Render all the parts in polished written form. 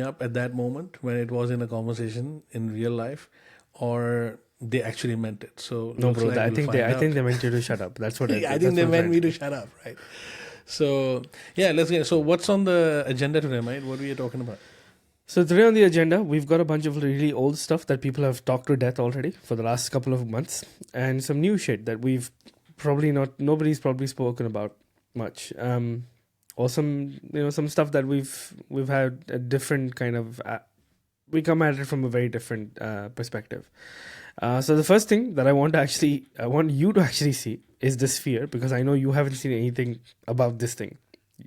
up at that moment when it was in a conversation in real life, or they actually meant it. So No, looks bro. like I we'll think they find out. meant you to shut up. That's what I that's think they what I'm meant trying me to to shut up, right? So yeah, let's get. So what's on the agenda today, mate? What are we talking about? So today on the agenda, we've got a bunch of really old stuff that people have talked to death already for the last couple of months, and some new shit that nobody's probably spoken about much. Or some stuff that we've had a different kind of. We come at it from a very different perspective. So the first thing that I want you to actually see is the sphere, because I know you haven't seen anything about this thing.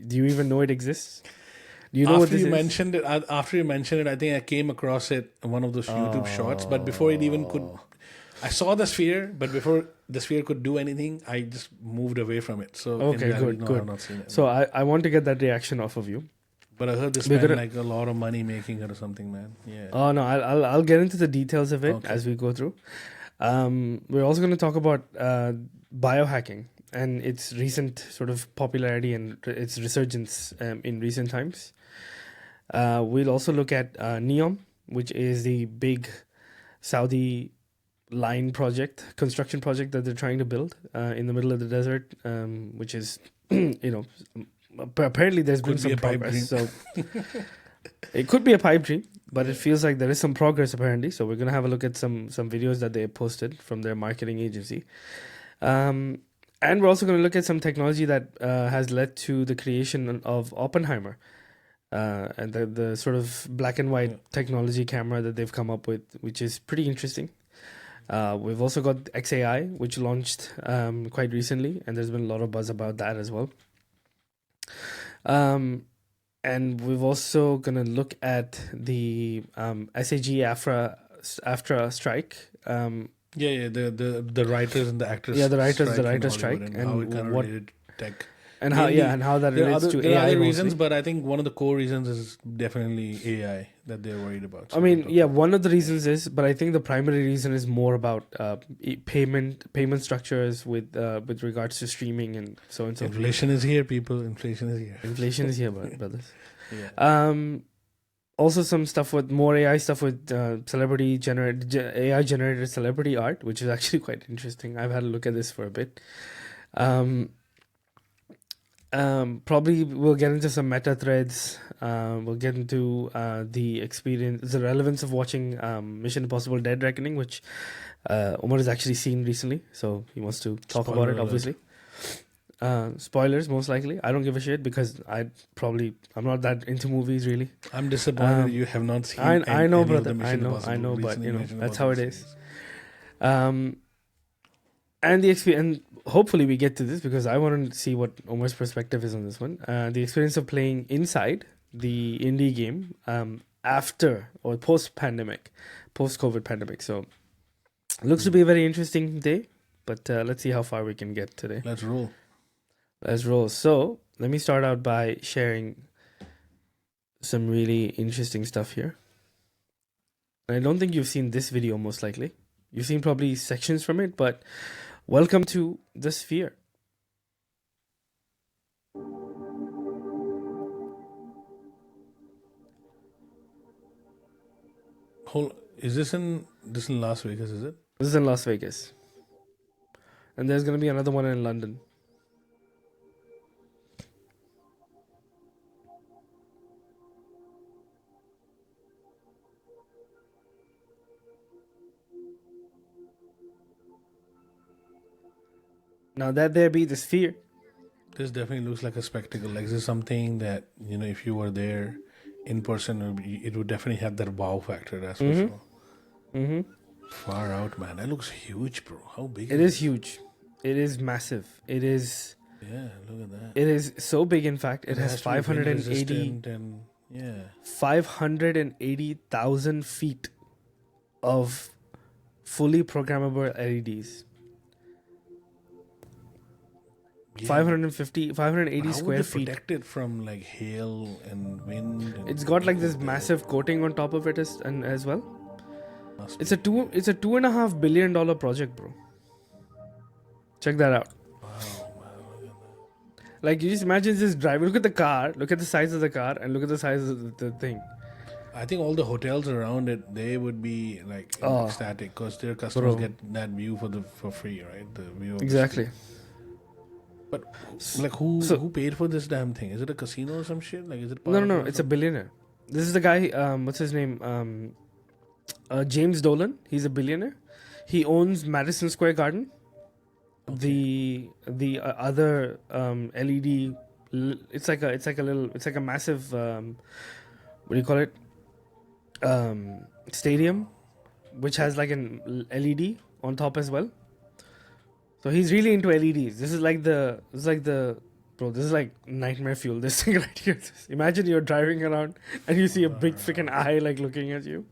Do you even know it exists? Do you know what this is? After you mentioned it, I think I came across it in one of those YouTube shorts. But before it even could, I saw the sphere. But before the sphere could do anything, I just moved away from it. So Okay, good. I've not seen it. So I want to get that reaction off of you. But I heard they spend like a lot of money making it or something, man. Yeah. Oh no, I'll get into the details of it as we go through. We're also going to talk about biohacking and its recent sort of popularity and its resurgence in recent times. We'll also look at Neom, which is the big Saudi line construction project that they're trying to build in the middle of the desert, which is, apparently there's been some progress. So it could be a pipe dream, but it feels like there is some progress apparently. So we're going to have a look at some videos that they posted from their marketing agency. And we're also going to look at some technology that has led to the creation of Oppenheimer. And the sort of black and white technology camera that they've come up with, which is pretty interesting. We've also got XAI, which launched quite recently, and there's been a lot of buzz about that as well. And we've also gonna look at the Sag Aftra strike. The writers and the actors. Yeah, the writers strike, and how it kind of related to tech. And how that relates to AI. There are other reasons, but I think one of the core reasons is definitely AI that they're worried about. So one of the reasons is, but I think the primary reason is more about payment structures with regards to streaming and so on and so forth. Inflation is here, people. Inflation is here. Inflation is here, brothers. Yeah. Also some stuff with more AI stuff with AI generated celebrity art, which is actually quite interesting. I've had a look at this for a bit. Probably we'll get into some meta threads. We'll get into the relevance of watching Mission Impossible Dead Reckoning, which Umar has actually seen recently, so he wants to talk about it, obviously. Spoilers, most likely. I don't give a shit because I'm not that into movies, really. I'm disappointed you have not seen I know, brother. I know, but that's how it is. And hopefully we get to this because I want to see what Omar's perspective is on this one. The experience of playing inside the indie game after or post-COVID pandemic. So it looks to be a very interesting day, but let's see how far we can get today. Let's roll. So let me start out by sharing some really interesting stuff here. And I don't think you've seen this video, most likely. You've seen probably sections from it, but welcome to the sphere. Is this in Las Vegas, is it? This is in Las Vegas. And there's going to be another one in London. Now that there be the sphere. This definitely looks like a spectacle. Like this is something that, if you were there in person, it would definitely have that wow factor, that's for sure. Mm-hmm. Far out, man. That looks huge, bro. How big it is? Huge. It is massive. It is... Yeah, look at that. It is so big, in fact. It has 580,000 feet of fully programmable LEDs. 580 square feet. Protected from like hail and wind. It's got like this massive coating on top of it as well. It's a $2.5 billion project, bro. Check that out. Wow, look at that. Like, you just imagine this driver. Look at the car. Look at the size of the car, and look at the size of the thing. I think all the hotels around it, they would be like Oh, ecstatic because their customers bro, get that view for free, right? The view of the street. exactly. But S- like, who So paid for this damn thing? Is it a casino or some shit? Like, is it no, part no, of no. it or It's a something? billionaire. This is the guy. What's his name? James Dolan. He's a billionaire. He owns Madison Square Garden. Okay. The other LED. It's like a massive. What do you call it? Stadium, which has like an LED on top as well. So he's really into LEDs. Bro, this is like nightmare fuel. This thing right here. Imagine you're driving around and you see a big freaking eye like looking at you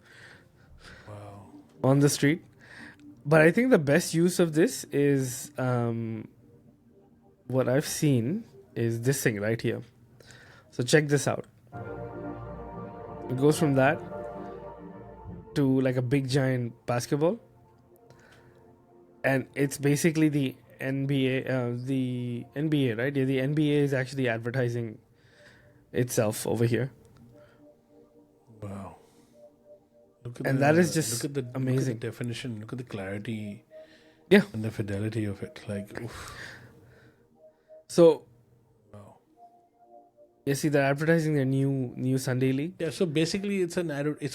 Wow. on the street. But I think the best use of this is what I've seen is this thing right here. So check this out. It goes from that to like a big giant basketball, and it's basically the NBA, right? Yeah, the NBA is actually advertising itself over here, Wow. Look at and that is look just at the amazing. definition. Look at the clarity Yeah. and the fidelity of it. Like, oof. So Wow. you see, they're advertising their new Sunday league. Yeah. So basically, it's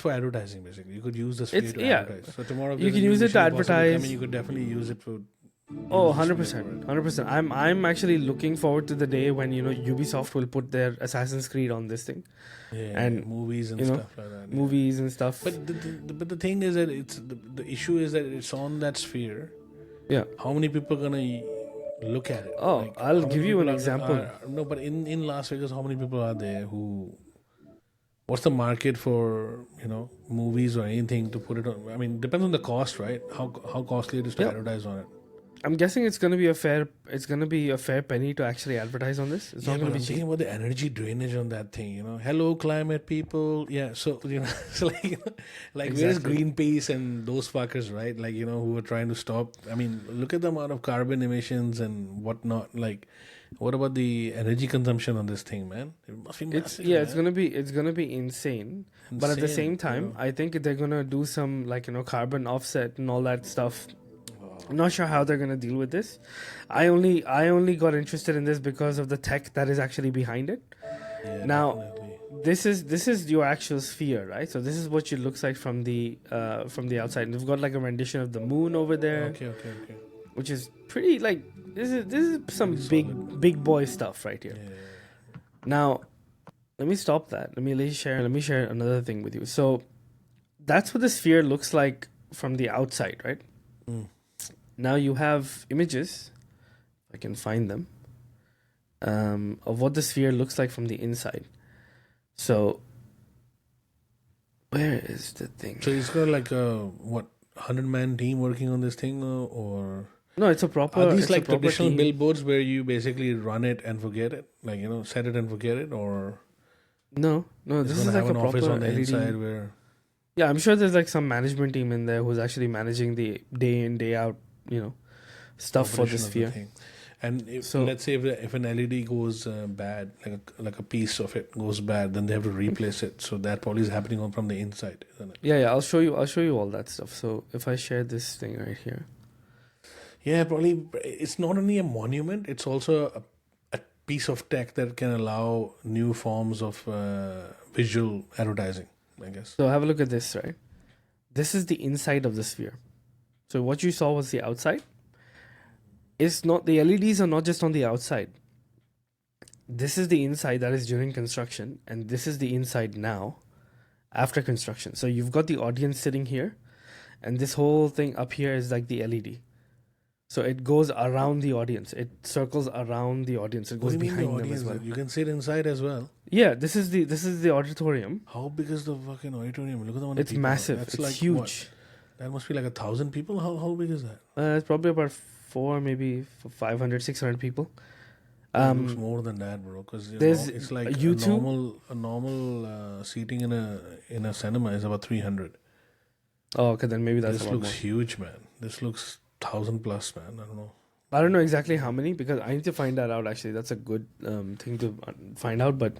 for advertising. Basically, you could use this sphere It's to yeah. advertise. So tomorrow, if You there's a can new use it to Mission Impossible advertise. coming, you could definitely use it for. Oh, use the 100%. sphere for it. 100%. I'm actually looking forward to the day when Ubisoft will put their Assassin's Creed on this thing, Yeah, and movies and you know, stuff like that. Yeah. movies and stuff. But the thing is that it's the issue is that it's on that sphere. Yeah. How many people are gonna look at it? Oh, Like, I'll how many give you an people example. no, but in Las Vegas, how many people are there who? What's the market for movies or anything to put it on? I mean, depends on the cost, right? How costly it is to Yeah. advertise on it. I'm guessing it's gonna be a fair penny to actually advertise on this. It's Yeah, not but gonna I'm be cheap. thinking about the energy drainage on that thing. Hello, climate people. Yeah, so so like where's Exactly. Greenpeace and those fuckers, right? Like who are trying to stop. I mean, look at the amount of carbon emissions and whatnot. Like, what about the energy consumption on this thing, man? It must be massive. It's man. it's gonna be insane. But at the Insane, same time, I think they're gonna do some carbon offset and all that stuff. I'm not sure how they're gonna deal with this. I only got interested in this because of the tech that is actually behind it. Yeah, Now, definitely. this is your actual sphere, right? So this is what it looks like from the outside. And we've got like a rendition of the moon over there, Okay. which is pretty like this is some Pretty solid. big boy stuff right here. Yeah. Now, let me stop that. Let me share another thing with you. So that's what the sphere looks like from the outside, right? Mm. Now you have images, if I can find them, of what the sphere looks like from the inside. So where is the thing? So it's got like a 100-man team working on this thing, or No, it's a proper. are these it's a like proper traditional team. billboards where you basically run it and forget it, like set it and forget it, or No, it's this gonna is like have a an office proper on the LED. inside where Yeah, I'm sure there's like some management team in there who's actually managing the day in day out, stuff for operation this of the sphere. thing. And So- let's say if an LED goes bad, like a piece of it goes bad, then they have to replace it. So that probably is happening from the inside, isn't it? Yeah, I'll show you all that stuff. So if I share this thing right here. Yeah, probably. It's not only a monument; it's also a piece of tech that can allow new forms of visual advertising, I guess. So have a look at this, right? This is the inside of the sphere. So what you saw was the outside. It's not, the LEDs are not just on the outside. This is the inside that is during construction, and this is the inside now after construction. So you've got the audience sitting here, and this whole thing up here is like the LED. So it goes around the audience. It circles around the audience. It What goes do you mean the behind them audience? as well. You can sit inside as well. Yeah, this is the auditorium. How big is the fucking auditorium? Look at the one. It's massive. That's It's like huge. what? That must be like 1,000 people. How big is that? It's probably about 500, 600 people. It looks more than that, bro. Because there's it's like a YouTube. a normal seating in a cinema is about 300. Oh, okay, then maybe that's This a lot looks more. huge, man. This looks 1,000 plus, man. I don't know. I don't know exactly how many because I need to find that out. Actually, that's a good thing to find out. But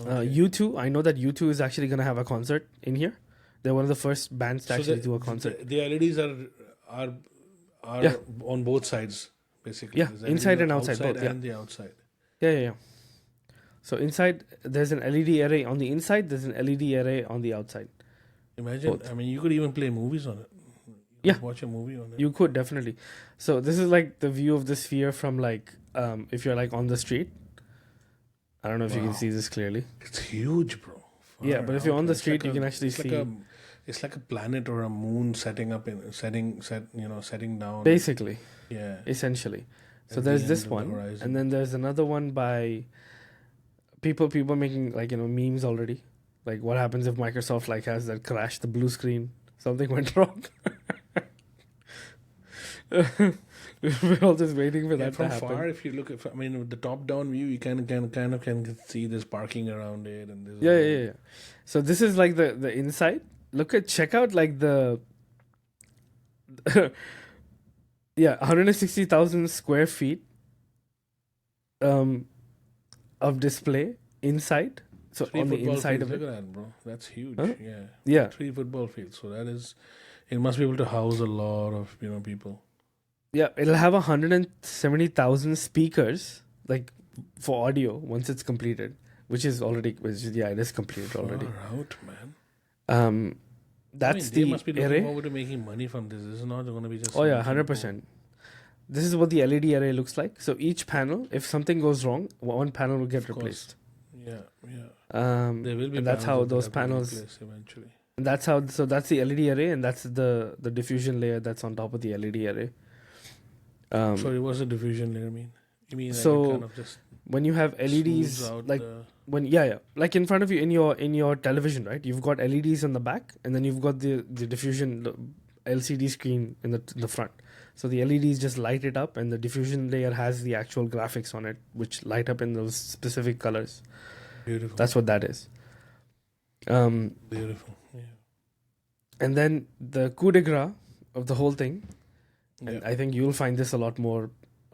Okay. U2, I know that U2 is actually going to have a concert in here. They're one of the first bands to So actually do a concert. the LEDs are Yeah. on both sides basically. Yeah, There's inside LEDs and on outside, outside both. Yeah. and the outside. Yeah. So inside, there's an LED array on the inside, there's an LED array on the outside. Imagine, Both. I mean, you could even play movies on it. You Yeah. could watch a movie on it. You could definitely. So this is like the view of the sphere from like, if you're like on the street. I don't know if you can Wow. see this clearly. It's huge, bro. Yeah, but if you're on the street, you can actually it's see. It's like a planet or a moon setting down. Basically, Yeah. essentially. So At the there's end this of the one, horizon. and then there's another one by people making like memes already. Like what happens if Microsoft like has that crash the blue screen? Something went wrong. We're all just waiting for that from to happen. far, if you look at, I mean, with the top-down view, you can see this parking around it, and this. Yeah. So this is like the inside. Check out like the 160,000 square feet of display inside. So 3 on the football inside fields. of Look it. at that, bro. That's huge. Huh? Yeah. 3 football fields. So that is, it must be able to house a lot of people. Yeah, it'll have 170,000 speakers like for audio once it's completed, it is completed already. Far out, man. That's they the must be looking array. forward to making money from this. This is not going to be just. Oh yeah, some 100%. This is what the LED array looks like. So each panel, if something goes wrong, one panel will get Of course. replaced. Yeah. There will be. And that's how panels that those have to be panels. replaced eventually. And that's how. So that's the LED array, and that's the diffusion layer that's on top of the LED array. Sorry, what's the diffusion layer mean? You mean like So it kind of just when you have LEDs, smooths out like the- when like in front of you in your television, right? You've got LEDs on the back, and then you've got the diffusion LCD screen in the front. So the LEDs just light it up, and the diffusion layer has the actual graphics on it, which light up in those specific colors. Beautiful. That's what that is. Beautiful. Yeah. And then the coup de grace of the whole thing, and Yeah. I think you'll find this a lot more.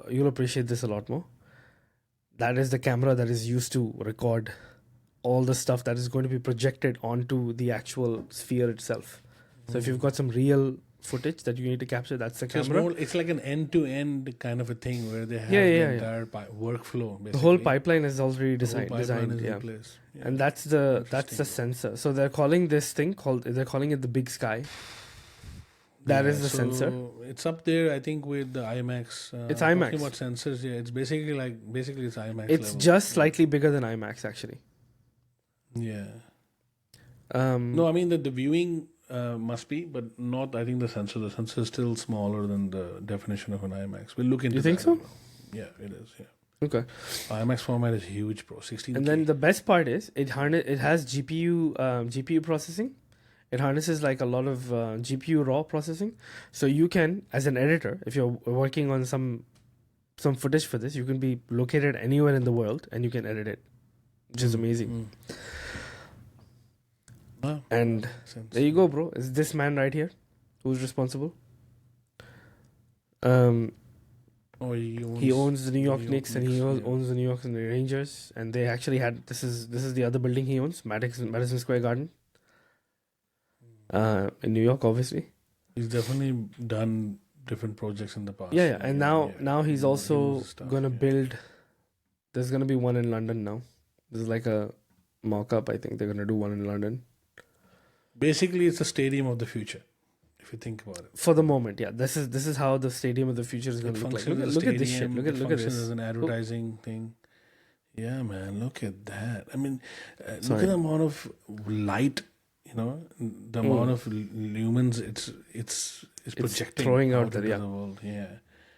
You'll appreciate this a lot more. That is the camera that is used to record all the stuff that is going to be projected onto the actual sphere itself. So if you've got some real footage that you need to capture, that's the So camera. it's like an end-to-end kind of a thing where they have Yeah, the yeah. entire workflow. Basically. The whole pipeline is already The whole pipeline designed. is Yeah. in place. Yeah. And that's the Interesting. sensor. So they're calling this thing they're calling it the big sky. That is the sensor. It's up there, I think, with the Imax. It's talking Imax. about sensors, yeah. It's basically it's IMAX. It's level. just slightly bigger than IMAX actually. Yeah. Um, No, I mean that the viewing must be, but not. I think the sensor. The sensor is still smaller than the definition of an IMAX. We'll look into. You think that so? as well. Yeah, it is. Yeah. Okay. IMAX format is huge, bro. 16. And then the best part is it has GPU processing. It harnesses like a lot of GPU raw processing. So you can, as an editor, if you're working on some footage for this, you can be located anywhere in the world and you can edit it, which is amazing. Wow. And there you go, bro. It's this man right here who's responsible. Oh, He owns the New York Knicks and he yeah. owns the New York Rangers. And they actually had this is the other building he owns, Madison Square Garden. In New York, obviously. He's definitely done different projects in the past. Yeah. And now he's also knows stuff, gonna yeah. build. There's gonna be one in London now. There's like a mock-up. I think they're gonna do one in London. Basically, it's a stadium of the future, if you think about it. For the moment, yeah. This is how the stadium of the future is gonna look like. Look at this shit. Look at functions this. as an advertising thing. Yeah, man. Look at that. I mean, look Sorry. at the amount of light. The amount of lumens it's projecting, throwing out into there, yeah. the world. Yeah.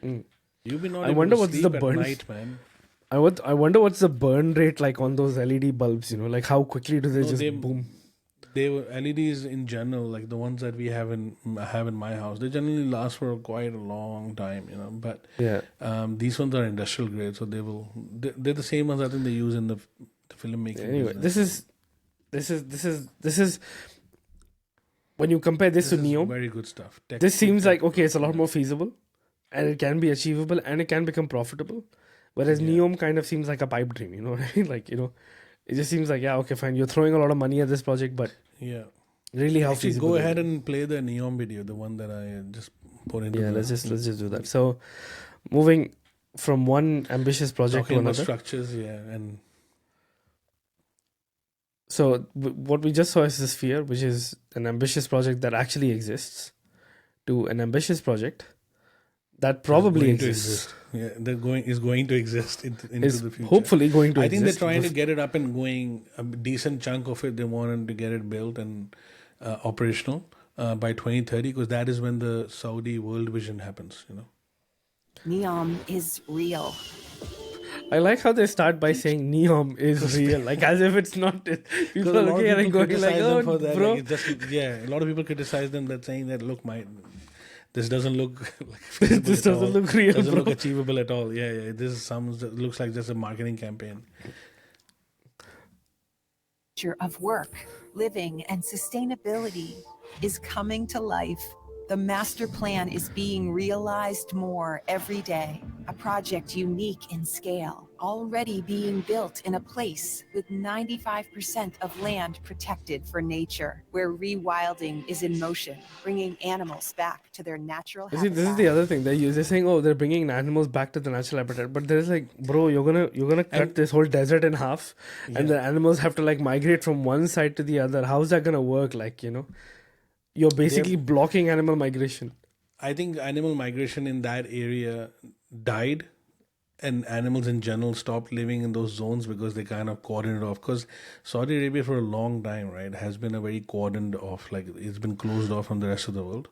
Mm. You've been not I able wonder to what's sleep the at burn- night, man. I wonder what's the burn rate like on those LED bulbs. Like how quickly do they No, just boom? They were LEDs in general, like the ones that we have in my house. They generally last for quite a long time, But Yeah. these ones are industrial grade, so they're the same ones I think they use in the filmmaking. Anyway, business. this is when you compare this to is Neom, very good stuff. this seems like okay, it's a lot more feasible, and it can be achievable, and it can become profitable. Whereas Yeah. Neom kind of seems like a pipe dream. You know what I mean? Like It just seems like, yeah, okay, fine. You're throwing a lot of money at this project, but Yeah. really, how Actually, feasible go is ahead it? and play the Neom video, the one that I just put into Yeah, the... let's just do that. So, moving from one ambitious project Talking to about another. structures, yeah. And So, what we just saw is the sphere, which is an ambitious project that actually exists, to an ambitious project that is probably going to exists. exist. Yeah, is going to exist into Is the future. hopefully going to I think exist. they're trying to get it up and going. A decent chunk of it, they wanted to get it built and operational by 2030, because that is when the Saudi World Vision happens. Neom is real. I like how they start by saying Neom is real, like as if it's not. People Because are a lot looking of at it people going like, criticize "Oh, them for that. bro." Like it's just, yeah, a lot of people criticize them that saying that, look, this doesn't look like feasible This at doesn't all. look real, Doesn't bro. look achievable at all. Yeah. Looks like just a marketing campaign. Future of work, living, and sustainability is coming to life. The master plan is being realized more every day. A project unique in scale, already being built in a place with 95% of land protected for nature, where rewilding is in motion, bringing animals back to their natural You see, habitat. this is the other thing. They're saying, "Oh, they're bringing animals back to the natural habitat," but there's like, bro, you're gonna cut And- this whole desert in half, Yeah. and the animals have to like migrate from one side to the other. How's that gonna work? Like, you're basically blocking animal migration. I think animal migration in that area died, and animals in general stopped living in those zones because they kind of cordoned it off. Because Saudi Arabia for a long time, right, has been a very cordoned off, like it's been closed off from the rest of the world.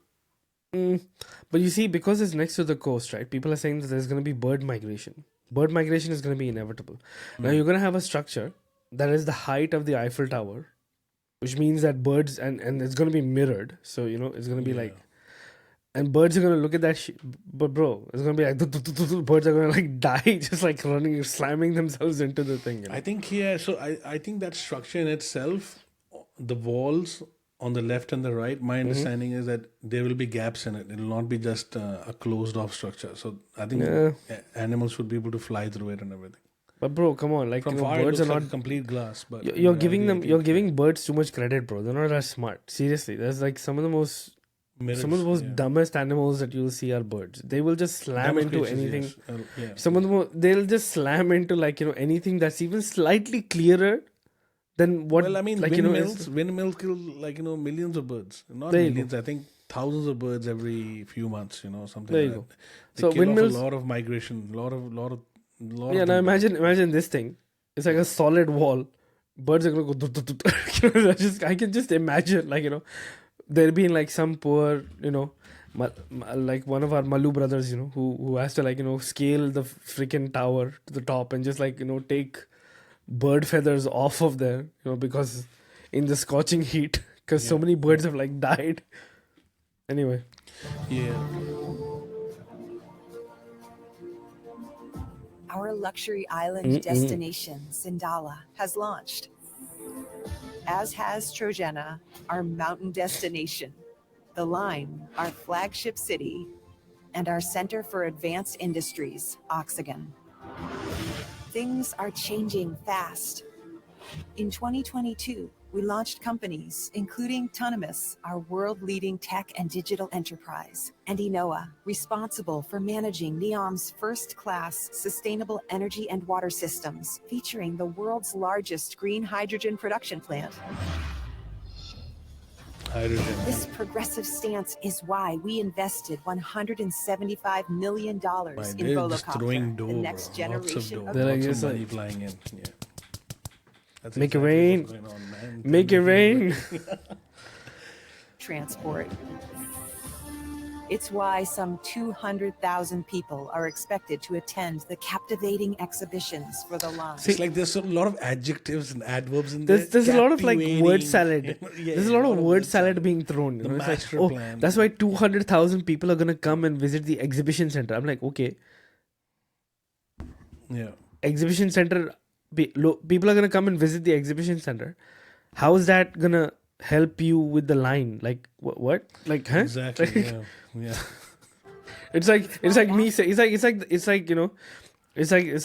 But you see, because it's next to the coast, right? People are saying that there's going to be bird migration. Bird migration is going to be inevitable. Now you're going to have a structure that is the height of the Eiffel Tower, which means that birds and it's going to be mirrored. So it's going to be like, and birds are going to look at that shit. But bro, it's going to be like birds are going to like die just like running, slamming themselves into the thing. I think, yeah, so I think that structure in itself, the walls on the left and the right, my understanding is that there will be gaps in it. It will not be just a closed off structure. So I think animals should be able to fly through it and everything. But bro, come on, like From far, birds it are looks not like complete glass. But you're giving them, you're giving birds too much credit, bro. They're not that smart. Seriously, there's like some of the most dumbest animals that you'll see are birds. They will just slam into anything. Yes. Some of them, they'll just slam into like anything that's even slightly clearer than what. Well, I mean, like windmills kill like millions of birds. Not There you millions. I think thousands of birds every few months. Something. There like you go. that. They So kill windmills. off a lot of migration. Lot of. Yeah, now imagine this thing. It's like a solid wall. Birds are gonna go. I can just imagine, like there being like some poor, like one of our Malu brothers, who has to like scale the freaking tower to the top and just like take bird feathers off of there, because in the scorching heat, because so many birds have like died. Anyway. Yeah. Our luxury island destination, Sindala, has launched, as has Trojena, our mountain destination, The Line, our flagship city, and our Center for Advanced Industries, Oxygen. Things are changing fast. In 2022, we launched companies including Tonomus, our world-leading tech and digital enterprise, and Enoa, responsible for managing Neom's first-class sustainable energy and water systems, featuring the world's largest green hydrogen production plant. Hydrogen. This progressive stance is why we invested $175 million in They're just throwing Volocopter, dough, the next bro. Lots of generation dough. of They're like, Lots it's of money like- flying in. Yeah. That's Make it exactly rain. what's going on, man. Make it rain. transport. It's why some 200,000 people are expected to attend the captivating exhibitions for The Line. It's like there's a lot of adjectives and adverbs in there. There's a lot of like word Captivating. salad. Yeah, There's a lot of word salad being thrown. The It's master like, plan. that's why 200,000 people are gonna come and visit the exhibition center. I'm like, okay, Yeah. exhibition center. People are gonna come and visit the exhibition center. How is that gonna help you with the line? Like what? Like, huh? Exactly. Like, Yeah. Yeah. It's like me say it's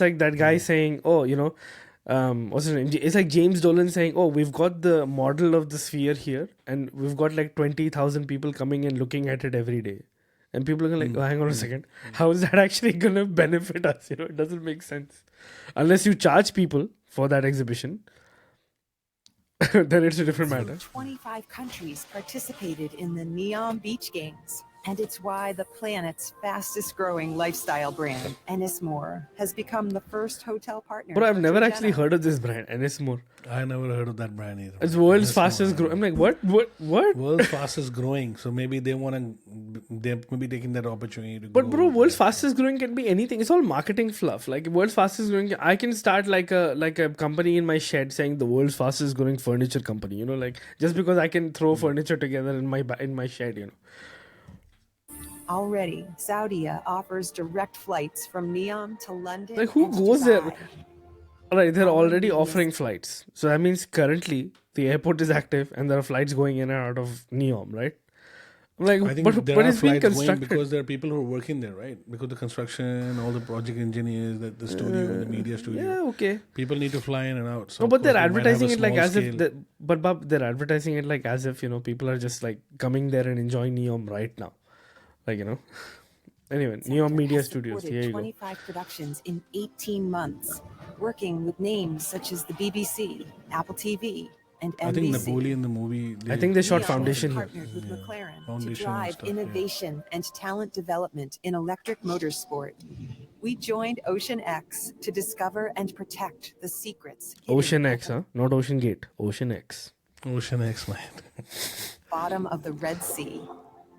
like that guy saying, oh, what's his name? It's like James Dolan saying, "Oh, we've got the model of the sphere here, and we've got like 20,000 people coming and looking at it every day." And people are gonna like, oh, hang on a second, how is that actually gonna benefit us? You know, it doesn't make sense unless you charge people for that exhibition. Then it's a different matter. 25 countries participated in the Neom Beach Games, and it's why the planet's fastest growing lifestyle brand, Ennismore, has become the first hotel partner. But I've for never Trojena. actually heard of this brand, Ennismore. I never heard of that brand either. It's world's Ennismore, fastest growing. I'm like, what? World's fastest growing. So maybe they want to. They're maybe taking that opportunity to. But go bro, with world's that. fastest growing can be anything. It's all marketing fluff. Like world's fastest growing, I can start like a company in my shed saying the world's fastest growing furniture company. You know, like just because I can throw furniture together in my shed. You know. Already, Saudia offers direct flights from Neom to London. Like who and goes there? Dubai. Right, they're already offering flights. So that means currently the airport is active and there are flights going in and out of Neom, right? I'm like, I think but there are it's being flights going constructed. because there are people who are working there, right? Because the construction, all the project engineers, the studio, the media studio. Yeah, okay. People need to fly in and out. So No, of but course they're they might have advertising a it like small as scale. if, but they're advertising it like as if, you know, people are just like coming there and enjoying Neom right now. Like, you know. Anyway, Neom Media has Studios. supported Here you go. 25 productions in 18 months, working with names such as the BBC, Apple TV, and NBC. I think Napoleon, the movie. I think they shot Neom Foundation has here. partnered with McLaren Foundation to and drive stuff, yeah. innovation and talent development in electric motorsport. We joined Ocean X to discover and protect the secrets hidden Ocean at X, huh? Not Ocean Gate. Ocean X. Ocean X, man. the bottom of the Red Sea.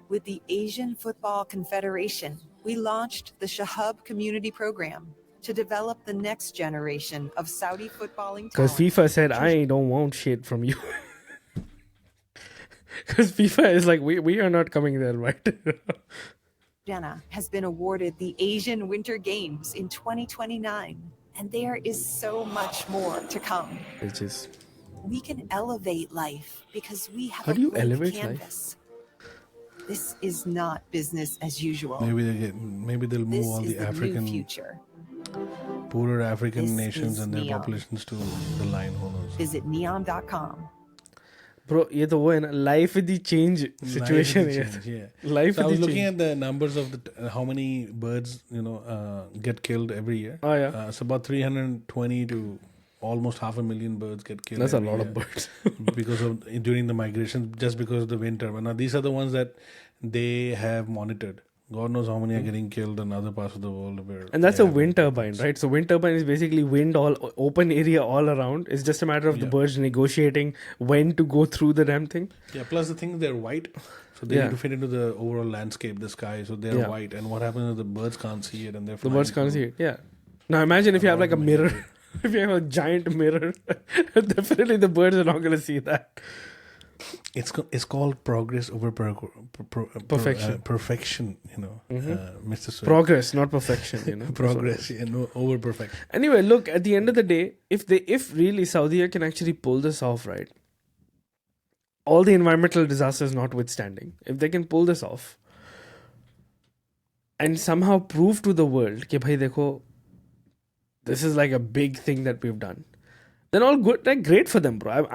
With the Asian Football Confederation, we launched the Shahab Community Program to develop the next generation of Saudi footballing Because talent. FIFA said, I don't want shit from you. Because FIFA is like, we are not coming there, right? Trojena has been awarded the Asian Winter Games in 2029, and there is so much more to come. Which is, We can elevate life because we have How a do you blank elevate life? canvas. This is not business as usual. Maybe they'll This move all is the the new African, future. poorer African This nations is and their Neom. populations to the line. Who knows? Visit neom.com. bro, ये तो वो है ना, life with the change situation. Life है. is the change, yeah. Life So I with was the looking change. at the numbers of how many birds get killed every year. Oh, yeah. It's about 320 to almost 500,000 birds get killed. That's a every lot year of birds. because of during the migration, just because of the winter. But now these are the ones that they have monitored. God knows how many are getting killed in other parts of the world. Where And that's they a have wind turbine, right? So wind turbine is basically wind all open area all around. It's just a matter of the Yeah. birds negotiating when to go through the damn thing. Yeah, plus the thing is they're white, so they Yeah. need to fit into the overall landscape, the sky. So they're Yeah. white, and what happens is the birds can't see it, and they're The birds can't see it. Yeah. Now imagine if you have like a mirror. If you have a giant mirror, definitely the birds are not going to see that. It's called progress over Perfection. perfection, Mr. Sir. Progress, not perfection, you know. Progress, over perfection. Anyway, look, at the end of the day, if really Saudi can actually pull this off, right? All the environmental disasters notwithstanding, if they can pull this off and somehow prove to the world that, bhai, dekho, this is like a big thing that we've done, then all good, like great for them, bro.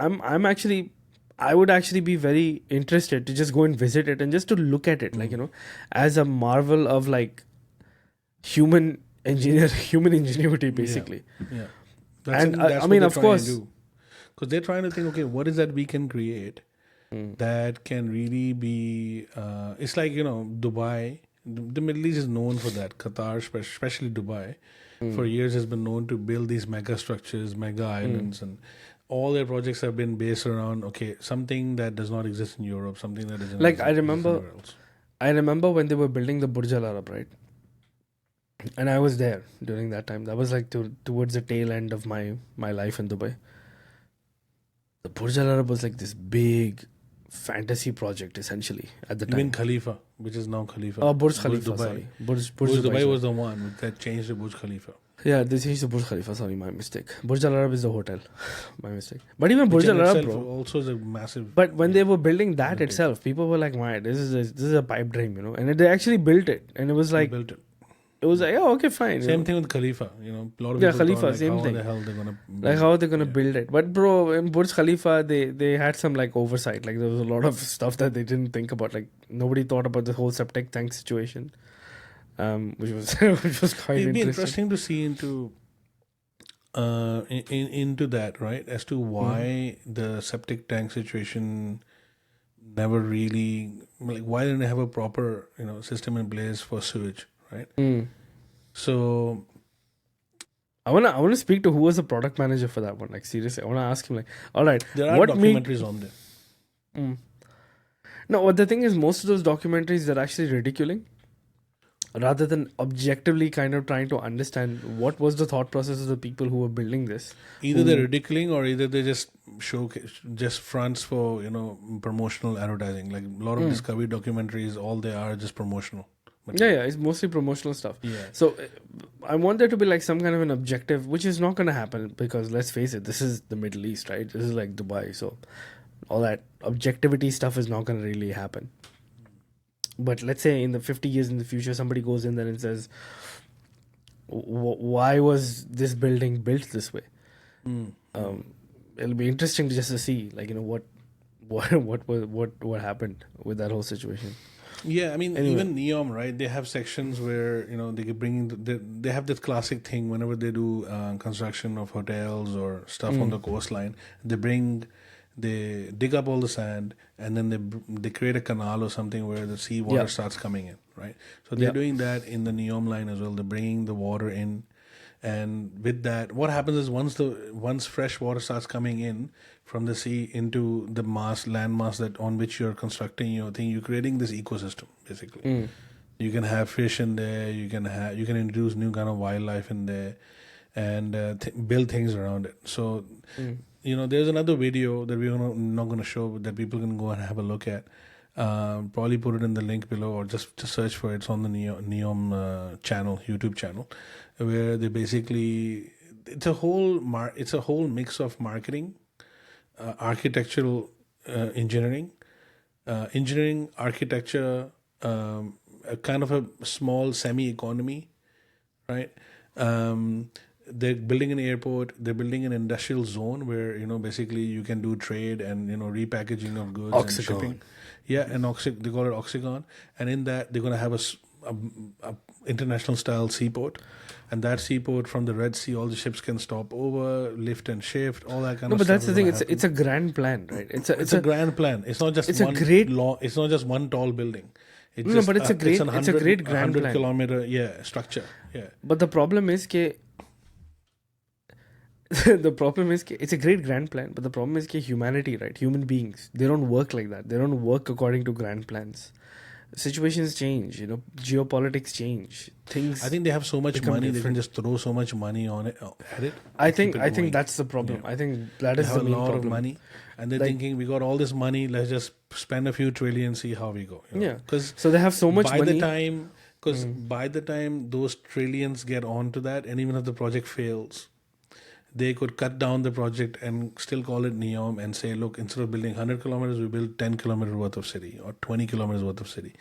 I would actually be very interested to just go and visit it and just to look at it, like, as a marvel of like human ingenuity, basically. Yeah. And, That's I what mean, they're of trying to course- do. Because they're trying to think, okay, what is that we can create that can really be. It's like, Dubai. The Middle East is known for that. Qatar, especially Dubai, for years has been known to build these mega structures, mega islands, and all their projects have been based around, okay, something that does not exist in Europe, something that doesn't Like, exist I remember- anywhere else. I remember when they were building the Burj Al Arab, right? And I was there during that time. That was like towards the tail end of my life in Dubai. The Burj Al Arab was like this big fantasy project, essentially, at the You mean time. Khalifa, which is now Khalifa. Oh, Burj Khalifa, Dubai. sorry. Burj Burj Dubai sorry. was the one that changed to Burj Khalifa. Yeah, they changed the Burj Khalifa. Sorry, my mistake. Burj Al Arab is the hotel. My mistake. But even Burj Which in Al Arab, itself bro. also is a massive. But when they were building that itself, people were like, "My, this is a pipe dream," And they actually built it, and it was They like built it. it was like, okay, fine. Same thing with Khalifa. A lot of Yeah, people Khalifa, thought, like, same how thing. the hell they're gonna Like how are they gonna build it? But bro, in Burj Khalifa, they had some like oversight. Like there was a lot of stuff that they didn't think about. Like nobody thought about the whole septic tank situation, which was which was quite It'd be interesting. interesting to see into that, right? As to why the septic tank situation never really, like, why didn't they have a proper system in place for sewage, right? So I wanna speak to who was the product manager for that one. Like seriously, I wanna ask him. Like, all right, there are what made documentaries on there. no? What the thing is, most of those documentaries they're actually ridiculing, rather than objectively kind of trying to understand what was the thought process of the people who were building this. Either they're ridiculing or either they just showcase just fronts for promotional advertising. Like a lot of Discovery documentaries, all they are just promotional. Yeah, it's mostly promotional stuff. Yeah. So I want there to be like some kind of an objective, which is not going to happen because let's face it, this is the Middle East, right? This is like Dubai, so all that objectivity stuff is not going to really happen. But let's say in the 50 years in the future, somebody goes in there and says, "Why was this building built this way?" It'll be interesting just to see, like what happened with that whole situation. Yeah, I mean, even Neom, right? They have sections where they can they have this classic thing whenever they do construction of hotels or stuff on the coastline. They dig up all the sand and then they create a canal or something where the sea water starts coming in, right? So they're doing that in the Neom line as well. They're bringing the water in, and with that, what happens is once fresh water starts coming in from the sea into the land mass that on which you're constructing your thing, you're creating this ecosystem basically. You can have fish in there. You can introduce new kind of wildlife in there, and build things around it. So there's another video that we're not going to show that people can go and have a look at. Probably put it in the link below or just search for it. It's on the Neom channel, YouTube channel, where they basically it's a whole mix of marketing, architectural engineering, architecture, a kind of a small semi-economy, right? They're building an airport. They're building an industrial zone where basically you can do trade and repackaging of goods and shipping. Yeah, and they call it Oxygon, and in that they're going to have a international style seaport, and that seaport from the Red Sea, all the ships can stop over, lift and shift, all that kind of stuff. No, but that's the thing. It's a grand plan, right? It's a grand plan. It's not just it's not just one tall building. But it's a great grand 100 plan. kilometer structure. Yeah. But the problem is that it's a great grand plan, but the problem is that humanity, right? Human beings, they don't work like that. They don't work according to grand plans. Situations change, geopolitics change. Things. I think they have so much money, they can just throw so much money on it at it. I think that's the problem. Yeah. I think that is the main problem. They have a lot of money, and they're thinking, we got all this money, let's just spend a few trillion, see how we go. Yeah. So they have so much money. By the time those trillions get onto that, and even if the project fails, they could cut down the project and still call it Neom and say, look, instead of building 100 kilometers, we build 10 kilometers worth of city or 20 kilometers worth of city.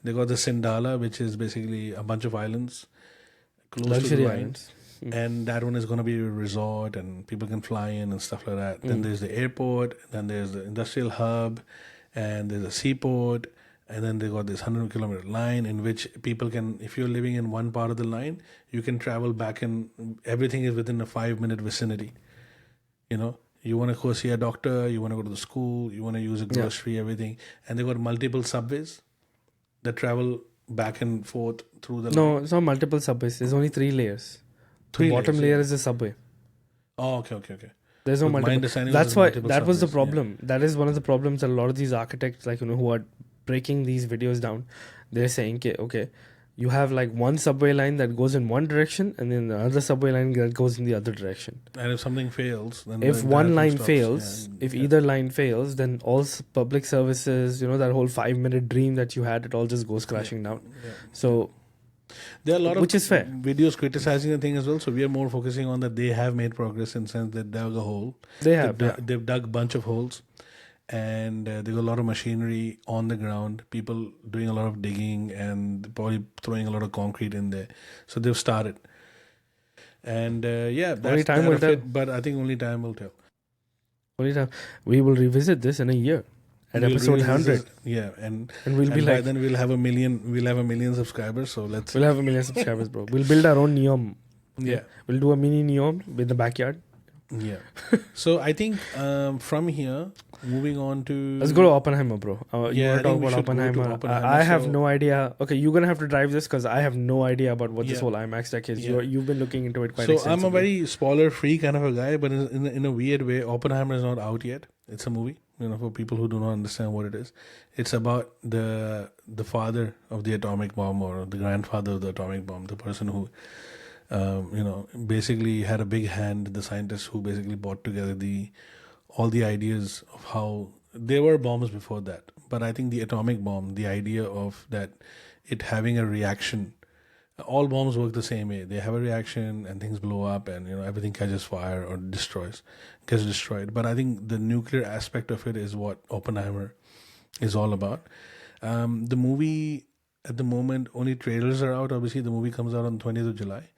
They got the Sindala, which is basically a bunch of islands close to the line. And that one is going to be a resort and people can fly in and stuff like that. Then there's the airport, then there's the industrial hub, and there's a seaport. And then they got this 100-kilometer line in which people can, if you're living in one part of the line, you can travel back and everything is within a 5-minute vicinity. You want to go see a doctor, you want to go to the school, you want to use a grocery, everything. And they got multiple subways that travel back and forth through the line. No, it's not multiple subways. There's only 3 layers. The bottom layer is the subway. Oh, okay. There's no multiple. That's why that was the problem. Yeah. That is one of the problems that a lot of these architects, who are breaking these videos down, they're saying, okay, you have like one subway line that goes in one direction and then another subway line that goes in the other direction. And if something fails, then if one line fails, either line fails, then all public services, that whole 5-minute dream that you had, it all just goes crashing down. Yeah. So there are a lot of which is fair. Videos criticizing the thing as well. So we are more focusing on that they have made progress in the sense they dug a hole. They've dug a bunch of holes. and they got a lot of machinery on the ground, people doing a lot of digging and probably throwing a lot of concrete in there. So they've started. And that's time that will of tell. it. But I think only time will tell. Only time. We will revisit this in a year at We'll episode revisit 100. this- yeah, and we'll be by like, then we'll have a million. We'll have a million subscribers. So let's. we'll have 1 million subscribers, bro. We'll build our own Neom. Yeah. We'll do a mini Neom in the backyard. Yeah. So I think from here, moving on to. Let's go to Oppenheimer, bro. You Yeah, want I to talk think we about should go to Oppenheimer? Oppenheimer, I have so- no idea. Okay, you're gonna have to drive this because I have no idea about what this Yeah. whole IMAX tech is. Yeah. You've been looking into it quite So extensively. I'm a very spoiler-free kind of a guy, but in a weird way, Oppenheimer is not out yet. It's a movie, for people who do not understand what it is. It's about the father of the atomic bomb, or the grandfather of the atomic bomb, the person who, basically had a big hand. The scientists who basically brought together all the ideas of how there were bombs before that, but I think the atomic bomb, the idea of that, it having a reaction. All bombs work the same way. They have a reaction and things blow up, and everything catches fire or gets destroyed. But I think the nuclear aspect of it is what Oppenheimer is all about. The movie at the moment, only trailers are out. Obviously, the movie comes out on 20th of July,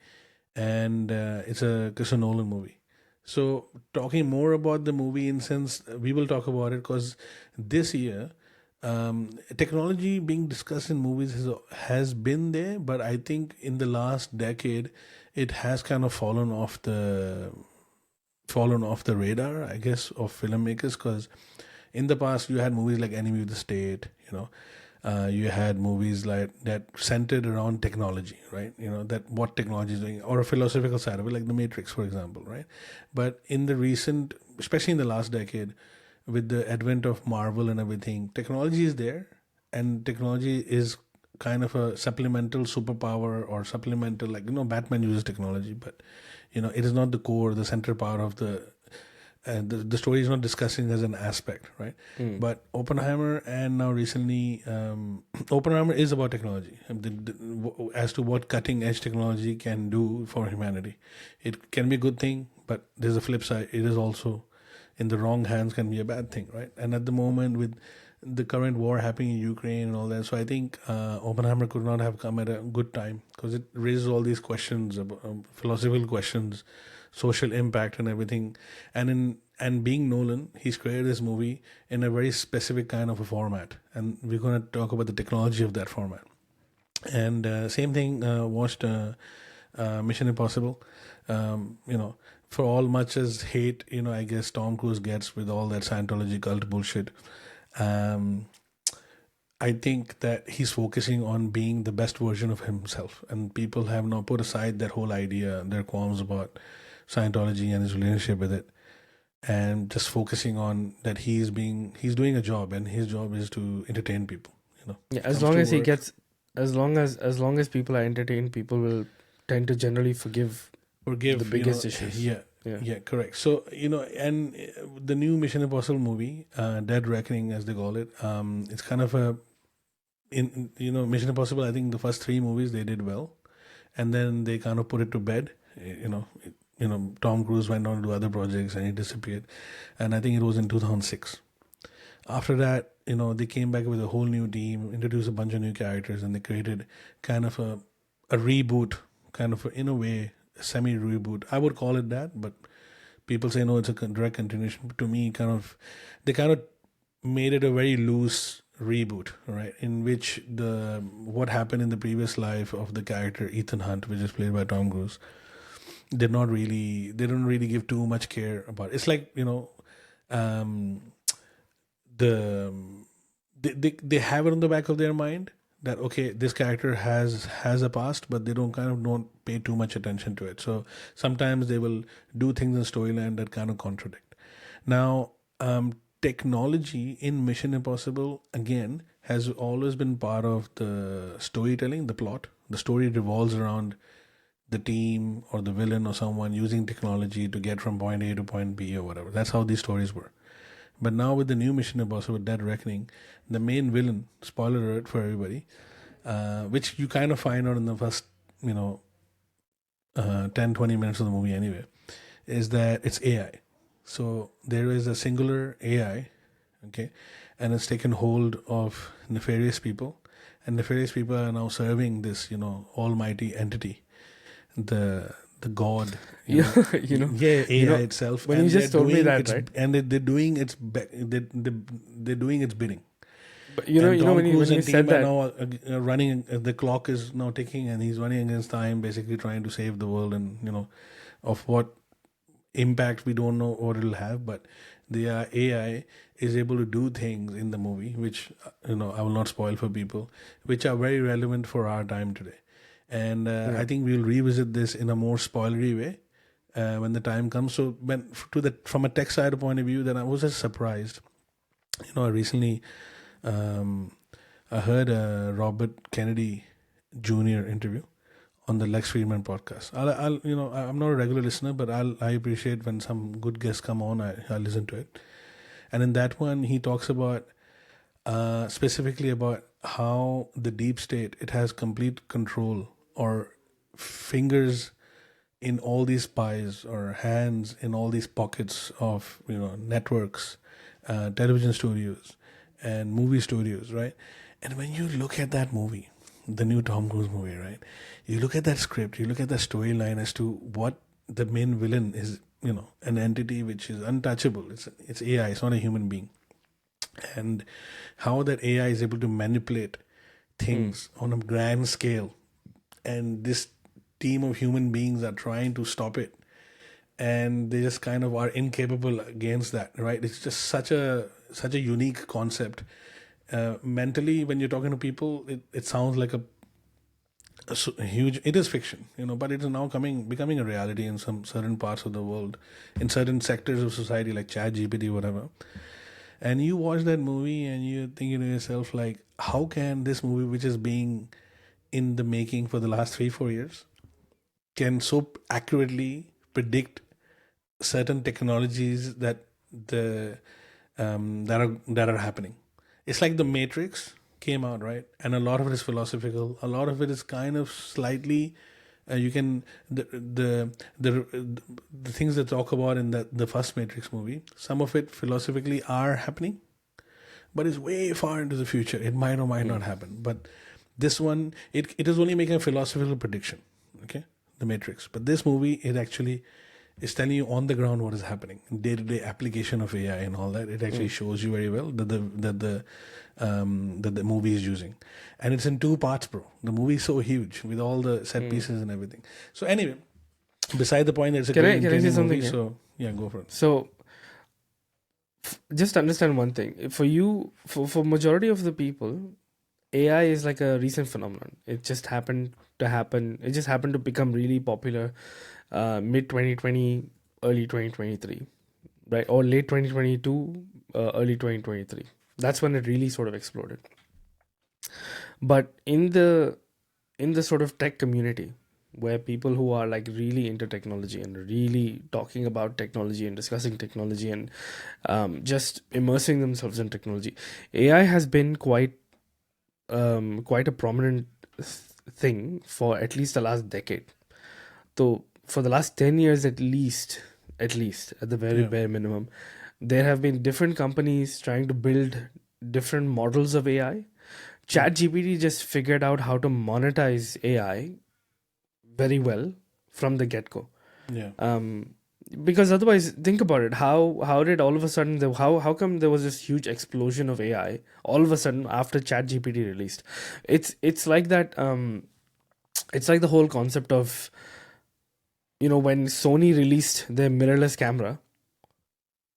and it's a Christopher Nolan movie. So talking more about the movie, in sense, we will talk about it because this year, technology being discussed in movies has been there, but I think in the last decade it has kind of fallen off the radar, I guess, of filmmakers. Because in the past you had movies like Enemy of the State, you had movies like that centered around technology, right? That what technology is doing, or a philosophical side of it, like The Matrix, for example, right? But in the recent, especially in the last decade, with the advent of Marvel and everything, technology is there, and technology is kind of a supplemental superpower, or supplemental, like, Batman uses technology, but it is not the core, the center part of the story is not discussing as an aspect, right? But Oppenheimer, and now recently, Oppenheimer is about technology, as to what cutting edge technology can do for humanity. It can be a good thing, but there's a flip side. It is also, in the wrong hands, can be a bad thing, right? And at the moment, with the current war happening in Ukraine and all that, so I think Oppenheimer could not have come at a good time, because it raises all these questions, philosophical questions, social impact and everything. And being Nolan, he's created this movie in a very specific kind of a format, and we're going to talk about the technology of that format. And same thing, watched Mission Impossible. For all much as hate, I guess Tom Cruise gets with all that Scientology cult bullshit, I think that he's focusing on being the best version of himself, and people have now put aside that whole idea, their qualms about Scientology and his relationship with it, and just focusing on that he's doing a job, and his job is to entertain people. Yeah, as long as he gets, as long as people are entertained, people will tend to generally forgive the biggest issues. Yeah, correct. So, and the new Mission Impossible movie, Dead Reckoning, as they call it, it's kind of Mission Impossible, I think the first 3 movies they did well, and then they kind of put it to bed. Tom Cruise went on to do other projects and he disappeared. And I think it was in 2006. After that, they came back with a whole new team, introduced a bunch of new characters, and they created kind of a reboot, kind of in a way, semi-reboot. I would call it that, but people say no, it's a direct continuation. To me, they kind of made it a very loose reboot, right? In which what happened in the previous life of the character Ethan Hunt, which is played by Tom Cruise, they don't really give too much care about it. It's like, they have it on the back of their mind that, okay, this character has a past, but they don't pay too much attention to it. So sometimes they will do things in storyline that kind of contradict. Now, technology in Mission Impossible, again, has always been part of the storytelling, the plot. The story revolves around the team or the villain or someone using technology to get from point A to point B or whatever. That's how these stories were. But now with the new Mission Impossible, Dead Reckoning, the main villain, spoiler alert for everybody, which you kind of find out in the first, 10-20 minutes of the movie anyway, is that it's AI. So there is a singular AI okay, and it's taken hold of nefarious people, and nefarious people are now serving this, almighty entity, the god, Yeah, you know, yeah, you AI know, itself, when you and they're just told me doing that, its right? and they're doing its they're doing its bidding. But And Tom when Cruise you and team said are that, now running. The clock is now ticking, and he's running against time, basically trying to save the world. And of what impact we don't know what it'll have, but the AI is able to do things in the movie, which I will not spoil for people, which are very relevant for our time today. And I yeah, think we'll revisit this in a more spoilery way when the time comes. So from a tech side point of view, then I was just surprised. I recently um, I heard a Robert Kennedy Jr. interview on the Lex Friedman podcast. I'm not a regular listener, but I appreciate when some good guests come on. I listen to it, and in that one, he talks about specifically about how the deep state, it has complete control or fingers in all these pies, or hands in all these pockets of networks, television studios, and movie studios, right? And when you look at that movie, the new Tom Cruise movie, right? You look at that script, you look at the storyline as to what the main villain is, an entity which is untouchable. It's AI. It's not a human being, and how that AI is able to manipulate things on a grand scale, and this team of human beings are trying to stop it, and they just kind of are incapable against that, right? It's just such a unique concept. Mentally, when you're talking to people, it sounds like a huge, it is fiction, but it is now becoming a reality in some certain parts of the world, in certain sectors of society, like Chat GPT, whatever. And you watch that movie and you're thinking to yourself, like, how can this movie, which is being in the making for the last 3-4 years, can so accurately predict certain technologies the that are happening. It's like the Matrix came out, right? And a lot of it is philosophical. A lot of it is kind of slightly you can the things they talk about in the first Matrix movie. Some of it philosophically are happening, but it's way far into the future. It might or might not happen. But this one, it is only making a philosophical prediction. Okay, the Matrix. But this movie, it actually is telling you on the ground what is happening, day to day application of AI and all that. It actually shows you very well that the movie is using, and it's in 2 parts, bro. The movie is so huge with all the set pieces and everything. So anyway, beside the point, it's a great can I say entertaining something movie. here? So yeah, go for it. So just understand one thing. For you, for majority of the people, AI is like a recent phenomenon. It just happened to happen. It just happened to become really popular mid 2020, early 2023, right? Or late 2022, early 2023. That's when it really sort of exploded. But in the sort of tech community, where people who are like really into technology and really talking about technology and discussing technology and just immersing themselves in technology, AI has been quite a prominent thing for at least the last decade. So for the last 10 years at least at the very Yeah. bare minimum, there have been different companies trying to build different models of AI. ChatGPT just figured out how to monetize AI very well from the get-go. Yeah. Because otherwise, think about it. How did all of a sudden how come there was this huge explosion of AI all of a sudden after ChatGPT released? It's like that. It's like the whole concept of when Sony released their mirrorless camera,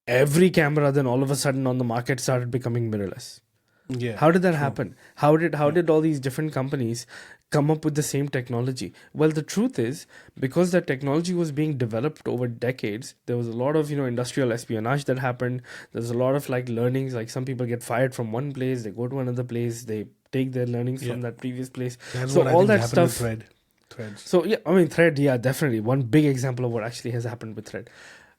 every camera then all of a sudden on the market started becoming mirrorless. Yeah. How did that True. happen? How did all these different companies come up with the same technology? Well, the truth is, because that technology was being developed over decades, there was a lot of industrial espionage that happened. There's a lot of like learnings, like some people get fired from one place, they go to another place, they take their learnings Yeah. from that previous place. That's So what I all think that happened with stuff. Threads. So yeah, I mean, Thread, yeah, definitely one big example of what actually has happened with Thread.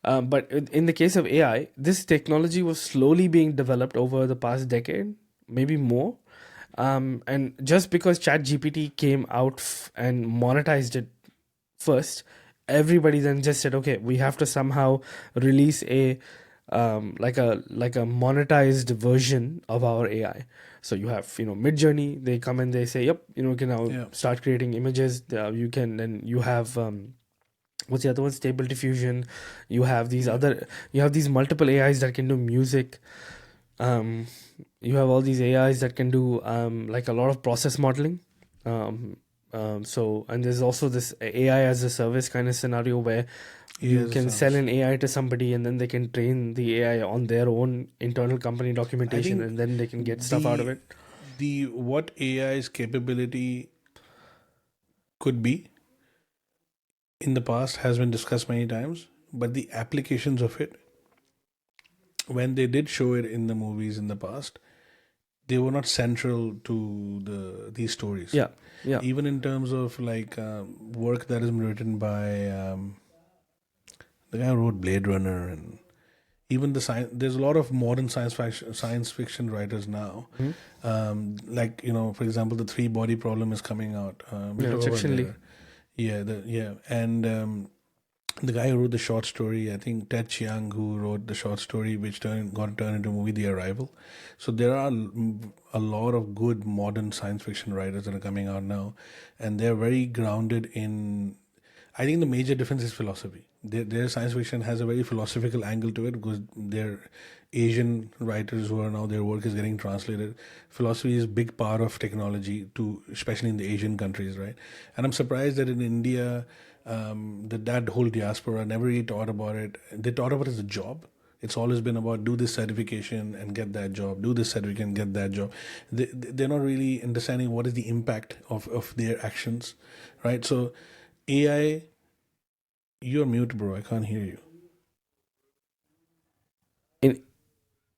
But in the case of AI, this technology was slowly being developed over the past decade, maybe more. And just because ChatGPT came out and monetized it first, everybody then just said, okay, we have to somehow release a like a monetized version of our AI. So you have Midjourney. They come and they say, "Yep, you can now Yeah. start creating images." You can, then you have what's the other one? Stable Diffusion. You have these multiple AIs that can do music. You have all these AIs that can do like a lot of process modeling. And there's also this AI as a service kind of scenario where you Yes, can sounds. sell an AI to somebody and then they can train the AI on their own internal company I documentation, think and then they can get stuff out of it. what AI's capability could be in the past has been discussed many times, but the applications of it, when they did show it in the movies in the past, they were not central to these stories. Yeah, yeah. Even in terms of like work that has been written by the guy who wrote Blade Runner, and even the science. There's a lot of modern science fiction writers now. Like for example, the three body problem is coming out. We'll Yeah, talk about it Jackson Lee. later. Yeah, and the guy who wrote the short story, I think Ted Chiang, who wrote the short story which got turned into a movie, The Arrival. So there are a lot of good modern science fiction writers that are coming out now, and they're very grounded in. I think the major difference is philosophy. Their science fiction has a very philosophical angle to it because they're Asian writers who are now their work is getting translated. Philosophy is a big part of technology, especially in the Asian countries, right? And I'm surprised that in India, that whole diaspora never really taught about it. They taught about it as a job. It's always been about do this certification and get that job, do this certificate and get that job. They're not really understanding what is the impact of their actions, right? So AI, you're mute, bro. I can't hear you.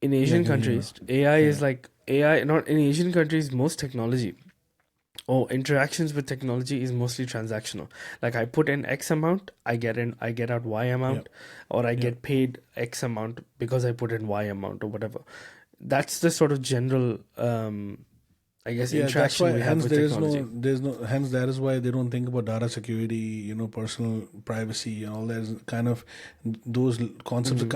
In Asian can hear you countries, AI is Yeah. like AI. Not in Asian countries, most technology or interactions with technology is mostly transactional. Like I put in X amount, I get out Y amount, or I get paid X amount because I put in Y amount or whatever. That's the sort of general, I guess, Yeah, that's interaction why. we have Hence, with there is technology. Hence, that is why they don't think about data security, personal privacy, and all that. Kind of those concepts are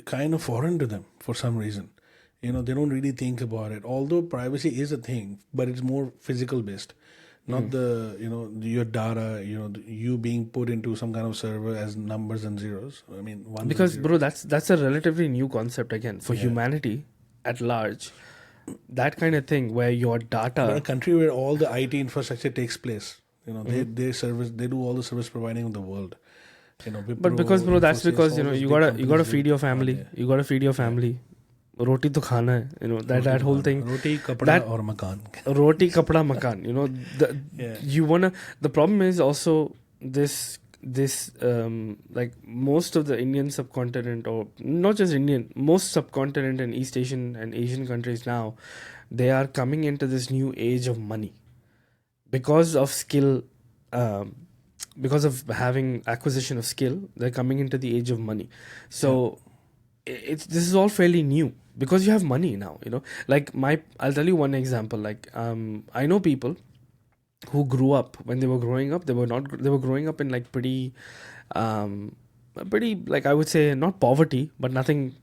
kind of foreign to them for some reason. They don't really think about it. Although privacy is a thing, but it's more physical based, not the your data. You being put into some kind of server as numbers and zeros. I mean, ones and Because, zeros. bro, that's a relatively new concept again for Yeah. humanity at large. That kind of thing where your But data. a country where all the IT infrastructure takes place, they do all the service providing of the world. But because, bro, that's because you gotta feed your family. You gotta feed your family. Roti to khana hai. That whole thing. Roti, kapda, That or makan. roti, kapda, makan. You wanna. The problem is also this like most of the Indian subcontinent, or not just Indian, most subcontinent and East Asian and Asian countries now, they are coming into this new age of money because of skill. Because of having acquisition of skill, they're coming into the age of money. So this is all fairly new because you have money now. Like I'll tell you one example. Like I know people who grew up when they were growing up. They were growing up in like pretty like I would say not poverty, but nothing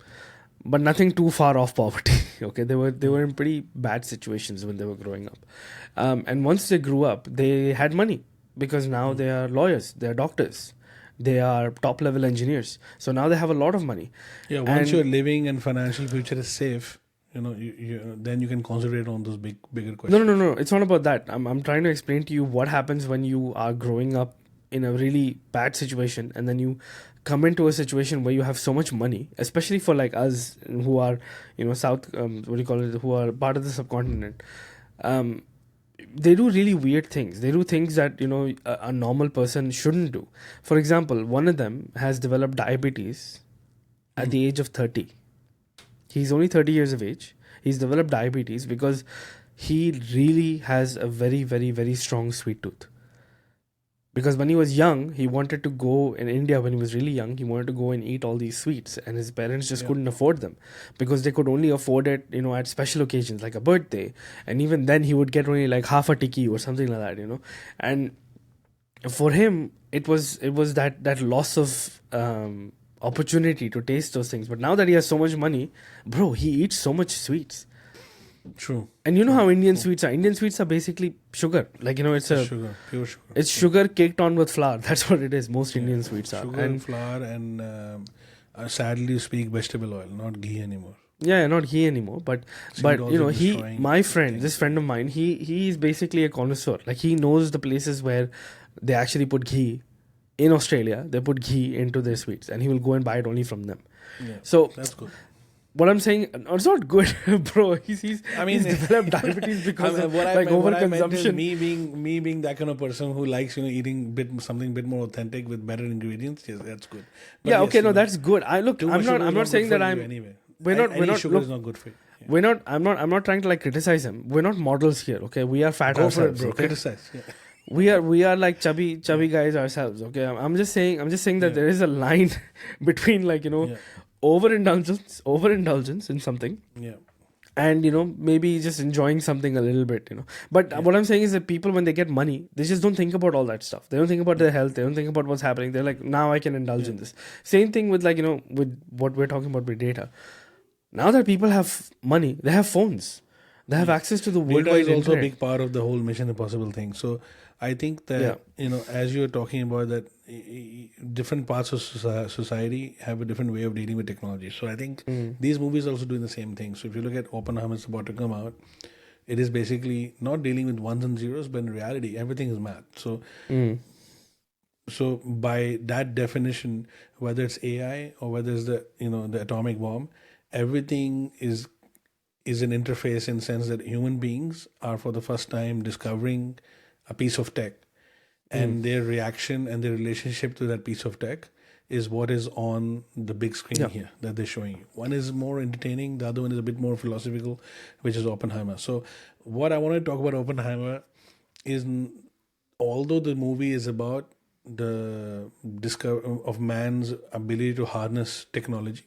too far off poverty. Okay, they were in pretty bad situations when they were growing up, and once they grew up, they had money because now they are lawyers, they are doctors, they are top level engineers. So now they have a lot of money. Yeah, once your living and financial future is safe, then you can concentrate on those bigger questions. No. It's not about that. I'm trying to explain to you what happens when you are growing up in a really bad situation and then you come into a situation where you have so much money, especially for like us who are south what do you call it, who are part of the subcontinent. They do really weird things. They do things that a normal person shouldn't do. For example, one of them has developed diabetes at the age of 30. He's only 30 years of age. He's developed diabetes because he really has a very, very, very strong sweet tooth. Because when he was young, he wanted to go in India. When he was really young, he wanted to go and eat all these sweets, and his parents just couldn't afford them because they could only afford it, at special occasions like a birthday, and even then he would get only like half a tikki or something like that, And for him, it was that loss opportunity to taste those things. But now that he has so much money, bro, he eats so much sweets. True. And you know how Indian sweets are? Indian sweets are basically sugar. Like, it's sugar, pure sugar. It's sugar caked on with flour. That's what it is. Most Indian sweets are. Sugar and flour and sadly speak vegetable oil, not ghee anymore. Yeah, not he anymore. But my friend, this friend of mine, he is basically a connoisseur. Like, he knows the places where they actually put ghee. In Australia, they put ghee into their sweets, and he will go and buy it only from them. Yeah, so that's good. What I'm saying, it's not good, bro. He's developed diabetes because of overconsumption. What I meant is me being that kind of person who likes eating something a bit more authentic with better ingredients. Yes, that's good. But yeah, okay, that's good. I'm not saying that I'm. Anyway. We're not. Sugar is not good for you. Yeah. We're not. I'm not trying to criticize him. We're not models here. Okay, we are fat ourselves. For it, bro. Okay? Criticize. Yeah. We are like chubby guys ourselves. Okay, I'm just saying that there is a line between overindulgence in something. Yeah. And maybe just enjoying something a little bit. But what I'm saying is that people, when they get money, they just don't think about all that stuff. They don't think about their health. They don't think about what's happening. They're like, now I can indulge in this. Same thing with with what we're talking about with data. Now that people have money, they have phones. They have access to the worldwide internet. Data is also internet. a big part of the whole Mission Impossible thing. So I think that, as you're talking about that, different parts of society have a different way of dealing with technology. So I think these movies are also doing the same thing. So if you look at Oppenheimer, it's about to come out, it is basically not dealing with ones and zeros, but in reality, everything is math. So so by that definition, whether it's AI or whether it's the atomic bomb, everything is an interface in the sense that human beings are for the first time discovering a piece of tech, and their reaction and their relationship to that piece of tech is what is on the big screen here that they're showing you. One is more entertaining, the other one is a bit more philosophical, which is Oppenheimer. So what I want to talk about Oppenheimer is, although the movie is about the discovery of man's ability to harness technology,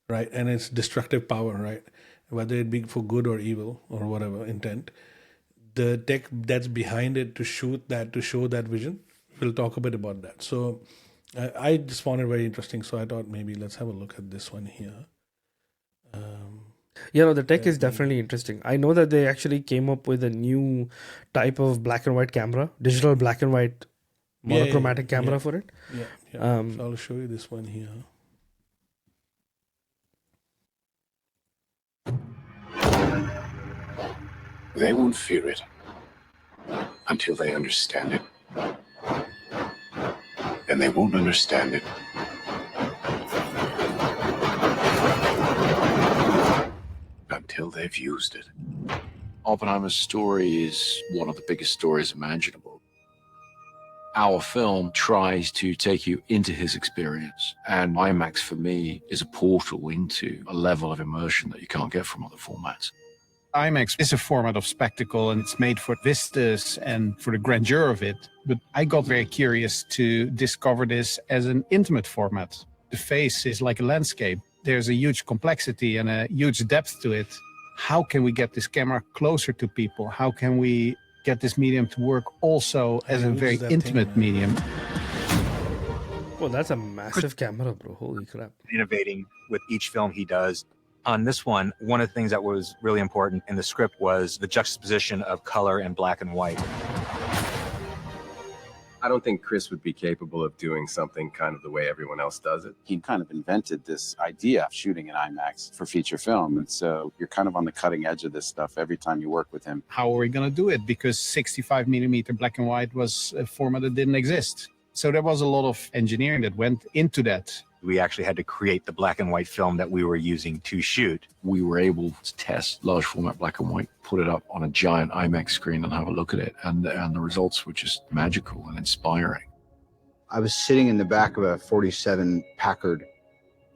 right, and its destructive power, right, whether it be for good or evil or whatever intent, the tech that's behind it to show that vision, we'll talk a bit about that. So I just found it very interesting. So I thought maybe let's have a look at this one here. The tech is definitely interesting. I know that they actually came up with a new type of black and white camera, digital black and white monochromatic camera for it. So I'll show you this one here. They won't fear it until they understand it. And they won't understand it until they've used it. Oppenheimer's story is one of the biggest stories imaginable. Our film tries to take you into his experience, and IMAX for me is a portal into a level of immersion that you can't get from other formats. IMAX is a format of spectacle, and it's made for vistas and for the grandeur of it. But I got very curious to discover this as an intimate format. The face is like a landscape. There's a huge complexity and a huge depth to it. How can we get this camera closer to people? How can we get this medium to work also as a very intimate medium? Well, that's a massive camera, bro. Holy crap. Innovating with each film he does. On this one of the things that was really important in the script was the juxtaposition of color and black and white. I don't think Chris would be capable of doing something kind of the way everyone else does it. He kind of invented this idea of shooting in IMAX for feature film. And so you're kind of on the cutting edge of this stuff every time you work with him. How are we going to do it? Because 65 millimeter black and white was a format that didn't exist. So there was a lot of engineering that went into that. We actually had to create the black and white film that we were using to shoot. We were able to test large format black and white, put it up on a giant IMAX screen and have a look at it. And the results were just magical and inspiring. I was sitting in the back of a 47 Packard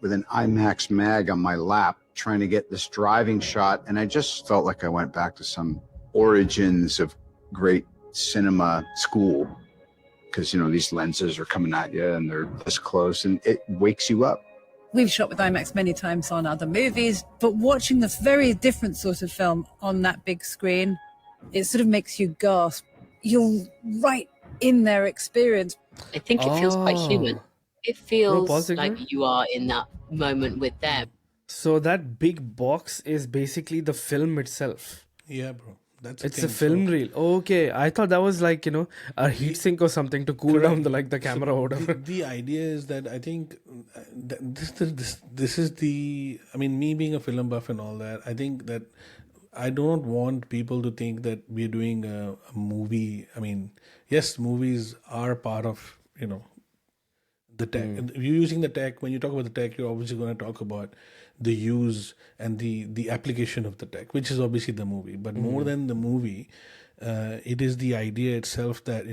with an IMAX mag on my lap, trying to get this driving shot. And I just felt like I went back to some origins of great cinema school. Because, these lenses are coming at you and they're this close and it wakes you up. We've shot with IMAX many times on other movies, but watching the very different sort of film on that big screen, it sort of makes you gasp. You're right in their experience. I think it feels quite human. It Bro, pause feels it, like bro. you are in that moment with them. So that big box is basically the film itself. Yeah, bro. That's the It's a thing. film reel. Okay, I thought that was like, a heat The- sink or something to cool down the camera or whatever. The idea is that I think this is the. I mean, me being a film buff and all that, I think that I don't want people to think that we're doing a movie. I mean, yes, movies are part of the tech. You're using the tech. When you talk about the tech, you're obviously going to talk about the use and the application of the tech, which is obviously the movie. But more than the movie, it is the idea itself that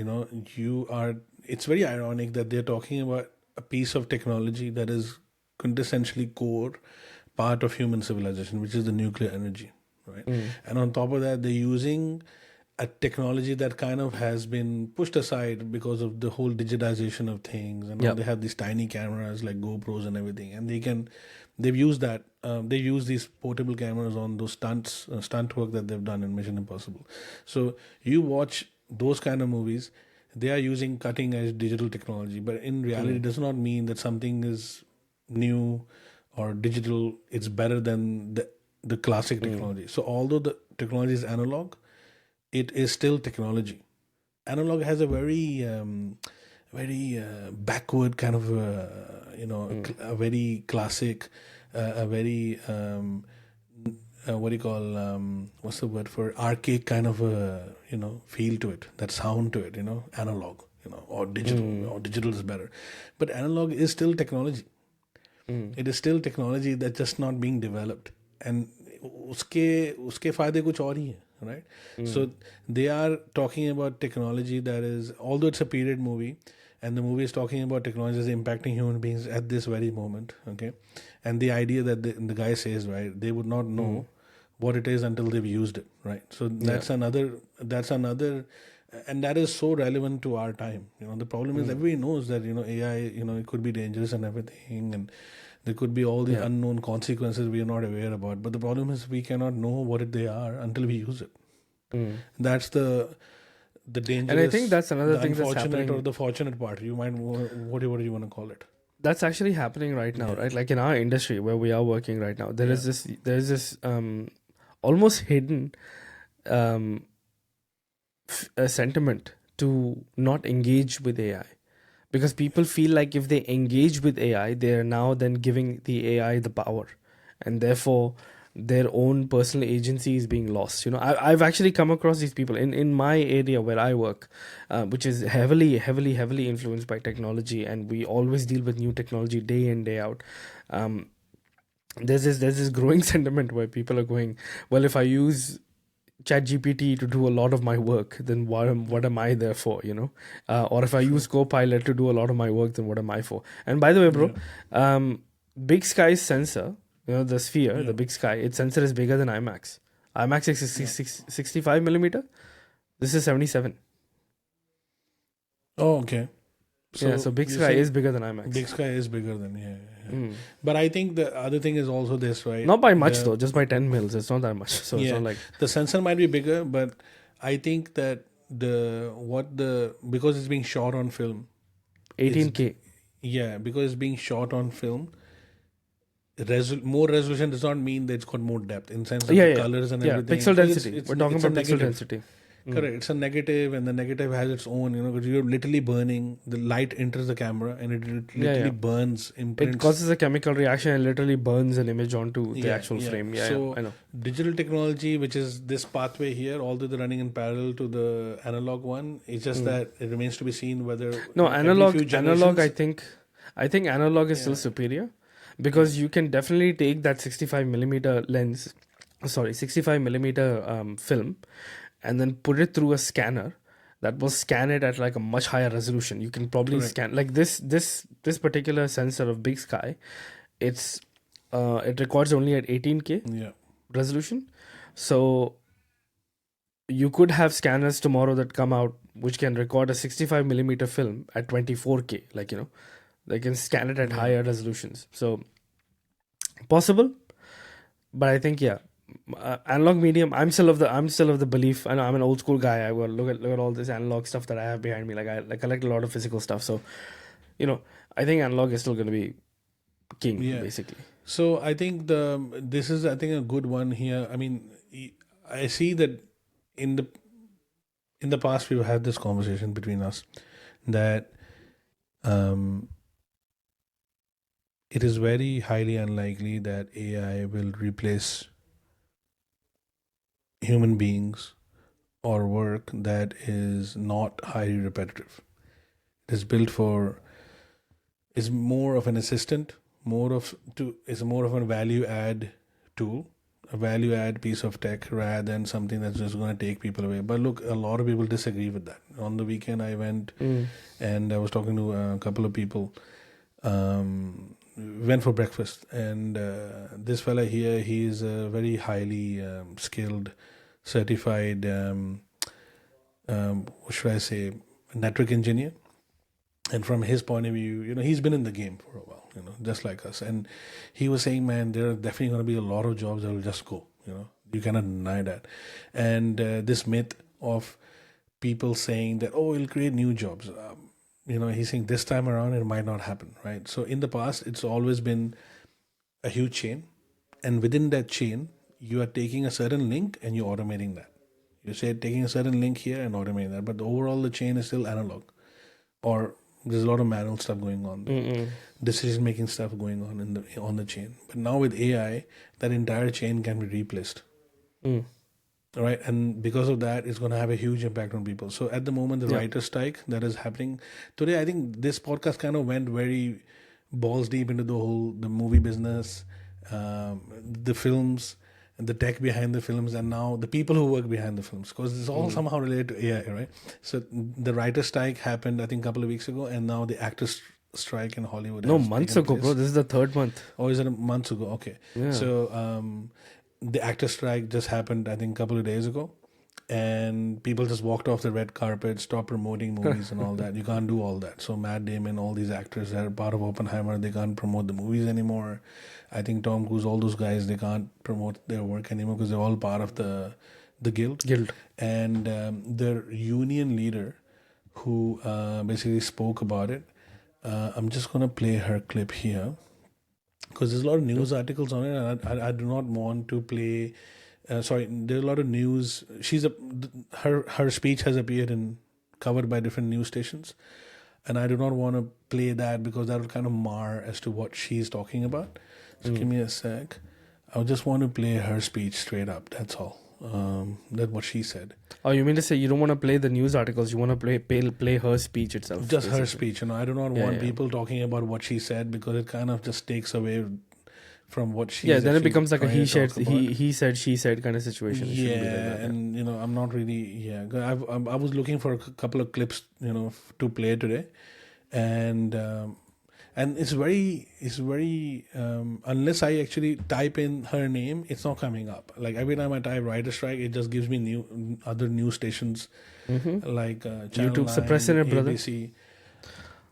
you are. It's very ironic that they're talking about a piece of technology that is quintessentially core part of human civilization, which is the nuclear energy, right? And on top of that, they're using a technology that kind of has been pushed aside because of the whole digitization of things, and now Yep. they have these tiny cameras like GoPros and everything, and they've used that they use these portable cameras on those stunt work that they've done in Mission Impossible. So you watch those kind of movies, they are using cutting edge digital technology, but in reality it does not mean that something is new or digital, it's better than the classic technology. So although the technology is analog, it is still technology. Analog has a very backward kind of a very classic, a very what do you call what's the word for archaic kind of a feel to it, that sound to it, analog, or digital is better, but analog is still technology. It is still technology that's just not being developed, and उसके फायदे कुछ और ही हैं, right? So they are talking about technology that is, although it's a period movie, and the movie is talking about technology that's impacting human beings at this very moment, okay? And the idea that the guy says, right, they would not know what it is until they've used it, right? So that's another, and that is so relevant to our time. The problem is everybody knows that AI, it could be dangerous and everything, and there could be all the unknown consequences we are not aware about. But the problem is we cannot know what they are until we use it. That's the dangerous, And I think that's another thing that's unfortunate happening. or the fortunate part. You might whatever you want to call it. That's actually happening right now, right? Like in our industry where we are working right now, there's this almost hidden a sentiment to not engage with AI, because people feel like if they engage with AI, they are now then giving the AI the power, and therefore their own personal agency is being lost. I've actually come across these people in my area where I work, which is heavily influenced by technology, and we always deal with new technology day in, day out. There's this growing sentiment where people are going, well, if I use ChatGPT to do a lot of my work, then what am I there for? Or if I use Copilot to do a lot of my work, then what am I for? And by the way, bro, Big Sky's sensor, the sphere, the Big Sky, its sensor is bigger than IMAX. IMAX is 65 millimeter. This is 77. Oh, okay. So Big Sky is bigger than IMAX. Big Sky is bigger than But I think the other thing is also this, right? Not by much though, just by 10 mils. It's not that much. So it's not like the sensor might be bigger, but I think that because it's being shot on film, 18K. Because it's being shot on film, more resolution does not mean that it's got more depth in sense of the colors and everything. Pixel density. We're talking about pixel density. Correct. It's a negative, and the negative has its own, because you're literally burning. The light enters the camera, and it literally burns. Imprints. It causes a chemical reaction and literally burns an image onto the actual frame. So I know. Digital technology, which is this pathway here, although they're running in parallel to the analog one, it's just that it remains to be seen whether analog. I think analog is still superior, because you can definitely take that 65 millimeter film, and then put it through a scanner that will scan it at like a much higher resolution. You can probably scan like this particular sensor of Big Sky. It records only at 18K resolution. So you could have scanners tomorrow that come out which can record a 65 millimeter film at 24K. They can scan it at higher resolutions. So possible, but I think analog medium. I'm still of the belief. I know I'm an old school guy. I will look at all this analog stuff that I have behind me. Like I collect a lot of physical stuff. So, I think analog is still going to be king, basically. So I think this is a good one here. I mean, I see that in the past we've had this conversation between us that it is very highly unlikely that AI will replace human beings or work that is not highly repetitive. It is built is more of an assistant, is more of a value add tool, a value add piece of tech rather than something that's just going to take people away. But look, a lot of people disagree with that. On the weekend, I went and I was talking to a couple of people. Went for breakfast, and this fella here, he's a very highly skilled, certified, what should I say, network engineer. And from his point of view, he's been in the game for a while, just like us. And he was saying, man, there are definitely going to be a lot of jobs that will just go. You cannot deny that. And this myth of people saying that, oh, it'll create new jobs. He's saying this time around it might not happen, right? So in the past, it's always been a huge chain. And within that chain, you are taking a certain link and you're automating that. You say taking a certain link here and automating that. But overall, the chain is still analog. Or there's a lot of manual stuff going on. Decision-making stuff going on on the chain. But now with AI, that entire chain can be replaced. Right, and because of that, it's going to have a huge impact on people. So at the moment, the writer's strike that is happening today, I think this podcast kind of went very balls deep into the movie business, the films, and the tech behind the films, and now the people who work behind the films, because it's all somehow related to AI, right? So the writer's strike happened, I think, a couple of weeks ago, and now the actors' strike in Hollywood. No, months ago, bro. This is the third month. Oh, is it months ago? Okay. Yeah. So the actor strike just happened, I think, a couple of days ago, and people just walked off the red carpet, stopped promoting movies and all that. You can't do all that. So Matt Damon, all these actors that are part of Oppenheimer, they can't promote the movies anymore. I think Tom Cruise, all those guys, they can't promote their work anymore because they're all part of the guild. And their union leader, who basically spoke about it, I'm just going to play her clip here, because there's a lot of news articles on it, and I do not want to play. There's a lot of news. Her speech has appeared and covered by different news stations, and I do not want to play that because that will kind of mar as to what she's talking about. So give me a sec. I just want to play her speech straight up. That's all. That's what she said. Oh, you mean to say you don't want to play the news articles? You want to play her speech itself? Just basically her speech. I do not want people talking about what she said, because it kind of just takes away from what she. Yeah, then it becomes like a he said, she said kind of situation. And I'm not really. Yeah, I was looking for a couple of clips, to play today, and it's very unless I actually type in her name, it's not coming up. Like every time I type writer strike, it just gives me other news stations, like Channel YouTube 9, suppressing it, brother. ABC.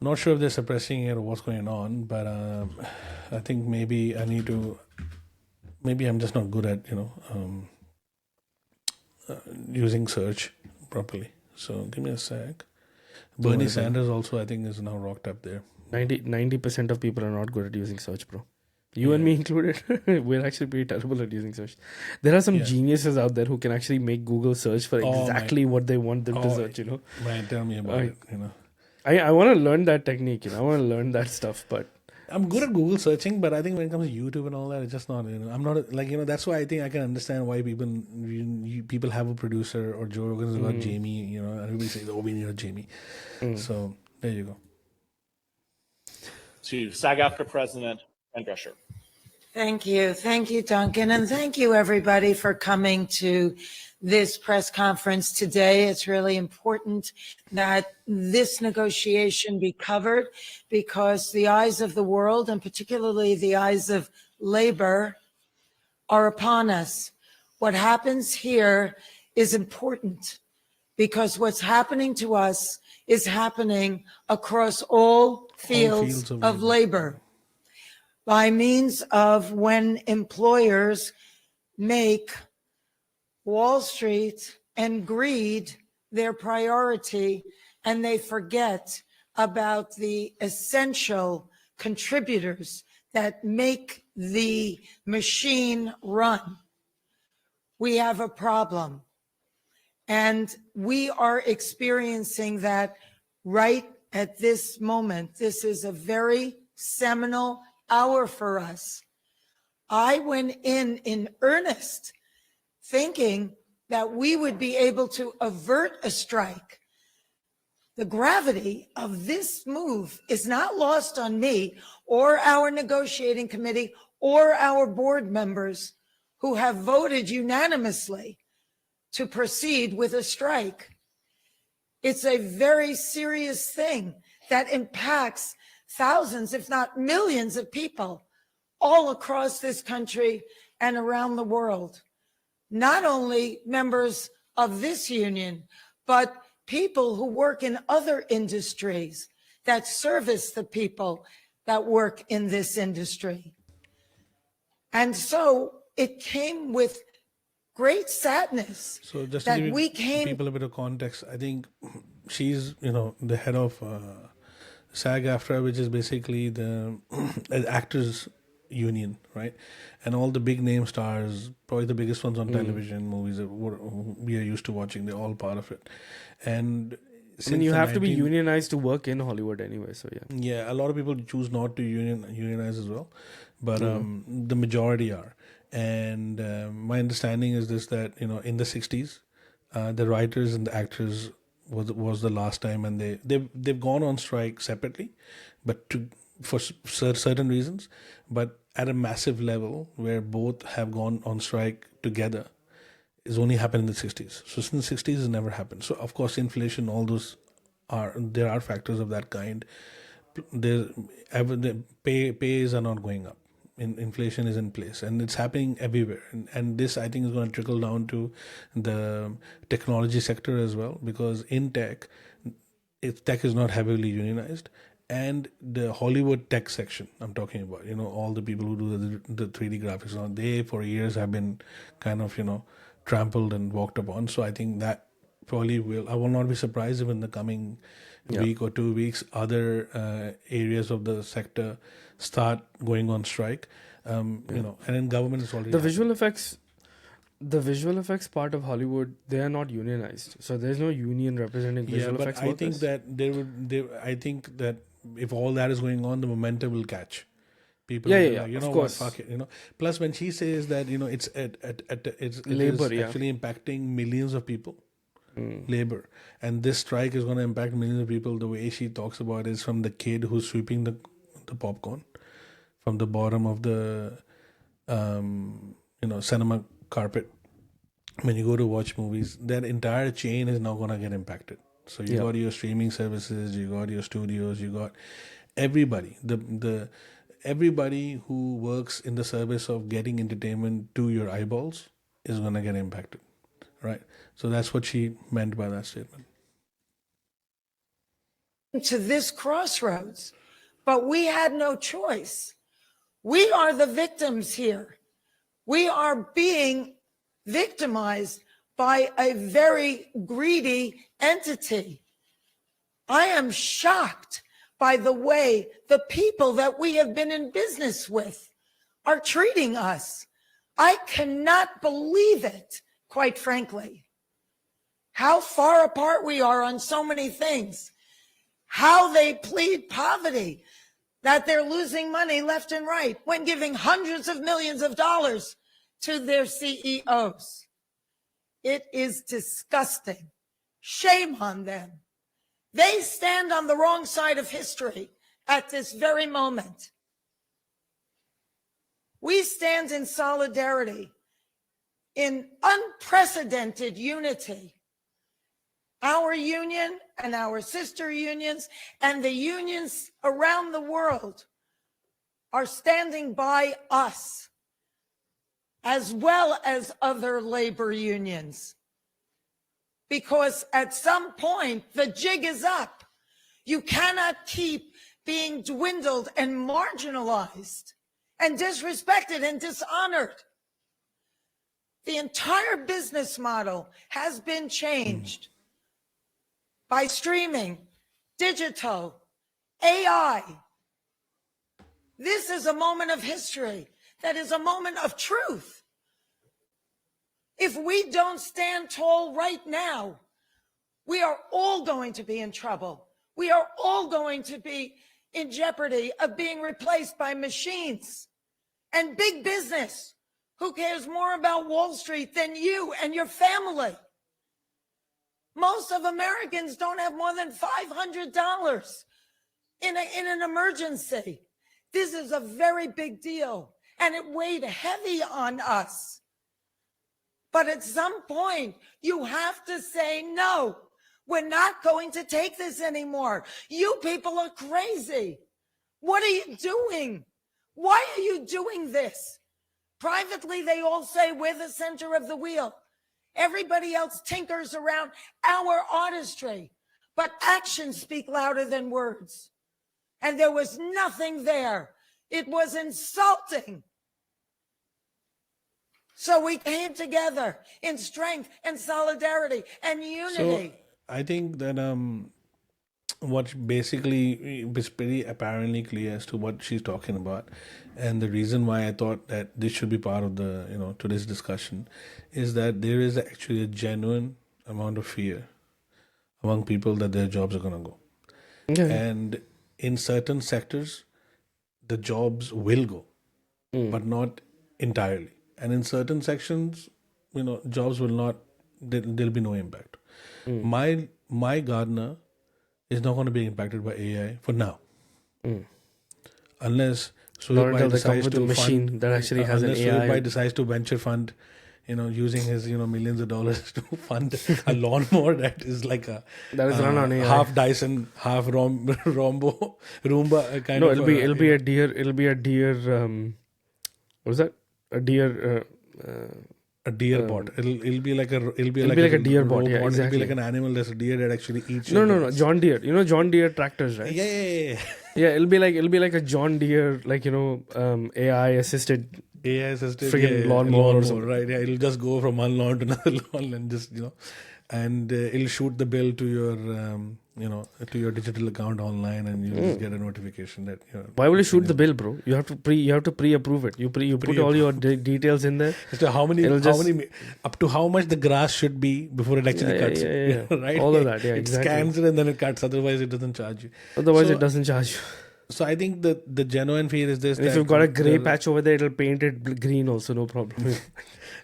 Not sure if they're suppressing it or what's going on, but I think maybe I need to. Maybe I'm just not good at using search properly. So give me a sec. Bernie Sanders also, I think, is now rocked up there. 90% of people are not good at using search, bro. You and me included. We're actually pretty terrible at using search. There are some geniuses out there who can actually make Google search for exactly what they want them to search, Man, tell me about it, I want to learn that technique, I want to learn that stuff, but I'm good at Google searching, but I think when it comes to YouTube and all that, it's just not, I'm not, that's why I think I can understand why people have a producer, or Joe Rogan's got Jamie, everybody says, oh, we need a Jamie. So, there you go. To Sag Aftra President and Drescher. Thank you. Thank you, Duncan. And thank you, everybody, for coming to this press conference today. It's really important that this negotiation be covered, because the eyes of the world, and particularly the eyes of labor, are upon us. What happens here is important, because what's happening to us is happening across all fields of labor, by means of when employers make Wall Street and greed their priority, and they forget about the essential contributors that make the machine run, we have a problem. And we are experiencing that right at this moment. This is a very seminal hour for us. I went in earnest, thinking that we would be able to avert a strike. The gravity of this move is not lost on me or our negotiating committee or our board members who have voted unanimously to proceed with a strike. It's a very serious thing that impacts thousands, if not millions of people all across this country and around the world. Not only members of this union, but people who work in other industries that service the people that work in this industry. And so it came with great sadness. So just that to give we came people a bit of context, I think she's, the head of Sag Aftra, which is basically the actors union, right? And all the big name stars, probably the biggest ones on television, movies that we are used to watching, they're all part of it. And I mean, you have to be unionized to work in Hollywood anyway, so yeah. Yeah, a lot of people choose not to unionize as well, but the majority are. And my understanding is this, that in the 60s, the writers and the actors was the last time, and they've gone on strike separately, but for certain reasons, but at a massive level where both have gone on strike together is only happened in the 60s. So since the 60s, it's never happened. So of course, inflation, all those there are factors of that kind. The pays are not going up. Inflation is in place, and it's happening everywhere. And this, I think, is going to trickle down to the technology sector as well, because in tech is not heavily unionized. And the Hollywood tech section, I'm talking about, all the people who do the 3D graphics, they for years have been kind of, trampled and walked upon. So I think that probably I will not be surprised if in the coming week or 2 weeks, other areas of the sector start going on strike. And then government is already the visual effects part of Hollywood, they are not unionized, so there's no union representing visual effects workers. I think that if all that is going on, the momentum will catch. People of course. What, fuck it, Plus, when she says that, it's labor, is actually impacting millions of people, labor, and this strike is going to impact millions of people. The way she talks about it is from the kid who's sweeping the popcorn from the bottom of the cinema carpet. When you go to watch movies, that entire chain is now going to get impacted. So you got your streaming services, you got your studios, you got everybody. Everybody who works in the service of getting entertainment to your eyeballs is going to get impacted, right? So that's what she meant by that statement. To this crossroads, but we had no choice. We are the victims here. We are being victimized by a very greedy entity. I am shocked by the way the people that we have been in business with are treating us. I cannot believe it, quite frankly. How far apart we are on so many things. How they plead poverty, that they're losing money left and right when giving hundreds of millions of dollars to their CEOs. It is disgusting. Shame on them. They stand on the wrong side of history at this very moment. We stand in solidarity, in unprecedented unity. Our union and our sister unions and the unions around the world are standing by us, as well as other labor unions. Because at some point, the jig is up. You cannot keep being dwindled and marginalized and disrespected and dishonored. The entire business model has been changed by streaming, digital, AI. This is a moment of history. That is a moment of truth. If we don't stand tall right now, we are all going to be in trouble. We are all going to be in jeopardy of being replaced by machines and big business. Who cares more about Wall Street than you and your family? Most of Americans don't have more than $500 in an emergency. This is a very big deal, and it weighed heavy on us. But at some point, you have to say, no, we're not going to take this anymore. You people are crazy. What are you doing? Why are you doing this? Privately, they all say we're the center of the wheel. Everybody else tinkers around our artistry, but actions speak louder than words. And there was nothing there. It was insulting. So we came together in strength and solidarity and unity. So I think that what basically is pretty apparently clear as to what she's talking about, and the reason why I thought that this should be part of the today's discussion is that there is actually a genuine amount of fear among people that their jobs are going to go. Yeah. And in certain sectors, the jobs will go, but not entirely. And in certain sections, jobs will not. There'll be no impact. My gardener is not going to be impacted by AI for now, unless Suhib decides to machine that actually has an AI. Suhib decides to venture fund, using his millions of dollars to fund a lawnmower that is like a that is run on AI. Half Dyson, half Roomba kind no, of. It'll be a deer. What was that? A deer. A deer bot. It'll be like a deer bot. robot. Yeah, exactly. It'll be like an animal that's a deer that actually eats. No. John Deere. John Deere tractors, right? Yeah. Yeah, it'll be like a John Deere, AI assisted friggin' lawnmower or something. Right? Yeah, it'll just go from one lawn to another lawn and just and it'll shoot the bill to your to your digital account online, and you just get a notification that. Why will you shoot the bill, bro? You have to pre-approve it. You put all your details in there. As to how many up to how much the grass should be before it actually cuts. Yeah. Right. All of that. Yeah, it exactly. scans it and then it cuts. Otherwise, it doesn't charge you. It doesn't charge you. So I think that the genuine fear is this. And if you've got a grey patch over there, it'll paint it green also, no problem.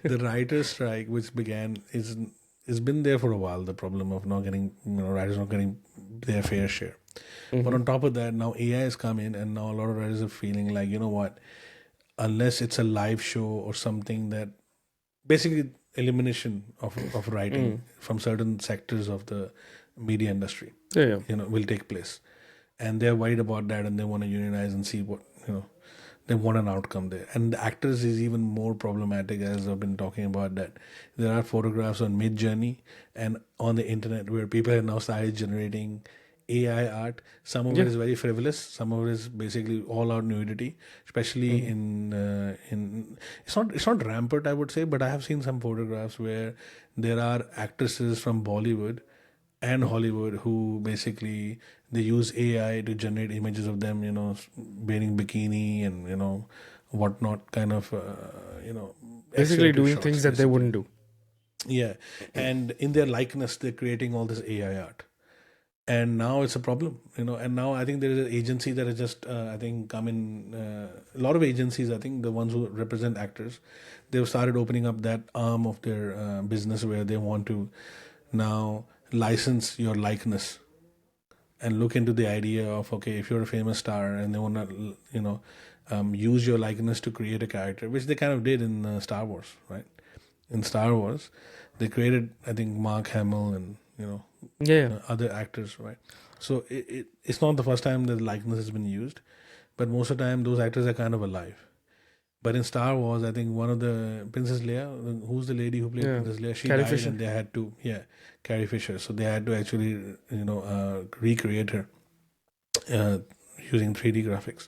The writer's strike, which began, it's been there for a while. The problem of not getting, writers not getting their fair share. But on top of that, now AI has come in, and now a lot of writers are feeling like, you know what, unless it's a live show or something that basically elimination of writing from certain sectors of the media industry, will take place. And they're worried about that, and they want to unionize and see what, they want an outcome there. And the actors is even more problematic, as I've been talking about, that there are photographs on Midjourney and on the internet where people have now started generating AI art. Some of it is very frivolous. Some of it is basically all out nudity, especially in it's not rampant, I would say, but I have seen some photographs where there are actresses from Bollywood and Hollywood who basically they use AI to generate images of them, wearing bikini and whatnot, kind of basically doing things that they wouldn't do. Yeah, and in their likeness, they're creating all this AI art, and now it's a problem, And now I think there is an agency that has just I think come in. A lot of agencies, I think the ones who represent actors, they've started opening up that arm of their business where they want to now license your likeness and look into the idea of, okay, if you're a famous star and they want to use your likeness to create a character, which they kind of did in Star Wars, right? In Star Wars they created, I think, Mark Hamill and other actors, right? So it's not the first time that likeness has been used, but most of the time those actors are kind of alive. But in Star Wars, I think one of the Princess Leia, who's the lady who played Princess Leia, she died, and they had to, Carrie Fisher. So they had to actually, recreate her using 3D graphics.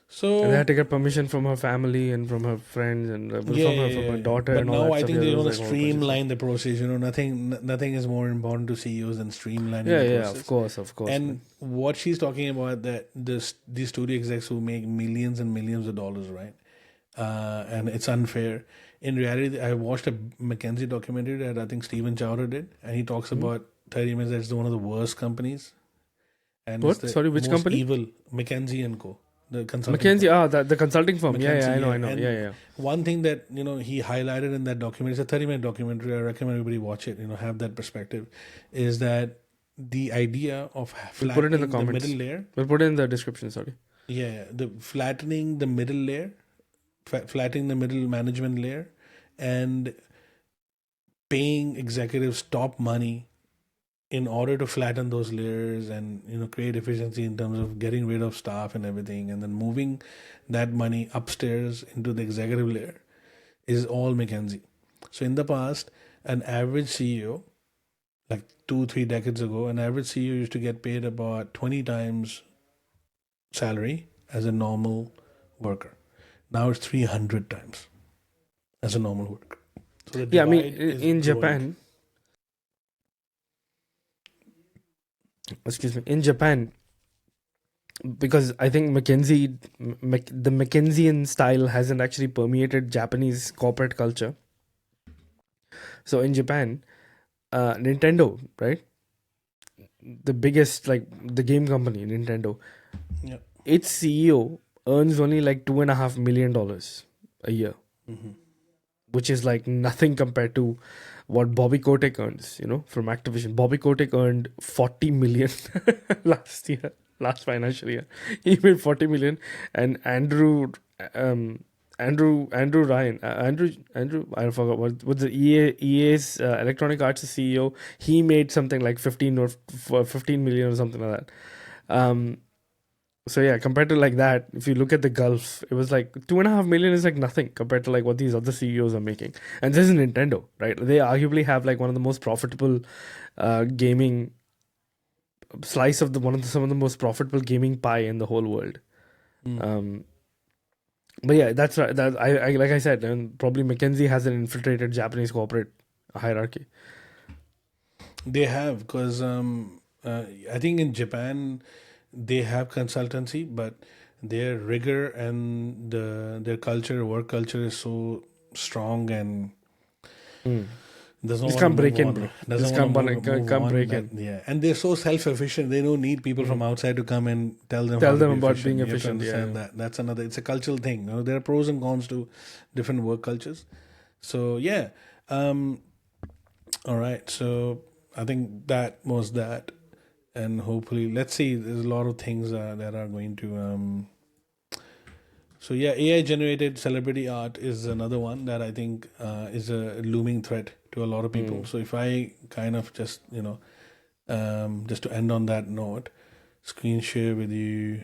So And they had to get permission from her family and from her friends and from her daughter But and all now that I stuff. think Yeah, they there was want to like a whole bunch of stuff. streamline the process. Nothing is more important to CEOs than streamlining Yeah, the yeah, process. of course. And Man. what she's talking about, that these studio execs who make millions and millions of dollars, right? And it's unfair. In reality, I watched a McKinsey documentary that I think Steven Chowder did, and he talks about 30 minutes. That's one of the worst companies, and What? it's the Sorry, which most company? evil. McKinsey and Co. The consulting McKinsey. firm. The consulting firm. Yeah, McKinsey, I know. And Yeah. one thing that he highlighted in that documentary, it's a 30-minute documentary. I recommend everybody watch it. Have that perspective. Is that the idea of We'll put it in the flattening the comments. middle layer? We'll put it in the description. Sorry. Yeah, the flattening the middle layer, flattening the middle management layer, and paying executives top money in order to flatten those layers and create efficiency in terms of getting rid of staff and everything, and then moving that money upstairs into the executive layer is all McKinsey. So in the past, an average CEO, like 2-3 decades ago, an average CEO used to get paid about 20 times salary as a normal worker. Now it's 300 times as a normal worker. So the Yeah, I mean, divide is in growing. Japan, in Japan, because I think the McKinseyan style hasn't actually permeated Japanese corporate culture. So in Japan, Nintendo, right? The biggest, like the game company, Nintendo, Yep. its CEO earns only like $2.5 million a year, which is like nothing compared to what Bobby Kotick earns, from Activision. Bobby Kotick earned 40 million last financial year. He made 40 million, and Andrew Ryan, I forgot what's the EA's Electronic Arts CEO. He made something like 15 million or something like that. So yeah, compared to like that, if you look at the Gulf, it was like 2.5 million is like nothing compared to like what these other CEOs are making. And this is Nintendo, right? They arguably have like one of the most profitable gaming slice of some of the most profitable gaming pie in the whole world. But yeah, that's right. That I like I said, and probably McKinsey has an infiltrated Japanese corporate hierarchy. They have, because I think in Japan they have consultancy, but their rigor and their work culture is so strong, and doesn't Just want can't to break move in, on. bro. Doesn't Just want can't, to move can't on, break that- in. Yeah, and they're so self-efficient. They don't need people from outside to come and tell them Tell how them to be about efficient. being You have to efficient, yeah, understand yeah. that. That's another. It's a cultural thing. There are pros and cons to different work cultures. So yeah. All right. So I think that was that, and hopefully, let's see. There's a lot of things that are going to. So yeah, AI generated celebrity art is another one that I think is a looming threat to a lot of people. So if I kind of just just to end on that note, screen share with you.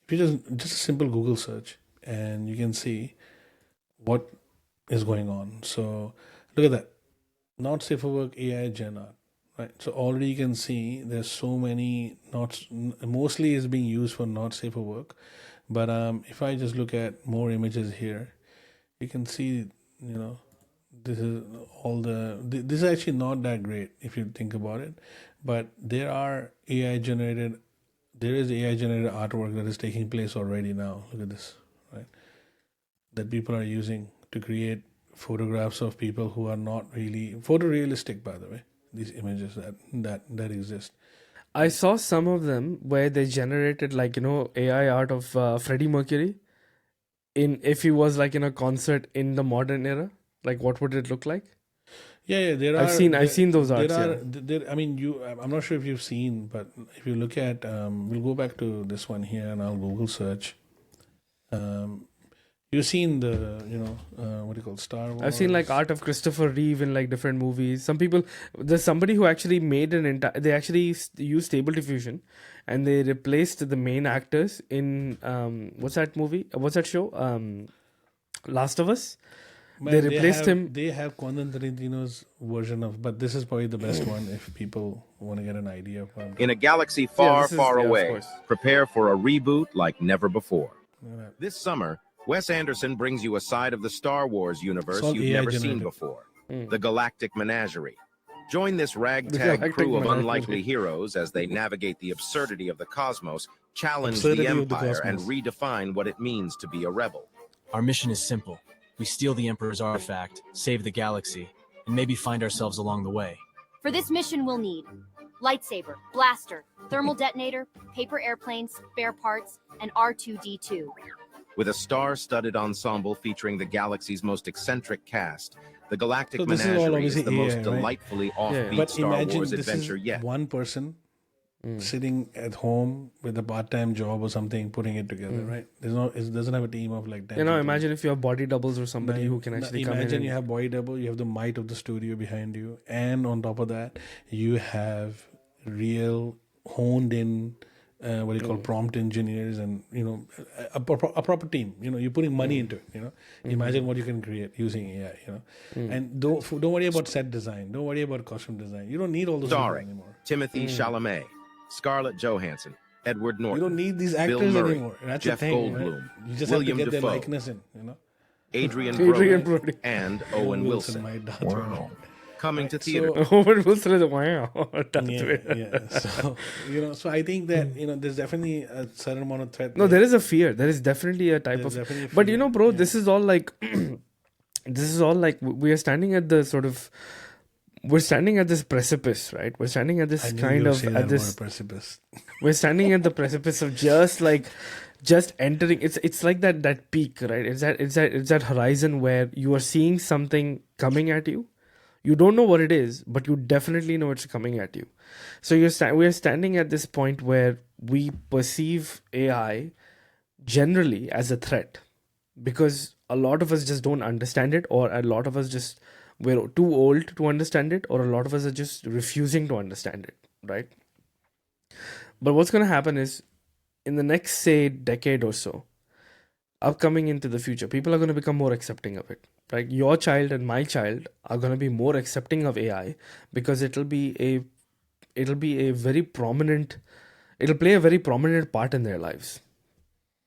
If you just a simple Google search, and you can see what is going on. So look at that. Not safe for work AI gen art, right? So already you can see there's so many mostly is being used for not safe for work. But if I just look at more images here, you can see, this is this is actually not that great if you think about it. But there is AI generated artwork that is taking place already now. Look at this, right? That people are using to create photographs of people who are not really photorealistic, by the way, these images that exist. I saw some of them where they generated like AI art of Freddie Mercury if he was like in a concert in the modern era. Like what would it look like? Yeah, I've seen those arts. I mean, I'm not sure if you've seen, but if you look at, we'll go back to this one here, and I'll Google search. You've seen the, what do you call Star Wars? I've seen like art of Christopher Reeve in like different movies. There's somebody who actually made they actually used Stable Diffusion, and they replaced the main actors in what's that movie? What's that show? Last of Us. Man, they replaced him. They have Quentin Tarantino's version of, but this is probably the best one if people want to get an idea of what I'm In a talking galaxy far, this is- far yeah, of away, course. prepare for a reboot like never before. about. This summer, Wes Anderson brings you a side of the Star Wars universe It's all you've AI never seen generated. before. The Galactic Menagerie. Join this The ragtag Galactic crew of Menagerie. unlikely heroes as they navigate the absurdity of the cosmos, challenge Absurdity the of the Empire, and cosmos. redefine what it means to be a rebel. Our mission is simple. We steal the Emperor's artifact, save the galaxy, and maybe find ourselves along the way. For this mission, we'll need lightsaber, blaster, thermal detonator, paper airplanes, spare parts, and R2-D2. With a star-studded ensemble featuring the galaxy's most eccentric cast, the Galactic So this is all Menagerie is obviously the most AI, right? delightfully offbeat But Star imagine Wars this adventure is yet. one person sitting at home with a part-time job or something, putting it together, right? It doesn't have a team of like 10 You know, people. imagine if you have body doubles or somebody who can actually come in. Imagine And, you have body double, you have the might of the studio behind you, and on top of that, you have real honed in what you call prompt engineers, and a proper team. You're putting money into it. Imagine what you can create using AI. And don't worry about set design. Don't worry about costume design. You don't need all those people Starring anymore. Timothy Chalamet, Scarlett Johansson, Edward You Norton, don't need these Bill actors Murray, anymore. That's Jeff the thing. Right? Goldblum, You just William have to get Dafoe, their likeness in. Adrian Adrian Brody, Brody. and Owen Wilson. my Darth Vader. Coming to Right, theater. Owen Wilson is wow. Darth Vader. Yeah. So I think that there's definitely a certain amount of threat. No, there is a fear. There is definitely a type There's of. definitely a But fear, bro, this is all like, this is all like we are standing at the sort of, we're standing at this precipice, right? We're standing at I this knew kind you would of say at that this. word, precipice. We're standing at the precipice of just entering. It's like that peak, right? It's that horizon where you are seeing something coming at you. You don't know what it is, but you definitely know it's coming at you. So we are standing at this point where we perceive AI generally as a threat, because a lot of us just don't understand it, or a lot of us we're too old to understand it, or a lot of us are just refusing to understand it, right? But what's going to happen is, in the next, say, decade or so, upcoming into the future, people are going to become more accepting of it, right? Your child and my child are going to be more accepting of AI, because it'll play a very prominent part in their lives.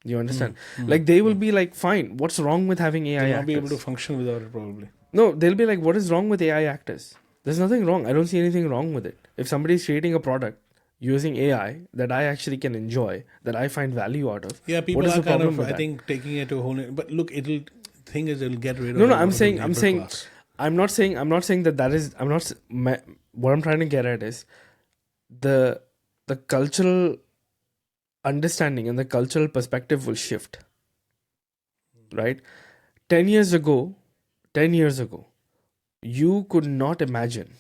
You understand? Like they will be like, fine, what's wrong with having AI They'll not actors? be able to function without it, probably. No, they'll be like, what is wrong with AI actors? There's nothing wrong. I don't see anything wrong with it. If somebody's creating a product using AI that I actually can enjoy, that I find value out of, Yeah, people what is are the kind problem of, with I that? think, taking it to a whole. But look, it'll get rid of. No, a lot I'm of the saying, labor class. I'm not saying that is. What I'm trying to get at is the cultural understanding and the cultural perspective will shift. Right, 10 years ago, you could not imagine,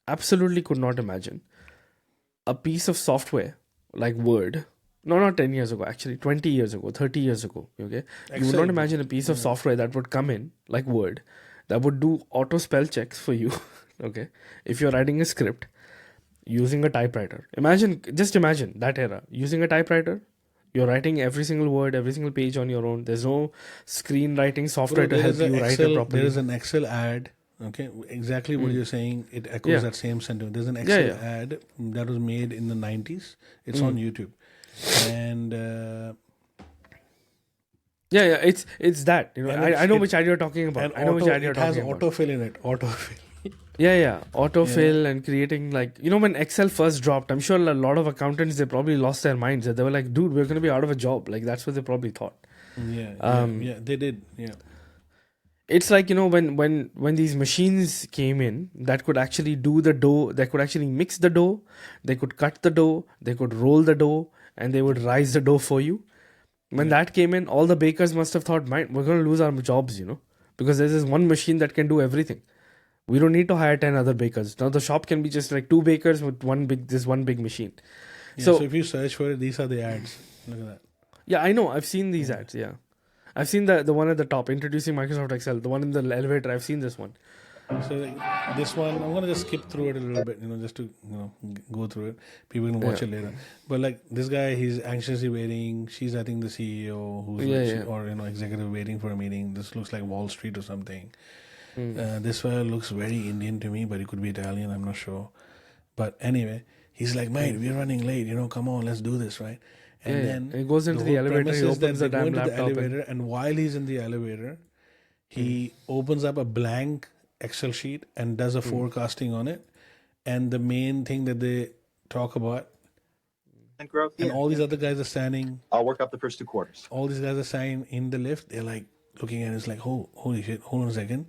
absolutely could not imagine, a piece of software like Word. No, not 10 years ago, actually, 20 years ago, 30 years ago. Okay, you would not imagine a piece of software that would come in like Word, that would do auto spell checks for you. Okay, if you're writing a script using a typewriter, just imagine that era, using a typewriter. You're writing every single word, every single page on your own. There's no screenwriting software to help you write it properly. There is an Excel ad. Okay, exactly what you're saying. It echoes that same sentiment. There's an Excel ad that was made in the 90s. It's on YouTube, and it's that. I know which ad you're talking about. And it has autofill in it. Autofill. Autofill and creating, like, when Excel first dropped, I'm sure a lot of accountants, they probably lost their minds. They were like, dude, we're going to be out of a job. Like, that's what they probably thought. Yeah, they did. Yeah. It's like, when these machines came in that could actually do the dough, they could actually mix the dough, they could cut the dough, they could roll the dough, and they would rise the dough for you. When that came in, all the bakers must have thought, we're going to lose our jobs, because there's this one machine that can do everything. We don't need to hire 10 other bakers. Now the shop can be just like 2 bakers with one big machine. Yeah, so if you search for it, these are the ads. Look at that. Yeah, I know. I've seen these ads. Yeah, I've seen the one at the top introducing Microsoft Excel. The one in the elevator. I've seen this one. So this one, I'm gonna just skip through it a little bit, just to go through it. People can watch it later. But like this guy, he's anxiously waiting. She's, I think, the CEO or executive waiting for a meeting. This looks like Wall Street or something. This fellow looks very Indian to me, but he could be Italian. I'm not sure. But anyway, he's like, mate, we're running late. Come on, let's do this, right? And then he goes into the elevator. He opens the damn laptop. Elevator, and while he's in the elevator, he opens up a blank Excel sheet and does a forecasting on it. And the main thing that they talk about, and growth. And all these other guys are standing. I'll work up the first 2 quarters. All these guys are standing in the lift. They're like looking at it. It's like, holy shit, hold on a second.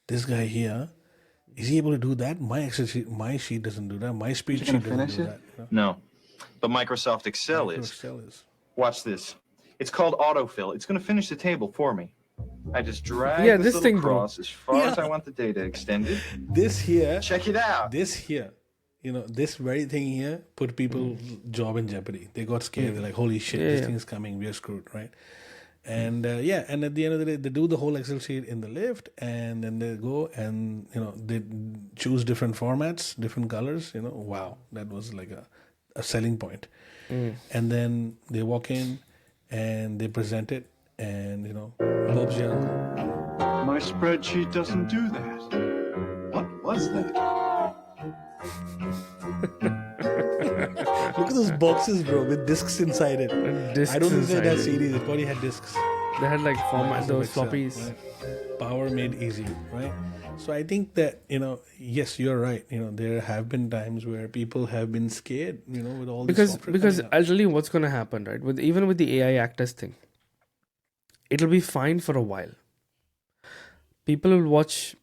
This guy here, is he able to do that? My Excel sheet, my sheet doesn't do that. My spreadsheet doesn't do that. No, but Microsoft Excel is. Watch this. It's called autofill. It's going to finish the table for me. I just drag this little cross as far as I want the data extended. This here. Check it out. This here. This very thing here put people's job in jeopardy. They got scared. They're like, holy shit, this thing is coming. We're screwed, right? And and at the end of the day, they do the whole Excel sheet in the lift, and then they go and they choose different formats, different colors. Wow, that was like a selling point. And then they walk in and they present it, and Bob's your uncle. My spreadsheet doesn't do that. What was that? Look at those boxes, bro, with discs inside it. I don't think they had CDs. It probably had discs. They had like format those floppies. Right? Power made easy, right? So I think that yes, you're right. There have been times where people have been scared. With all this because I'll tell you what's going to happen, right? Even with the AI actors thing, it'll be fine for a while. People will watch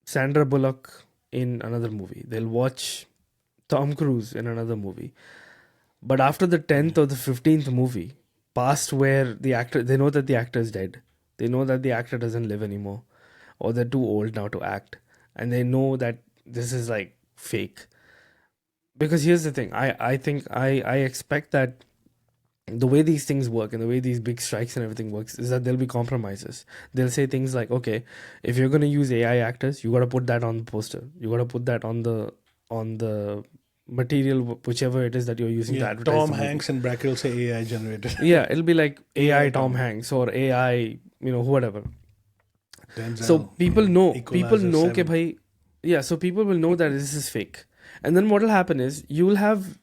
Sandra Bullock in another movie. They'll watch Tom Cruise in another movie. But after the 10th or the 15th movie, past where they know that the actor is dead. They know that the actor doesn't live anymore. Or they're too old now to act. And they know that this is like fake. Because here's the thing. I think I expect that the way these things work and the way these big strikes and everything works is that there'll be compromises. They'll say things like, okay, if you're going to use AI actors, you got to put that on the poster. You got to put that on the material, whichever it is that you're using to advertise. Tom Hanks and bracket will say AI generated. Yeah, it'll be like AI Tom Hanks or AI, whatever. Denzel, so people know Equalizer ke bhai, so people will know that this is fake. And then what will happen is you will have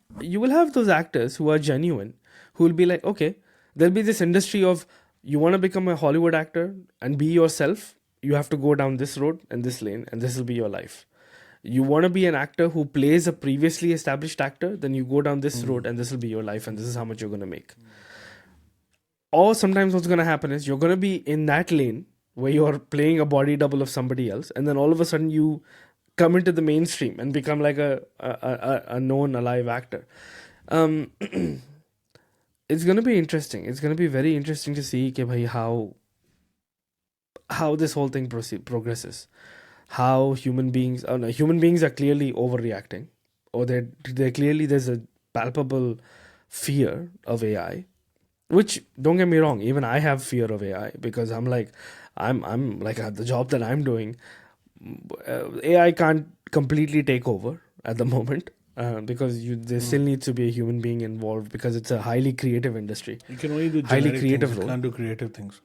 those actors who are genuine, who will be like, okay, there'll be this industry of you want to become a Hollywood actor and be yourself, you have to go down this road and this lane and this will be your life. You want to be an actor who plays a previously established actor, then you go down this road and this will be your life and this is how much you're going to make. Or sometimes what's going to happen is you're going to be in that lane where you're playing a body double of somebody else, and then all of a sudden you come into the mainstream and become like a known alive actor. It's going to be interesting. It's going to be very interesting to see ke bhai, how this whole thing progresses. How human beings are clearly overreacting, or there's a palpable fear of AI, which, don't get me wrong, even I have fear of AI because I'm like the job that I'm doing, AI can't completely take over at the moment. Because there still needs to be a human being involved because it's a highly creative industry. You can only do highly creative things. role. You can't do creative things.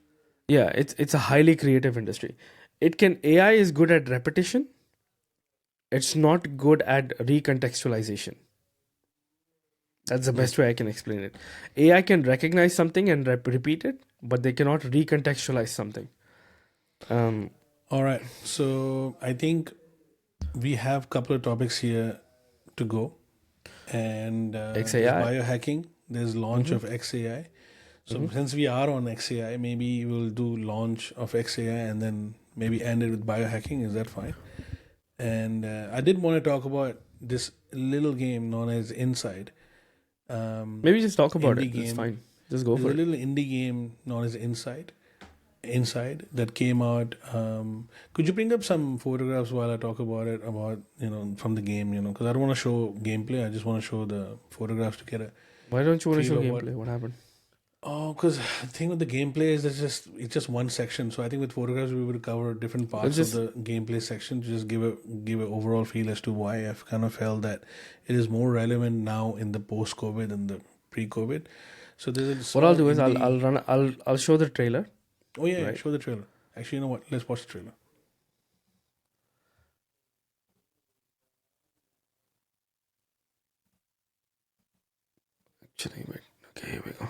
Yeah, it's a highly creative industry. AI is good at repetition. It's not good at recontextualization. That's the best way I can explain it. AI can recognize something and repeat it, but they cannot recontextualize something. All right. So I think we have a couple of topics here to go. And XAI. There's biohacking. There's launch of XAI. So since we are on XAI, maybe we'll do launch of XAI and then maybe end it with biohacking. Is that fine? And I did want to talk about this little game known as Inside. Maybe just talk about it. It's fine. Just go for it. A little indie game known as Inside that came out. Could you bring up some photographs while I talk about it, from the game, because I don't want to show gameplay. I just want to show the photographs to get a... Why don't you want to show gameplay? What happened? Oh, because the thing with the gameplay is it's just one section. So I think with photographs we would cover different parts of the gameplay section to just give a overall feel as to why I've kind of felt that it is more relevant now in the post-COVID than the pre-COVID. So there's what I'll do is I'll show the trailer. Oh yeah, right? Show the trailer. Actually, you know what? Let's watch the trailer. Actually, wait. Okay, here we go.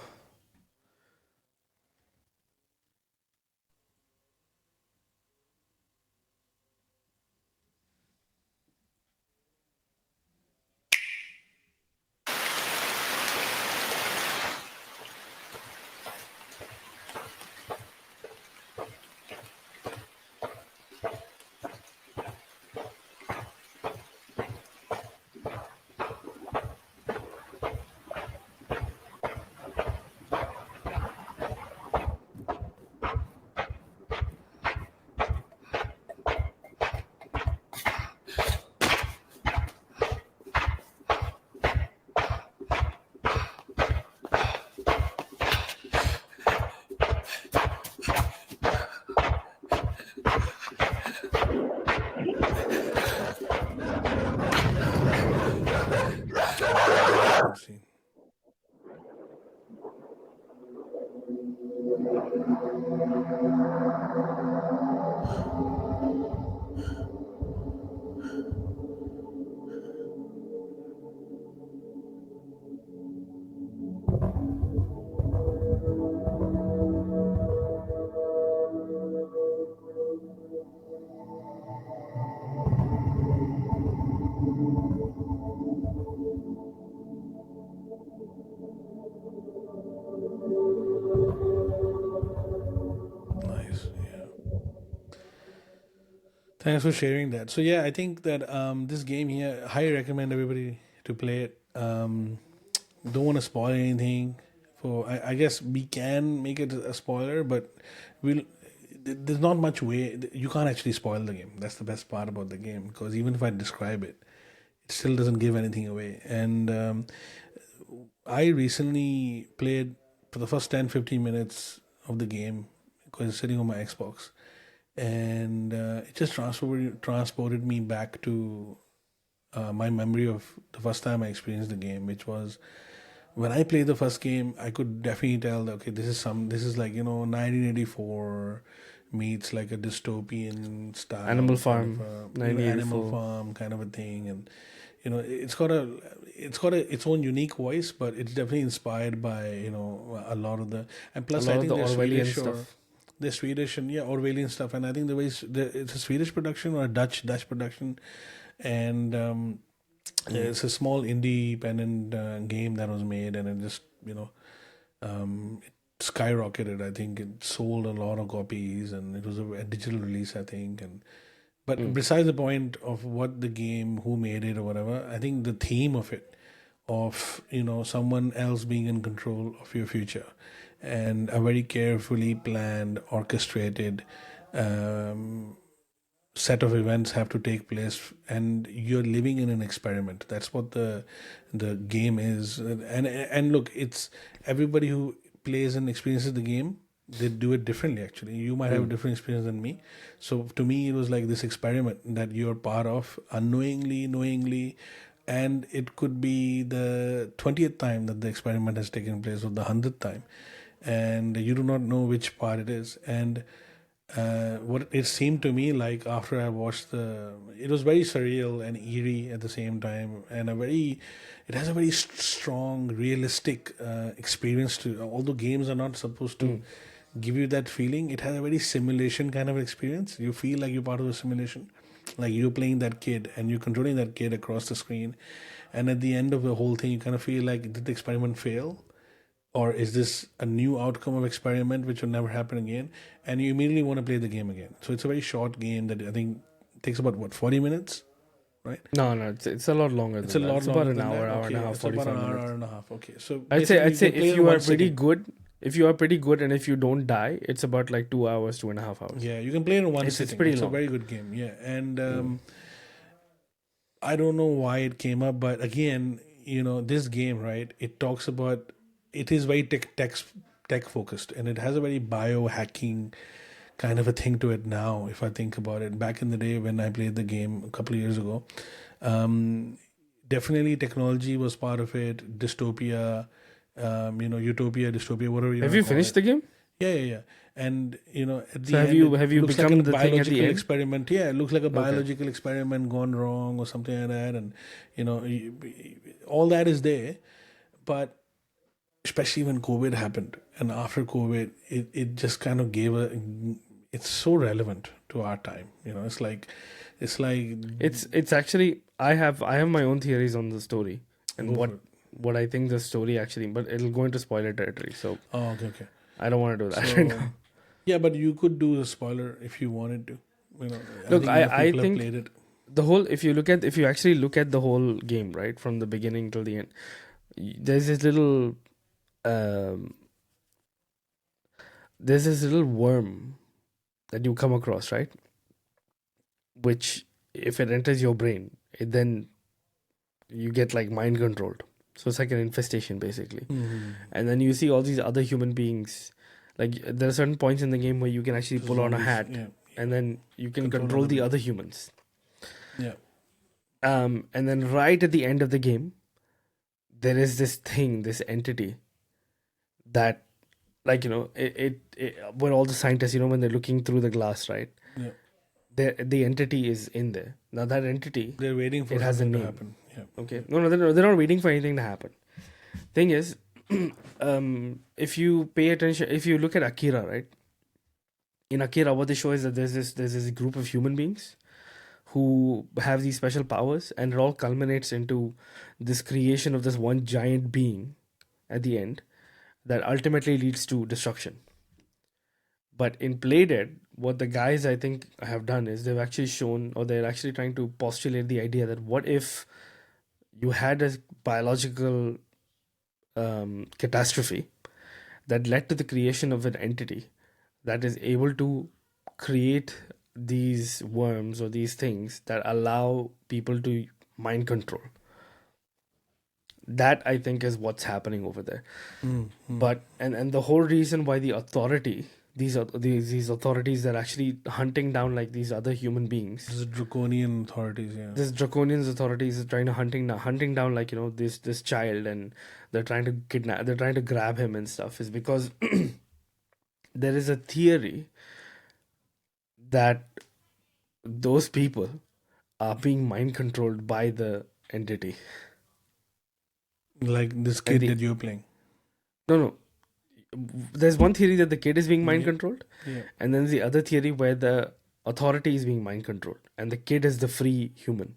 Thanks for sharing that. So yeah, I think that this game here, highly recommend everybody to play it. Don't want to spoil anything. I guess we can make it a spoiler, but there's not much way you can't actually spoil the game. That's the best part about the game, because even if I describe it, it still doesn't give anything away. And I recently played for the first 10-15 minutes of the game because it's sitting on my Xbox, and it just transported me back to my memory of the first time I experienced the game, which was when I played the first game. I could definitely tell that, okay, this is like 1984 meets like a dystopian style Animal Farm, Animal Farm kind of a thing, and it's got its own unique voice, but it's definitely inspired by a lot of the, and plus I think the they're Orwellian Swedish stuff. They're Swedish and Orwellian stuff, and I think it's a Swedish production or a Dutch production, and it's a small independent game that was made, and it just it skyrocketed. I think it sold a lot of copies, and it was a digital release, I think. But besides the point of what the game, who made it or whatever, I think the theme of it, of someone else being in control of your future, and a very carefully planned, orchestrated set of events have to take place, and you're living in an experiment. That's what the game is. And look, it's everybody who plays and experiences the game, they do it differently. Actually, you might have a different experience than me. So to me, it was like this experiment that you're part of, unknowingly, knowingly, and it could be the 20th time that the experiment has taken place, or the 100th time, and you do not know which part it is. And what it seemed to me like after I watched it was very surreal and eerie at the same time, and it has a very strong, realistic experience to. Although games are not supposed to give you that feeling, it has a very simulation kind of experience. You feel like you're part of a simulation, like you're playing that kid and you're controlling that kid across the screen, and at the end of the whole thing, you kind of feel like, did the experiment fail? Or is this a new outcome of experiment which will never happen again? And you immediately want to play the game again. So it's a very short game that I think takes about 40 minutes, right? No, it's a lot longer. It's a lot It's longer about an than hour, that? hour and a Okay, half, it's about 45 an hour, minutes. hour and a half. Okay, so I'd say basically if play it you in are one pretty sitting. good, and if you don't die, it's about like 2 hours, 2.5 hours. Yeah, you can play it in one It's sitting. pretty It's long. a very good game. Yeah, and I don't know why it came up, but again, this game, right? It talks about, it is very tech focused, and it has a very biohacking kind of a thing to it now. If I think about it, back in the day when I played the game a couple of years ago, definitely technology was part of it. Dystopia, utopia, dystopia, whatever you. Have you finished the game? Yeah. And at the So end, have you looks become like a the thing at the biological end? experiment. Yeah, it looks like a Okay. biological experiment gone wrong or something like that, and all that is there. But especially when COVID happened, and after COVID, it just kind of gave it's so relevant to our time. It's like It's actually I have my own theories on the story and Go for what I think the story actually, but it'll go into spoiler territory. So okay. I don't want to do that So, right now. yeah, but you could do a spoiler if you wanted to. Look, think I enough people have think played it. the whole if you actually look at the whole game, right, from the beginning till the end, there's this little worm that you come across, right? Which if it enters your brain, then you get like mind controlled. So it's like an infestation basically. Mhm. And then you see all these other human beings. Like there are certain points in the game where you can actually pull on a Zombies, hat, yeah. and then you can Control control the other other humans. Yeah. And then right at the end of the game, there is this thing, this entity that, like, where all the scientists, when they're looking through the glass, right? Yeah. The entity is in there. Now that entity, They're waiting for it has a something to name. happen. Yeah. Okay. No, they're not waiting for anything to happen. Thing is, if you pay attention, if you look at Akira, right? In Akira, what they show is that there's this group of human beings who have these special powers, and it all culminates into this creation of this one giant being at the end that ultimately leads to destruction. But in Playdead, what the guys I think have done is they've actually shown, or they're actually trying to postulate the idea that what if you had a biological catastrophe that led to the creation of an entity that is able to create these worms or these things that allow people to mind control. That I think is what's happening over there. But and the whole reason why the authority, these authorities that are actually hunting down like these other human beings, This is draconian authorities. Yeah. this draconian authorities is trying to hunting down like this child, and they're trying to kidnap, they're trying to grab him and stuff, is because there is a theory that those people are being mind controlled by the entity. Like this kid that you're playing. No. There's one theory that the kid is being mind controlled, Yeah. and then the other theory where the authority is being mind controlled, and the kid is the free human.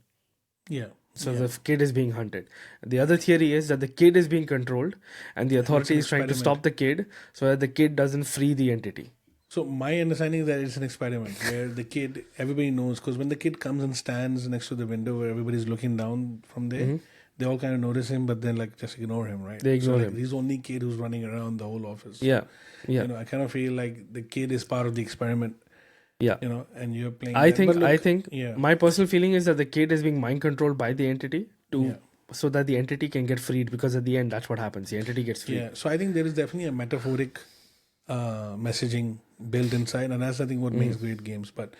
Yeah. So Yeah. the kid is being hunted. The other theory is that the kid is being controlled, and the authority an is trying to experiment. stop the kid so that the kid doesn't free the entity. So my understanding is that it's an experiment where the kid, everybody knows, because when the kid comes and stands next to the window where everybody's looking down from there, Mhm. they all kind of notice him, but then like just ignore him, right? They ignore him. He's the only kid who's running around the whole office. Yeah. I kind of feel like the kid is part of the experiment. Yeah. And you're playing. I that. think But look, I think my personal feeling is that the kid is being mind controlled by the entity so that the entity can get freed, because at the end that's what happens. The entity gets freed. Yeah, so I think there is definitely a metaphoric messaging built inside, and that's I think what makes great games. But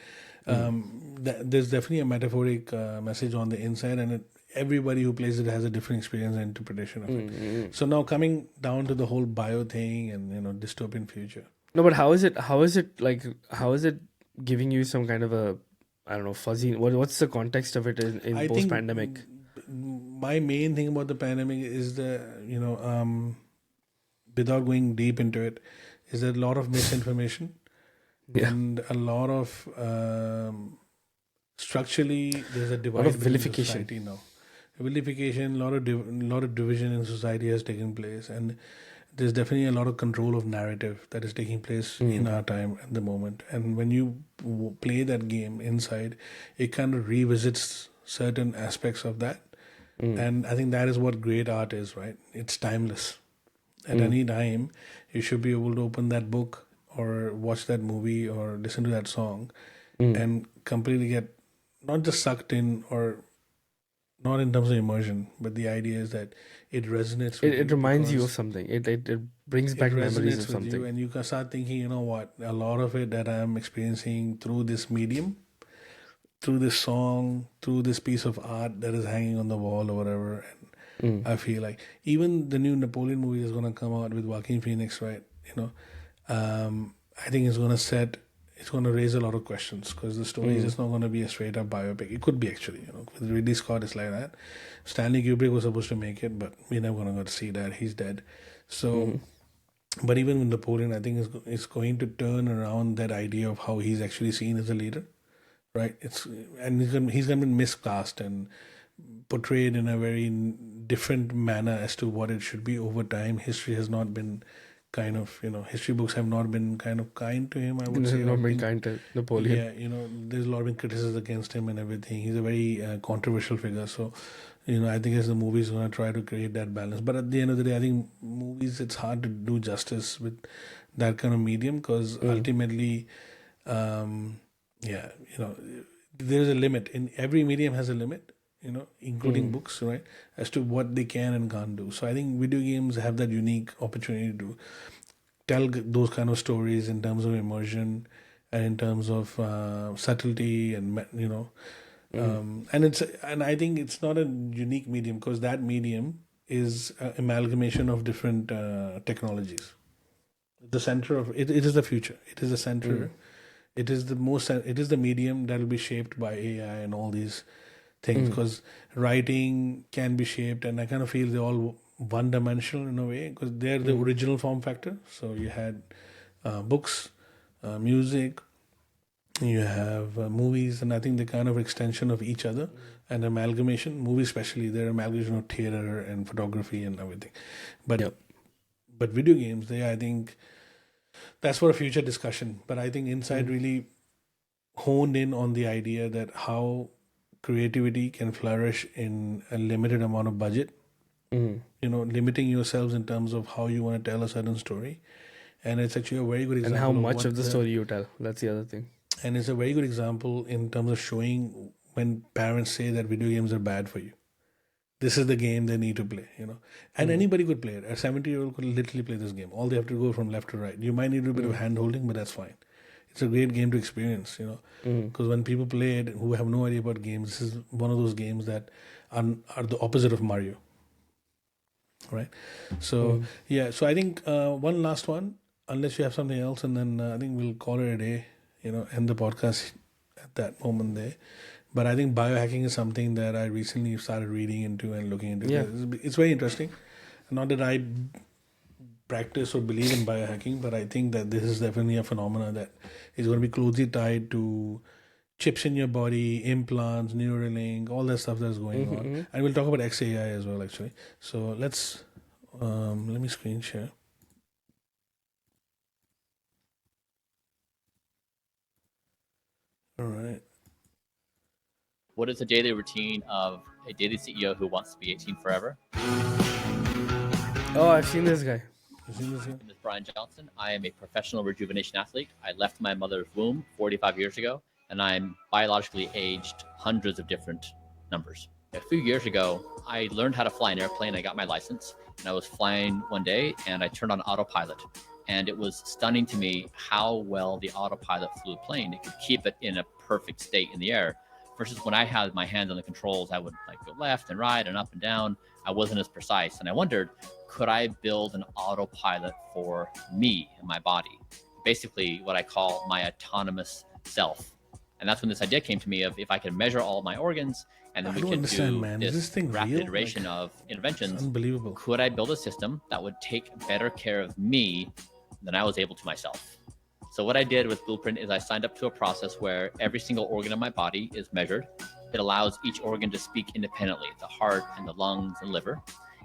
there's definitely a metaphoric message on the inside, and everybody who plays it has a different experience and interpretation of it. So now coming down to the whole bio thing and dystopian future. No, but how is it giving you some kind of a, I don't know, fuzzy, what's the context of it in I post think pandemic? My main thing about the pandemic is without going deep into it, is a lot of misinformation and a lot of structurally there's a divide of within vilification. society now. Vilification, a lot of division in society has taken place, and there's definitely a lot of control of narrative that is taking place in our time at the moment. And when you play that game inside, it kind of revisits certain aspects of that. And I think that is what great art is, right? It's timeless. At any time, you should be able to open that book or watch that movie or listen to that song and completely get not just sucked in or not not in terms of immersion, but the idea is that it resonates with It reminds you of something. It brings back memories resonates of with something. you, and you can start thinking, you know what, a lot of it that I'm experiencing through this medium, through this song, through this piece of art that is hanging on the wall or whatever. And I feel like even the new Napoleon movie is going to come out with Joaquin Phoenix, right? I think it's going to raise a lot of questions, because the story is just not going to be a straight up biopic. It could be, actually, with Ridley Scott, it's like that. Stanley Kubrick was supposed to make it, but we're never going to go to see that. He's dead. So, but even with Napoleon, I think it's going to turn around that idea of how he's actually seen as a leader, right? He's going to be miscast and portrayed in a very different manner as to what it should be over time. History has not been history books have not been kind to him, I would say. Not been kind to Napoleon. Yeah, there's a lot of criticism against him and everything. He's a very controversial figure. So, I think as the movie's going to try to create that balance. But at the end of the day, I think movies, it's hard to do justice with that kind of medium, because ultimately, there's a limit. In every medium has a limit, including books, right, as to what they can and can't do. So I think video games have that unique opportunity to tell those kind of stories in terms of immersion and in terms of subtlety and and I think it's not a unique medium, because that medium is an amalgamation of different technologies. The center of it is the future. It is the center. It is the medium that will be shaped by AI and all these things, because writing can be shaped, and I kind of feel they're all one-dimensional in a way, because they're the original form factor. So you had books, music, you have movies, and I think they're kind of extension of each other, and amalgamation. Movies especially, they're amalgamation of theater and photography and everything. But video games, I think that's for a future discussion. But I think Inside really honed in on the idea that how creativity can flourish in a limited amount of budget. Limiting yourselves in terms of how you want to tell a certain story. And it's actually a very good example. And how much of the story you tell. That's the other thing. And it's a very good example in terms of showing when parents say that video games are bad for you. This is the game they need to play, And anybody could play it. A 70-year-old could literally play this game. All they have to go from left to right. You might need a bit of hand-holding, but that's fine. It's a great game to experience, Because when people play it who have no idea about games, this is one of those games that are the opposite of Mario. Right? So, so I think one last one, unless you have something else, and then I think we'll call it a day, end the podcast at that moment there. But I think biohacking is something that I recently started reading into and looking into. Yeah. It's very interesting. Not that I practice or believe in biohacking, but I think that this is definitely a phenomena that is going to be closely tied to chips in your body, implants, Neuralink, all that stuff that's going on. And we'll talk about XAI as well, actually. So let's, let me screen share. All right. What is the daily routine of a daily CEO who wants to be 18 forever? Oh, I've seen this guy. My name is Bryan Johnson. I am a professional rejuvenation athlete. I left my mother's womb 45 years ago, and I'm biologically aged hundreds of different numbers. A few years ago, I learned how to fly an airplane. I got my license, and I was flying one day, and I turned on autopilot. And it was stunning to me how well the autopilot flew a plane. It could keep it in a perfect state in the air. Versus when I had my hands on the controls, I would go left and right and up and down. I wasn't as precise. And I wondered, could I build an autopilot for me and my body? Basically what I call my autonomous self. And that's when this idea came to me of if I could measure all my organs and then we could do this rapid iteration of interventions. Unbelievable. Could I build a system that would take better care of me than I was able to myself? So what I did with Blueprint is I signed up to a process where every single organ of my body is measured. It allows each organ to speak independently, the heart and the lungs and liver.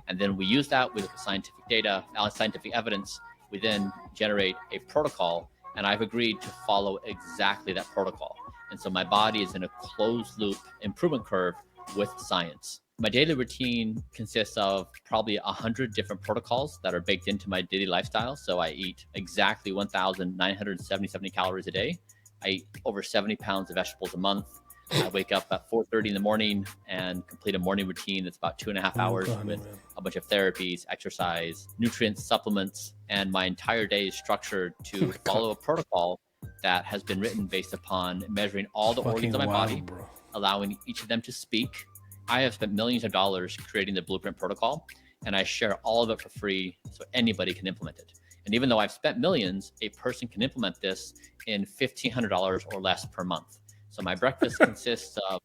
And then we use that with scientific data, scientific evidence. We then generate a protocol, and I've agreed to follow exactly that protocol. And so my body is in a closed loop improvement curve with science. My daily routine consists of probably 100 different protocols that are baked into my daily lifestyle. So I eat exactly 1,977 calories a day. I eat over 70 pounds of vegetables a month. I wake up at 4:30 in the morning and complete a morning routine that's about 2.5 hours with a bunch of therapies, exercise, nutrients, supplements, and my entire day is structured to follow a protocol that has been written based upon measuring all the organs of my body, allowing each of them to speak. I have spent millions of dollars creating the Blueprint protocol, and I share all of it for free so anybody can implement it. And even though I've spent millions, a person can implement this in $1,500 or less per month. So my breakfast consists of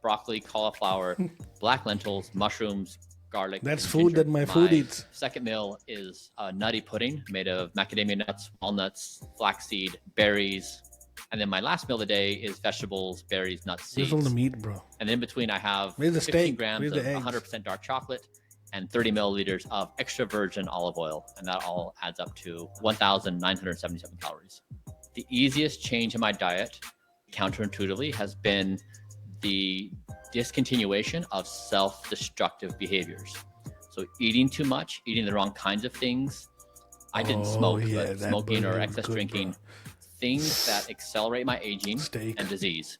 broccoli, cauliflower, black lentils, mushrooms, garlic. That's food ginger. that my food eats. Second meal is a nutty pudding made of macadamia nuts, walnuts, flaxseed, berries. And then my last meal of the day is vegetables, berries, nuts, seeds. Where's all the meat, bro? And then in between, I have Where's the 15 steak? grams Where's of the eggs? 100% dark chocolate and 30 milliliters of extra virgin olive oil. And that all adds up to 1,977 calories. The easiest change in my diet, counterintuitively, has been the discontinuation of self-destructive behaviors. So eating too much, eating the wrong kinds of things. I didn't smoke, but smoking or excess drinking, things that accelerate my aging and disease.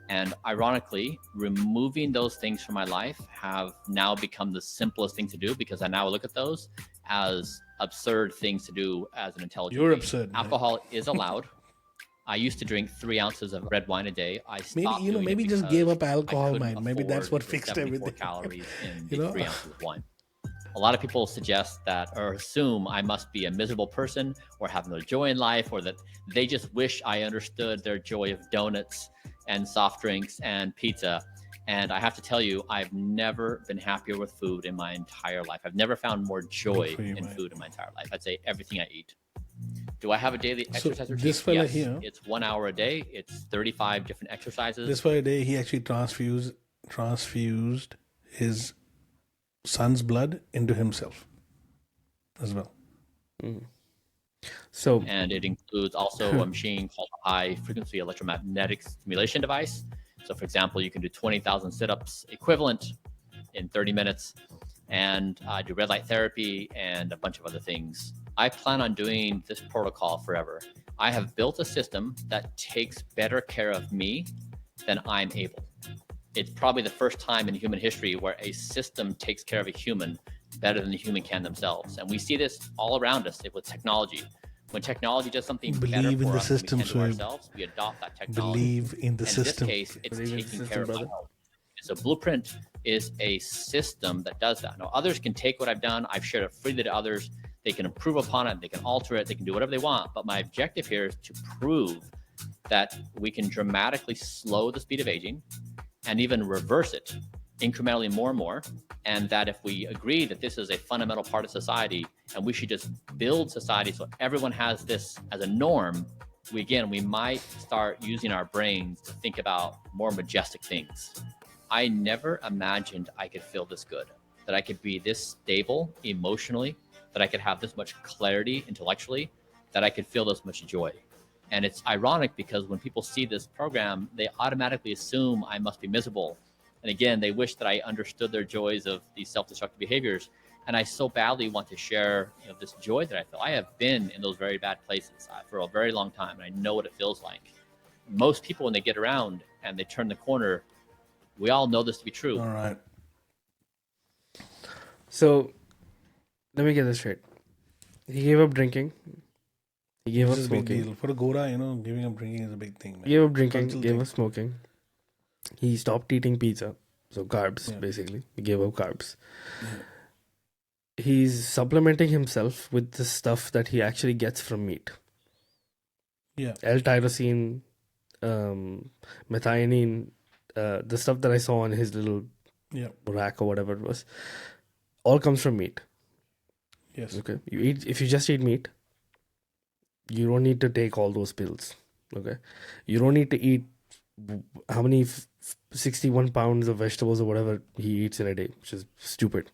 And ironically, removing those things from my life have now become the simplest thing to do, because I now look at those as absurd things to do as an intelligent You're being. absurd, man. Alcohol is allowed. I used to drink 3 ounces of red wine a day. I stopped Maybe, doing maybe it just because gave up I alcohol, couldn't man. Maybe that's what afford the fixed 74 everything. calories in You the know? 3 ounces of wine. A lot of people suggest that or assume I must be a miserable person or have no joy in life, or that they just wish I understood their joy of donuts and soft drinks and pizza. And I have to tell you, I've never been happier with food in my entire life. I've never found more joy in food in my entire life. I'd say everything I eat. Do I have a daily exercise routine? this fella Yes. here- It's 1 hour a day. It's 35 different exercises. This Friday, he actually transfused his son's blood into himself as well. So, and it includes also a machine called a high frequency electromagnetic stimulation device. So for example, you can do 20,000 sit-ups equivalent in 30 minutes, and I do red light therapy and a bunch of other things. I plan on doing this protocol forever. I have built a system that takes better care of me than I'm able. It's probably the first time in human history where a system takes care of a human better than the human can themselves. And we see this all around us with technology. When technology does something better Believe in for the us than system, we can do Shoaib. ourselves, we adopt that technology. Believe in the And system. In this case, it's Believe in the taking system, care of my brother. health. So Blueprint is a system that does that. Now, others can take what I've done. I've shared it freely to others. They can improve upon it. They can alter it. They can do whatever they want. But my objective here is to prove that we can dramatically slow the speed of aging and even reverse it incrementally more and more. And that if we agree that this is a fundamental part of society and we should just build society so everyone has this as a norm, we might start using our brains to think about more majestic things. I never imagined I could feel this good, that I could be this stable emotionally, that I could have this much clarity intellectually, that I could feel this much joy. And it's ironic because when people see this program, they automatically assume I must be miserable. And again, they wish that I understood their joys of these self-destructive behaviors. And I so badly want to share this joy that I feel. I have been in those very bad places for a very long time, and I know what it feels like. Most people, when they get around and they turn the corner, we all know this to be true. All right. So, let me get this straight. He gave up drinking. He gave up This is a big smoking. deal. For a Gora, giving up drinking is a big thing. Man. He gave up drinking. Cultural Gave thing. up smoking. He stopped eating pizza. So carbs, basically. He gave up carbs. He's supplementing himself with the stuff that he actually gets from meat. Yeah. L-tyrosine, methionine, the stuff that I saw on his little rack or whatever it was, all comes from meat. Yes. Okay. If you just eat meat, you don't need to take all those pills. Okay. You don't need to eat how many 61 pounds of vegetables or whatever he eats in a day, which is stupid.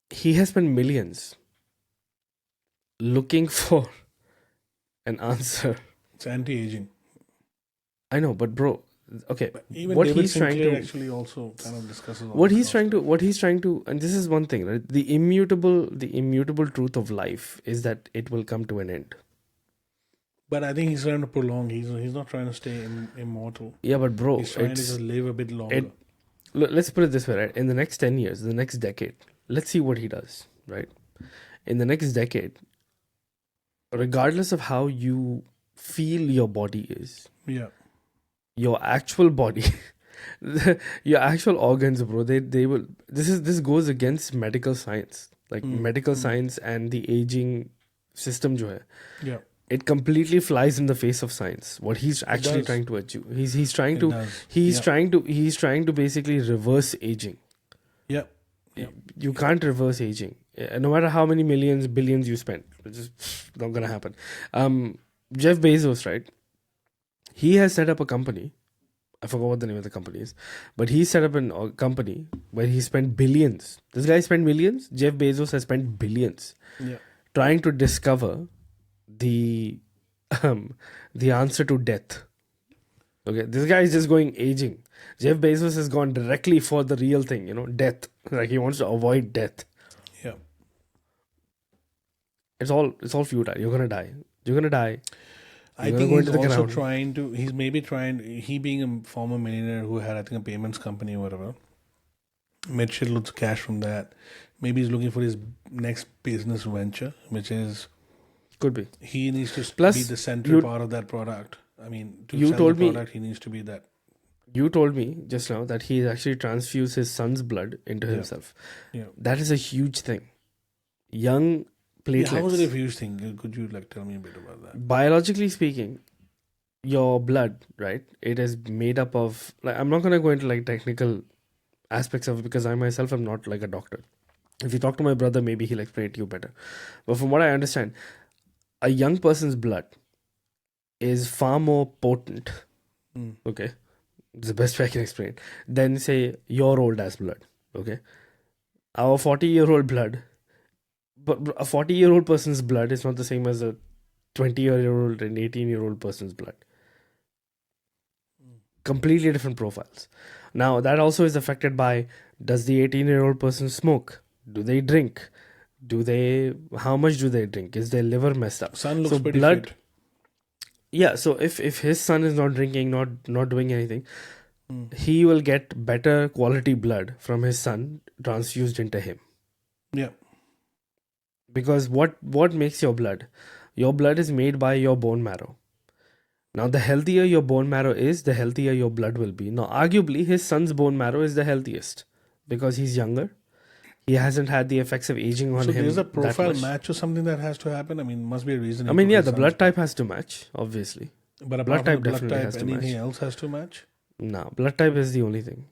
He has spent millions looking for an answer. It's anti-aging. I know, but bro, okay. Even What David he's trying Sinclair to actually also kind of discusses all what this he's stuff. trying to, and this is one thing, right? The immutable truth of life is that it will come to an end. But I think he's trying to prolong. He's not trying to stay immortal. Yeah, but bro, he's trying to just live a bit longer. Let's put it this way, right? In the next 10 years, the next decade, let's see what he does, right? In the next decade, regardless of how you feel your body is, your actual body, your actual organs, bro, they will. This goes against medical science, like medical science and the aging system, jo hai. It completely flies in the face of science. What he's actually trying to achieve, he's trying to basically reverse aging. You can't reverse aging, no matter how many millions, billions you spend. It's just not gonna happen. Jeff Bezos, right? He has set up a company. I forgot what the name of the company is, but he set up a company where he spent billions. This guy spent millions. Jeff Bezos has spent billions trying to discover the answer to death. Okay, this guy is just going aging. Jeff Bezos has gone directly for the real thing, death. Like he wants to avoid death. Yeah, it's all futile. You're gonna die. I think he's also trying to. He's maybe trying. He being a former millionaire who had, I think, a payments company or whatever, made shitloads of cash from that. Maybe he's looking for his next business venture, which is. Could be. He needs to be the central part of that product. I mean, to sell the product, he needs to be that. You told me just now that he actually transfused his son's blood into himself. Yeah. That is a huge thing. Young platelets. How is it a huge thing? Could you tell me a bit about that? Biologically speaking, your blood, right? It is made up of. I'm not gonna go into technical aspects of it because I myself am not a doctor. If you talk to my brother, maybe he'll explain it to you better. But from what I understand, a young person's blood is far more potent, okay, it's the best way I can explain, than say your old ass blood, okay. Our 40-year-old blood, but a 40-year-old person's blood is not the same as a 20-year-old and 18-year-old person's blood. Completely different profiles. Now that also is affected by, does the 18-year-old person smoke? Do they drink? How much do they drink? Is their liver messed up? Son looks pretty fit. Yeah, so if his son is not drinking, not doing anything, he will get better quality blood from his son transfused into him. Yeah. Because what makes your blood? Your blood is made by your bone marrow. Now, the healthier your bone marrow is, the healthier your blood will be. Now, arguably, his son's bone marrow is the healthiest because he's younger. He hasn't had the effects of aging on him. So there's a profile match or something that has to happen? I mean, must be a reason. I mean, yeah, the blood type has to match, obviously. But apart from the blood type, anything else has to match? No, blood type is the only thing.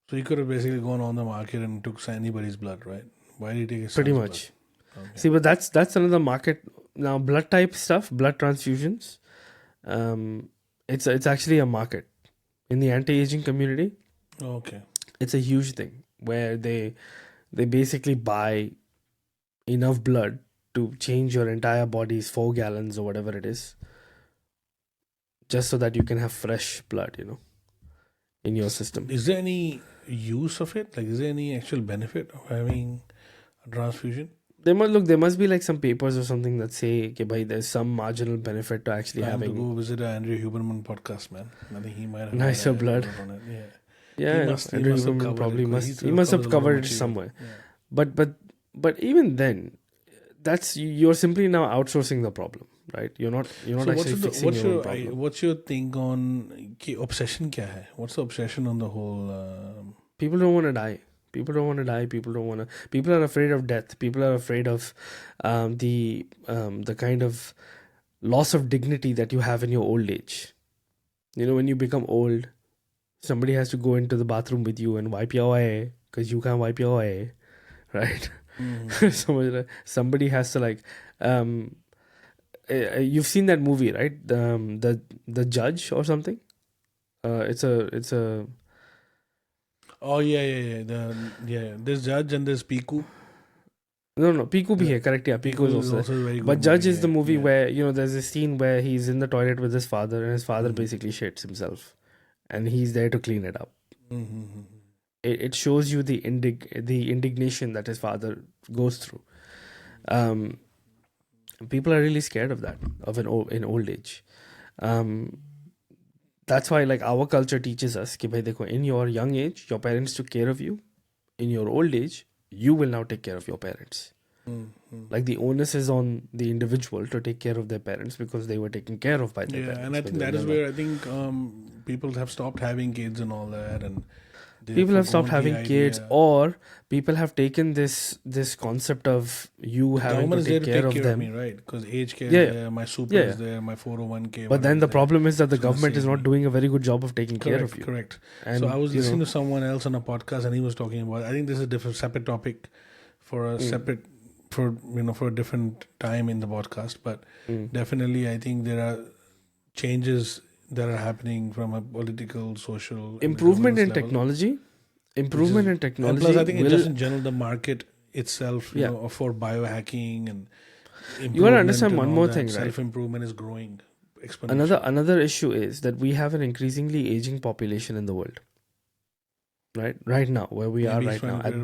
So he could have basically gone on the market and took anybody's blood, right? Why did he take his Pretty much. Okay. See, but that's another market. Now, blood type stuff, blood transfusions, it's actually a market. In the anti-aging community, okay, it's a huge thing where they basically buy enough blood to change your entire body's 4 gallons or whatever it is, just so that you can have fresh blood, in your system. Is there any use of it? Is there any actual benefit of having a transfusion? There must be some papers or something that say, okay, bhai, there's some marginal benefit to actually having. To go visit an Andrew Huberman podcast, man. I think he might have nicer blood. On it. Yeah. Yeah, Andrew Huberman probably must have covered it somewhere. Yeah. But even then, you're simply now outsourcing the problem, right? You're not actually fixing your own problem. What's your thing on obsession? Kya hai? What's the obsession on the whole? People don't want to die. People are afraid of death. People are afraid of the kind of loss of dignity that you have in your old age. When you become old, somebody has to go into the bathroom with you and wipe your eye because you can't wipe your eye, right? Somebody has to you've seen that movie, right? The Judge or something. It's a. Oh yeah. There's Judge and there's Piku. No, Piku bhi hai, correct. Yeah, Piku is also very good. But Judge is the movie where there's a scene where he's in the toilet with his father and his father basically shits himself, and he's there to clean it up. Mm-hmm. It shows you the indignation that his father goes through. People are really scared of that, in old age. That's why like our culture teaches us कि भाई देखो, in your young age your parents took care of you. In your old age you will now take care of your parents. Like the onus is on the individual to take care of their parents because they were taken care of by their parents. And I think that is where I think people have stopped having kids and all that, and people have stopped having kids, or people have taken this concept of you having to take care of them. Me, right? Because age care is there, my super is there, my 401k. But then the problem is that the government is not doing a very good job of taking care of you. Correct. And, so I was listening to someone else on a podcast, and he was talking about. I think this is a separate topic for a separate. For a different time in the podcast, but definitely I think there are changes that are happening from a political, social improvement in technology. And plus, I think just in general the market itself, for biohacking and you got to understand one more thing, right? Self-improvement is growing exponentially. Another issue is that we have an increasingly aging population in the world. Right now, where we are right now, at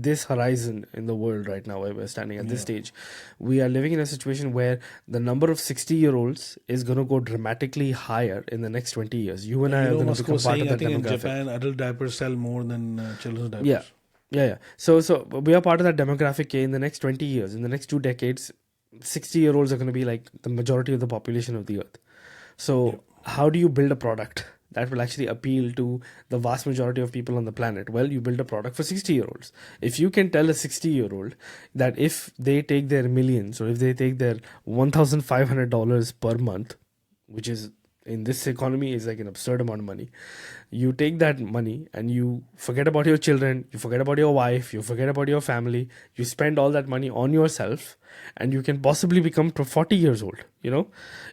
this horizon in the world right now, where we're standing at this stage, we are living in a situation where the number of 60-year-olds is going to go dramatically higher in the next 20 years. You and I are going to become part of that demographic. In Japan, adult diapers sell more than children's diapers. Yeah. So we are part of that demographic in the next 20 years. In the next 2 decades, 60-year-olds are going to be like the majority of the population of the earth. So how do you build a product that will actually appeal to the vast majority of people on the planet? Well, you build a product for 60-year-olds. If you can tell a 60-year-old that if they take their millions, or if they take their $1,500 per month, which is in this economy is like an absurd amount of money, you take that money and you forget about your children, you forget about your wife, you forget about your family, you spend all that money on yourself, and you can possibly become 40 years old.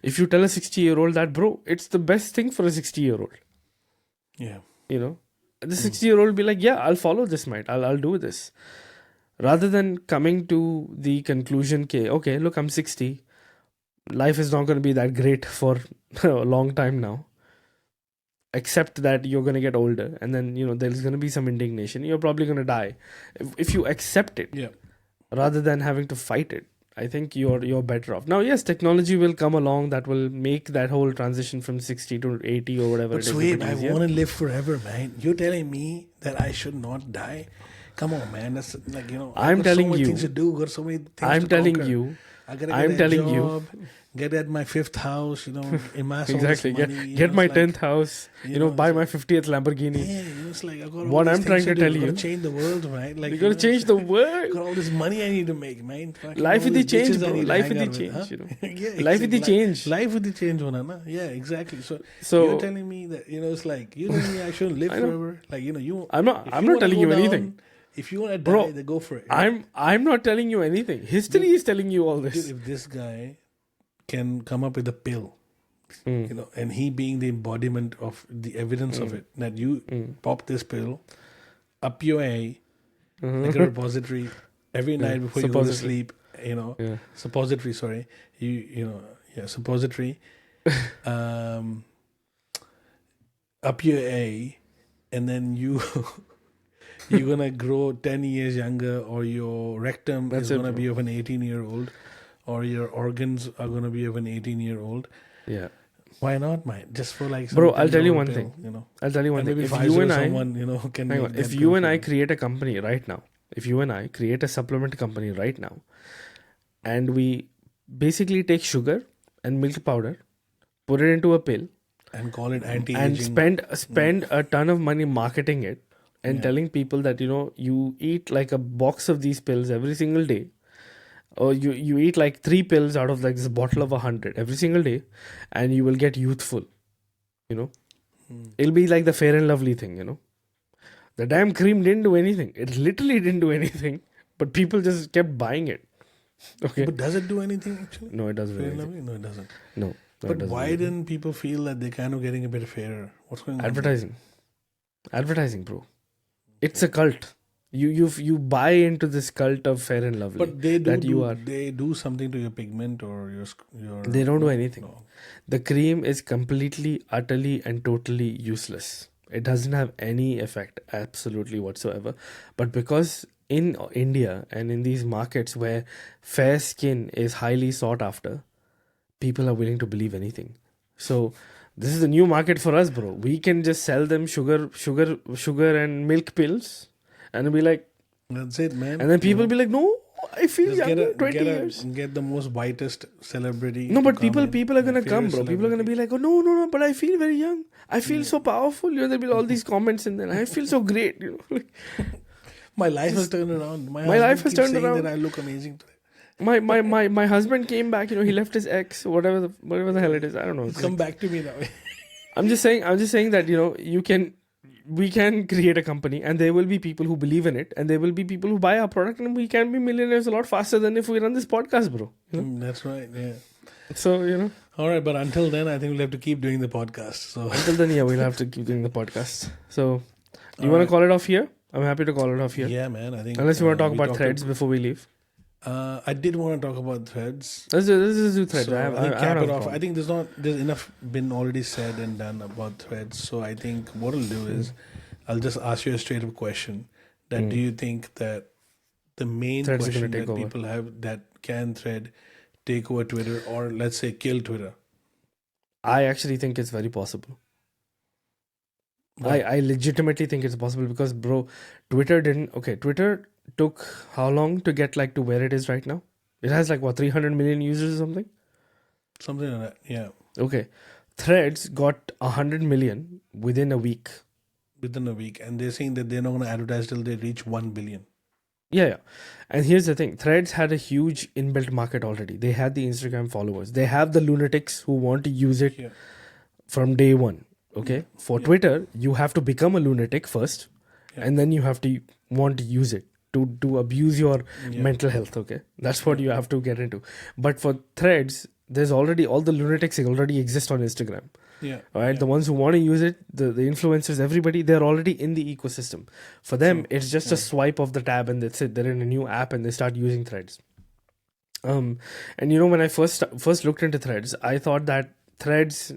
If you tell a 60-year-old that, bro, it's the best thing for a 60-year-old. The 60-year-old will be like, yeah, I'll follow this, mate. I'll do this. Rather than coming to the conclusion, okay, look, I'm 60. Life is not going to be that great for a long time now. Accept that you're going to get older, and then, there's going to be some indignation. You're probably going to die. If you accept it, rather than having to fight it, I think you're better off. Now, yes, technology will come along that will make that whole transition from 60 to 80 or whatever. But sweet, I want to live forever, man. You're telling me that I should not die? Come on, man. That's like, I'm telling so many you. Things to do. Got so many things I'm to telling conquer. you. I gotta get a job, get at my 5th house, amass exactly. all this money. Get my 10th house, buy my 50th Lamborghini. Yeah, it's like, I've got what I'm trying to tell you. You gotta change the world, right? Like, you gotta change the world. Got all this money I need to make, man. Life with the change, bro. Life with the change, Life with the change. Life with the change, na? Yeah, exactly. So you're telling me that, it's like, you're telling me I shouldn't live forever? Like, I'm not telling you anything. If you want to die, then go for it. I'm not telling you anything. History is telling you all this. Dude, if this guy can come up with a pill, and he being the embodiment of the evidence of it, that you pop this pill up your A, like a repository, every night before you go to sleep, suppository, sorry, suppository, up your A, and then you're going to grow 10 years younger, or your rectum is going to be of an 18-year-old, or your organs are going to be of an 18-year-old. Yeah. Why not, man? Just for like... Bro, I'll tell you one thing. I'll tell you one thing. If you and I... if you and I create a company right now, if you and I create a supplement company right now, and we basically take sugar and milk powder, put it into a pill, and call it anti-aging... And spend a ton of money marketing it, and telling people that, you eat like a box of these pills every single day, or you eat like 3 pills out of like this bottle of 100 every single day, and you will get youthful. It'll be like the Fair and Lovely thing, The damn cream didn't do anything. It literally didn't do anything, but people just kept buying it. Okay. But does it do anything actually? No, it doesn't do Fair and anything. Lovely? No, it doesn't. No. But why didn't people feel that they're kind of getting a bit fairer? What's going on? Advertising, bro. It's a cult. You buy into this cult of Fair and Lovely. But they they do something to your pigment or your They don't do anything. No. The cream is completely, utterly, and totally useless. It doesn't have any effect, absolutely whatsoever. But because in India and in these markets where fair skin is highly sought after, people are willing to believe anything. So this is a new market for us, bro. We can just sell them sugar and milk pills, and be like, that's it, man. and then people be like, no, I feel Just younger 20 years. Get the most whitest celebrity. No, to but come people in, are gonna favorite come, bro. People are gonna be like, oh no, but I feel very young. I feel so powerful. There'll be all these comments, and then I feel so great. My life has turned around. My life has keeps turned saying around. that I look amazing today. My husband came back. He left his ex, whatever the hell it is. I don't know. Come back to me now. I'm just saying that we can create a company, and there will be people who believe in it, and there will be people who buy our product, and we can be millionaires a lot faster than if we run this podcast, bro. That's right. Yeah. So All right, but until then, I think we'll have to keep doing the podcast. So until then, we'll have to keep doing the podcast. So you want to call it off here? I'm happy to call it off here. Yeah, man. I think unless you want to talk about threads before we leave. I did want to talk about threads. Let's do threads. So I think cap it off. Problem. I think there's enough been already said and done about threads. So I think what I'll do is I'll just ask you a straight up question. That do you think that the main Threads are question gonna that take over. people have that can thread take over Twitter or let's say kill Twitter? I actually think it's very possible. I legitimately think it's possible because, bro, Twitter took how long to get to where it is right now? It has 300 million users or something? Something like that, yeah. Okay. Threads got 100 million within a week. Within a week. And they're saying that they're not going to advertise till they reach 1 billion. Yeah. And here's the thing. Threads had a huge inbuilt market already. They had the Instagram followers. They have the lunatics who want to use it from day one. Okay. For Twitter, you have to become a lunatic first, and then you have to want to use it to abuse your mental health. Okay. That's what you have to get into. But for Threads, there's already all the lunatics already exist on Instagram. Yeah. All right. The ones who want to use it, the influencers, everybody, they're already in the ecosystem. For them, it's just a swipe of the tab and that's it. They're in a new app and they start using Threads. And when I first looked into Threads, I thought that Threads,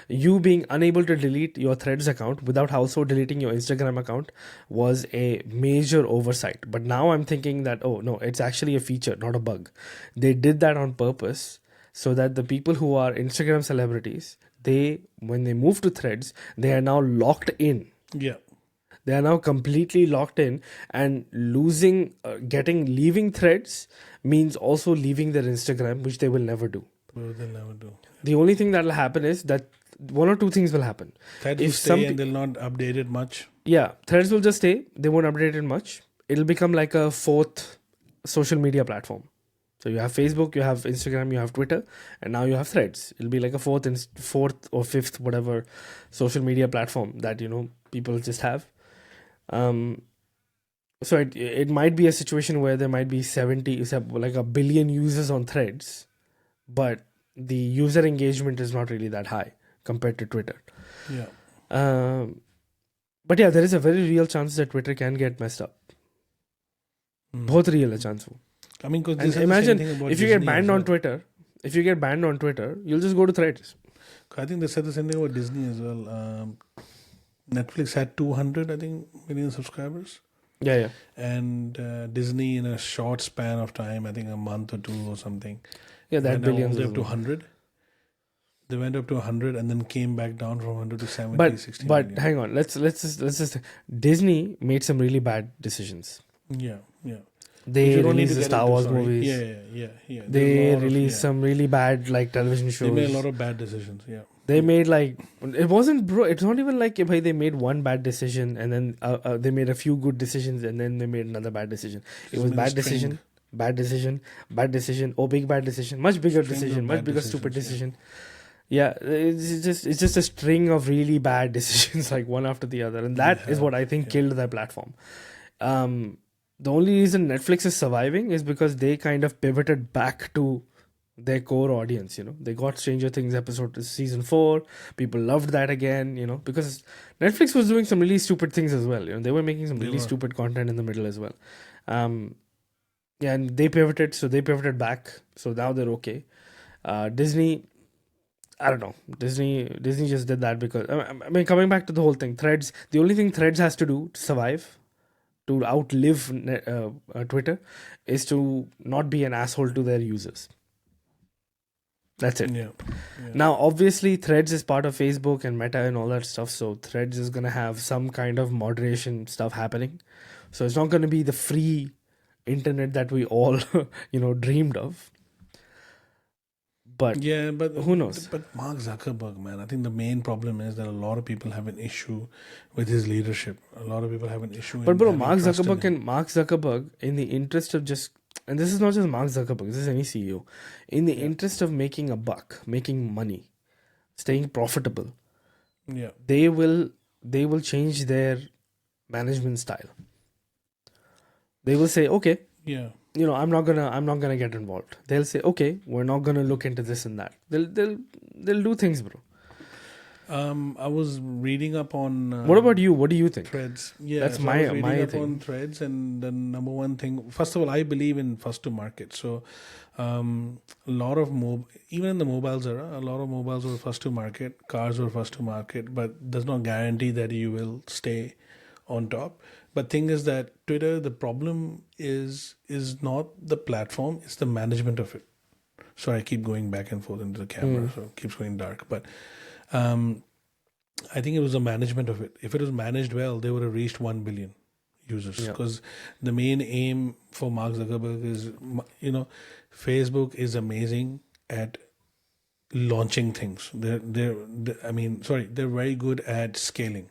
you being unable to delete your Threads account without also deleting your Instagram account was a major oversight. But now I'm thinking that, oh no, it's actually a feature, not a bug. They did that on purpose so that the people who are Instagram celebrities, when they move to Threads, they are now locked in. Yeah. They are now completely locked in, and leaving Threads means also leaving their Instagram, which they will never do. They'll never do. The only thing that will happen is that one or two things will happen. Threads will stay and they'll not update it much. Yeah, Threads will just stay. They won't update it much. It'll become like a fourth social media platform. So you have Facebook, you have Instagram, you have Twitter, and now you have Threads. It'll be like a fourth or fifth, whatever social media platform that people just have. So it might be a situation where there might be 1 billion users on Threads, but the user engagement is not really that high compared to Twitter. Yeah. But yeah, there is a very real chance that Twitter can get messed up. बहुत real a chance. I mean, because imagine if you get banned on Twitter, you'll just go to Threads. I think they said the same thing about Disney as well. Netflix had 200, I think, million subscribers. Yeah. And Disney, in a short span of time, I think a month or two or something. Yeah, that billions. Up to 100. They went up to 100 and then came back down from 100 to 70, but, 60 But million. hang on, let's just Disney made some really bad decisions. Yeah. They released the Star Wars movies. Yeah. They released some really bad television shows. They made a lot of bad decisions. Yeah. They made it wasn't, bro. It's not even like they made one bad decision and then they made a few good decisions and then they made another bad decision. It was bad decision, bad decision. Oh, big bad decision. Much bigger decision. Much bigger stupid decision. Yeah, it's just a string of really bad decisions, one after the other, and that is what I think killed their platform. The only reason Netflix is surviving is because they kind of pivoted back to their core audience. They got Stranger Things season 4. People loved that again. Because Netflix was doing some really stupid things as well. They were making some really stupid content in the middle as well. And they pivoted, so they pivoted back. So now they're okay. Disney, I don't know. Disney just did that because, I mean, coming back to the whole thing, Threads, the only thing Threads has to do to survive to outlive Twitter is to not be an asshole to their users. That's it. Yeah. Now, obviously, Threads is part of Facebook and Meta and all that stuff. So Threads is going to have some kind of moderation stuff happening. So it's not going to be the free internet that we all, dreamed of. But who knows? But Mark Zuckerberg, man, I think the main problem is that a lot of people have an issue with his leadership. A lot of people have an issue. But bro, Mark Zuckerberg, in the interest of just, and this is not just Mark Zuckerberg, this is any CEO, in the interest of making a buck, making money, staying profitable, they will change their management style. They will say, okay, I'm not gonna get involved. They'll say, okay, we're not gonna look into this and that. They'll do things, bro. I was reading up on. What about you? What do you think? Threads. Yeah, that's so my I was reading up thing. on Threads, and the number one thing. First of all, I believe in first to market. So, a lot of even in the mobiles era, a lot of mobiles were first to market. Cars were first to market, but does not guarantee that you will stay on top. But thing is that Twitter, the problem is not the platform; it's the management of it. Sorry, I keep going back and forth into the camera, so it keeps going dark. But I think it was the management of it. If it was managed well, they would have reached 1 billion users. Because the main aim for Mark Zuckerberg is, Facebook is amazing at launching things. They're very good at scaling.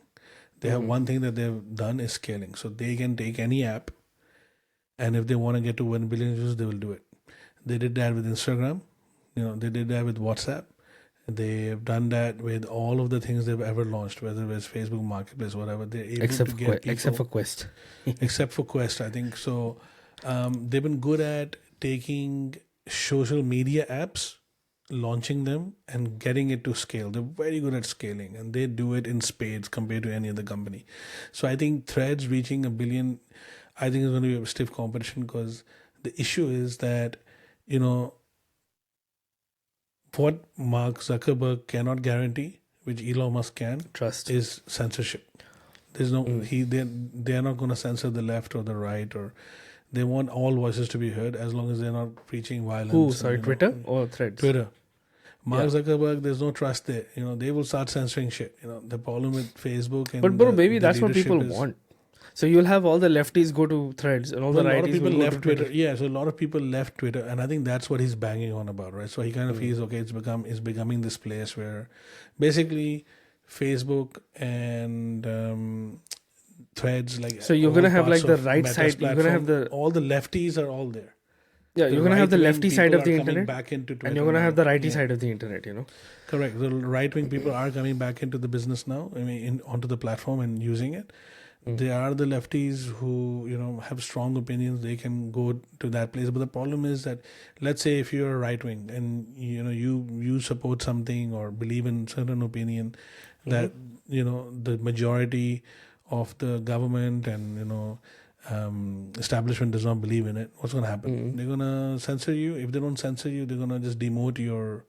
They have one thing that they've done is scaling. So they can take any app, and if they want to get to 1 billion users, they will do it. They did that with Instagram. They did that with WhatsApp. They've done that with all of the things they've ever launched, whether it was Facebook Marketplace, whatever. They're able except to get except for Quest. Except for Quest, I think. So they've been good at taking social media apps, launching them, and getting it to scale. They're very good at scaling, and they do it in spades compared to any other company. So I think Threads reaching 1 billion, I think is going to be a stiff competition, because the issue is that, what Mark Zuckerberg cannot guarantee, which Elon Musk can, is censorship. There's no they're not going to censor the left or the right, or they want all voices to be heard as long as they're not preaching violence. Who? Sorry, Twitter or Threads? Twitter. Mark Zuckerberg, there's no trust there. They will start censoring shit. The problem with Facebook and but bro, maybe that's what people want. So you'll have all the lefties go to Threads and all the righties. A lot of people left Twitter. Yeah, so a lot of people left Twitter, and I think that's what he's banging on about, right? So he kind of feels, okay, it's becoming this place where basically Facebook and Threads, like, so you're gonna have like the right side. You're gonna have all the lefties are all there. Yeah, you're gonna have the lefty side of the internet, back into Twitter, and you're gonna have the righty side of the internet. Correct. The right wing people are coming back into the business now. Onto the platform and using it. They are the lefties who, have strong opinions. They can go to that place. But the problem is that, let's say if you're right wing and, you support something or believe in certain opinion that, the majority of the government and, establishment does not believe in it, what's going to happen? They're going to censor you. If they don't censor you, they're going to just demote your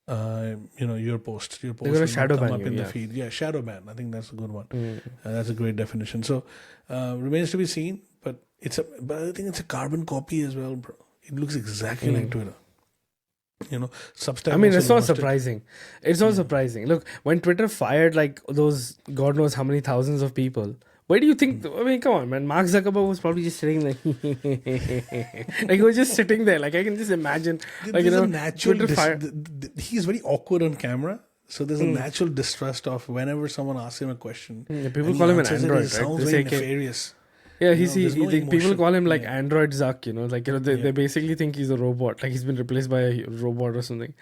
your post. Your post will shadow come ban up you, in the feed. Yeah, shadow ban. I think that's a good one. That's a great definition. So remains to be seen, but I think it's a carbon copy as well, bro. It looks exactly like Twitter. Substack. I mean, it's not surprising. It's not surprising. Look, when Twitter fired like those God knows how many thousands of people, where do you think? I mean, come on, man. Mark Zuckerberg was probably just sitting like, like he was just sitting there. Like I can just imagine, like a natural. He's very awkward on camera, so there's a natural distrust of whenever someone asks him a question. People call him an android, right? Sounds very nefarious. Yeah, people call him like Android Zuck. They basically think he's a robot, like he's been replaced by a robot or something.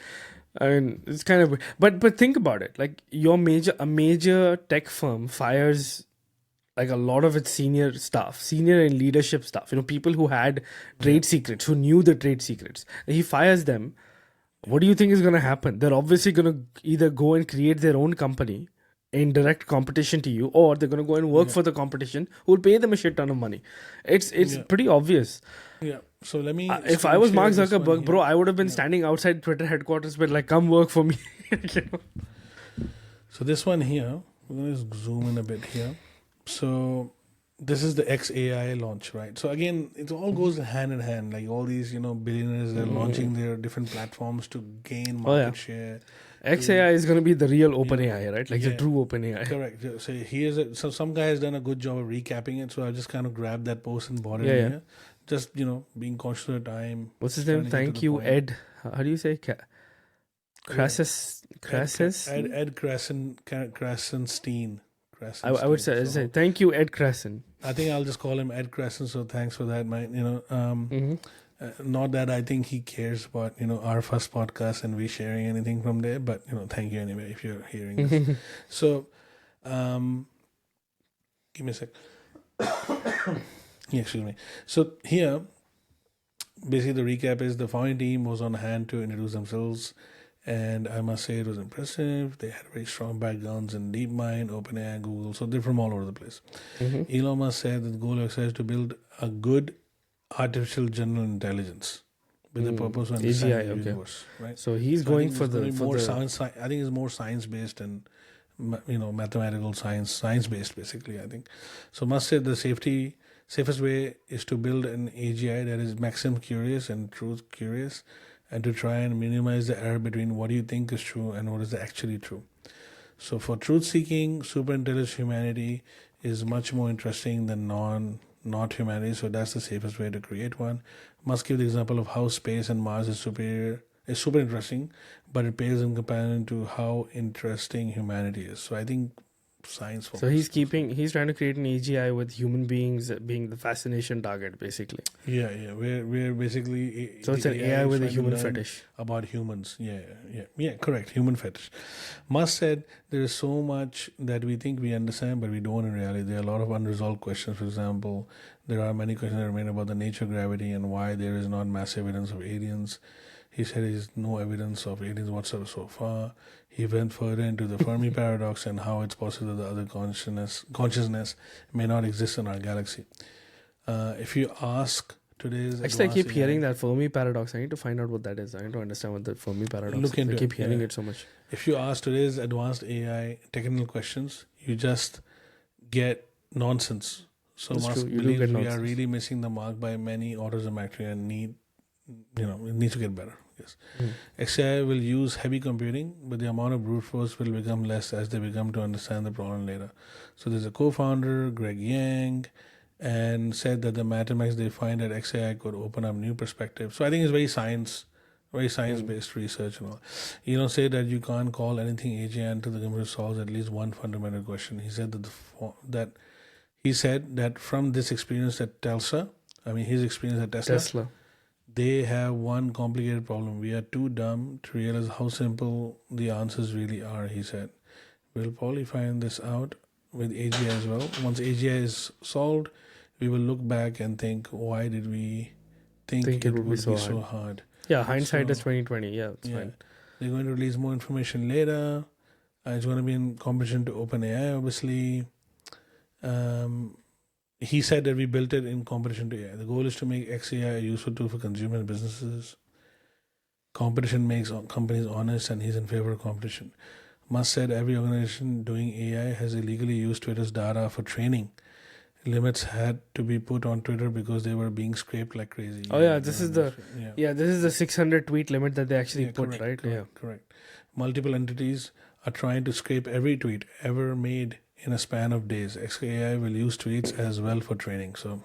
I mean, it's kind of. But think about it. Like a major tech firm fires like a lot of its senior and leadership staff, people who had trade secrets, who knew the trade secrets. He fires them. What do you think is going to happen? They're obviously going to either go and create their own company in direct competition to you, or they're going to go and work for the competition who will pay them a shit ton of money. It's pretty obvious. Yeah. So let me. If I was Mark Zuckerberg, bro, I would have been standing outside Twitter headquarters, but like, come work for me. So this one here, we're going to zoom in a bit here. So this is the XAI launch, right? So again, it all goes hand in hand. Like all these, billionaires, they're launching their different platforms to gain market share. XAI is going to be the real OpenAI, right? Like the true OpenAI. Correct. So some guy has done a good job of recapping it. So I just kind of grabbed that post and brought it in here. Just being conscious of the time. What's his name? Thank you, Ed. How do you say? Crassus. Ed Krasenstein. I would say thank you, Ed Krasen. I think I'll just call him Ed Krasen. So thanks for that, mate. Not that I think he cares about our first podcast and we sharing anything from there, but thank you anyway if you're hearing this. So, give me a sec. Yeah, excuse me. So here, basically the recap is the founding team was on hand to introduce themselves. And I must say it was impressive. They had very strong backgrounds in DeepMind, OpenAI, Google. So they're from all over the place. Elon Musk said that the goal of XAI is to build a good artificial general intelligence with the purpose of understanding the universe. Right. So he's going for the science. I think it's more science based and mathematical science based basically. I think so. Musk said the safest way is to build an AGI that is maximum curious and truth curious, and to try and minimize the error between what you think is true and what is actually true. So for truth-seeking, superintelligent humanity is much more interesting than not humanity. So that's the safest way to create one. Must give the example of how space and Mars is super interesting, but it pales in comparison to how interesting humanity is. So I think science. So he's trying to create an AGI with human beings being the fascination target, basically. Yeah. We're basically. So it's an AI with a human fetish about humans. Yeah. Correct. Human fetish. Musk said there is so much that we think we understand, but we don't in reality. There are a lot of unresolved questions. For example, there are many questions that remain about the nature of gravity and why there is not massive evidence of aliens. He said there is no evidence of aliens whatsoever so far. He went further into the Fermi paradox and how it's possible that the other consciousness may not exist in our galaxy. If you ask today's... Actually, I keep hearing that Fermi paradox. I need to find out what that is. I need to understand what the Fermi paradox is. I keep hearing it so much. If you ask today's advanced AI technical questions, you just get nonsense. So Musk believes we are really missing the mark by many orders of magnitude and it needs to get better. Yes. XAI will use heavy computing, but the amount of brute force will become less as they become to understand the problem later. So there's a co-founder, Greg Yang, and said that the mathematics they find at XAI could open up new perspectives. So I think it's very science-based research and all. Say that you can't call anything AGI until the computer solves at least one fundamental question. He said that from this experience at his experience at Tesla. They have one complicated problem. We are too dumb to realize how simple the answers really are, he said. We'll probably find this out with AGI as well. Once AGI is solved, we will look back and think, why did we think it would be so hard? Yeah, hindsight is 2020. Yeah, it's fine. They're going to release more information later. It's going to be in competition to OpenAI, obviously. He said that we built it in competition to AI. The goal is to make XAI a useful tool for consumer and businesses. Competition makes companies honest, and he's in favor of competition. Musk said every organization doing AI has illegally used Twitter's data for training. Limits had to be put on Twitter because they were being scraped like crazy. This is the 600 tweet limit that they actually put, right? Correct. Multiple entities are trying to scrape every tweet ever made in a span of days. XAI will use tweets as well for training. So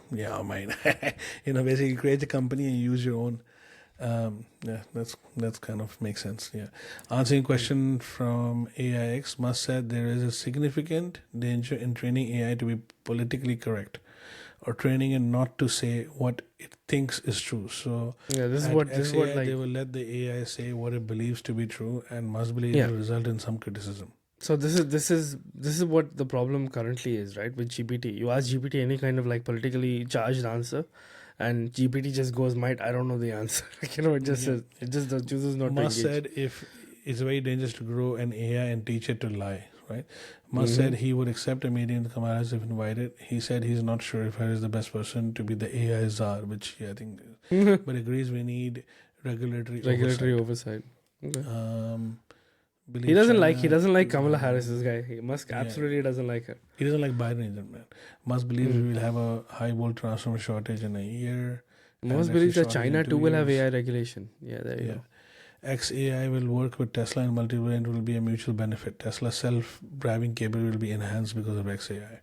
basically create a company and use your own. That's kind of makes sense. Yeah. Answering a question from AIX, Musk said there is a significant danger in training AI to be politically correct, or training it not to say what it thinks is true. So this is what they will let the AI say what it believes to be true, and must believe it will result in some criticism. So this is what the problem currently is, right? With GPT, you ask GPT any kind of like politically charged answer, and GPT just goes, I don't know the answer." It just says, it just chooses not to engage. Musk said if it's very dangerous to grow an AI and teach it to lie, right? Musk said he would accept a meeting with Kamala if invited. He said he's not sure if Harry is the best person to be the AI czar, which I think, but agrees we need regulatory oversight. Okay. He doesn't like Kamala Harris. This guy, Musk, absolutely doesn't like her. He doesn't like Biden either, man. Musk believes we will have a high volt transformer shortage in a year. Musk believes that China too will have AI regulation. Yeah, there you go. XAI will work with Tesla and multiple, and will be a mutual benefit. Tesla's self-driving capability will be enhanced because of XAI.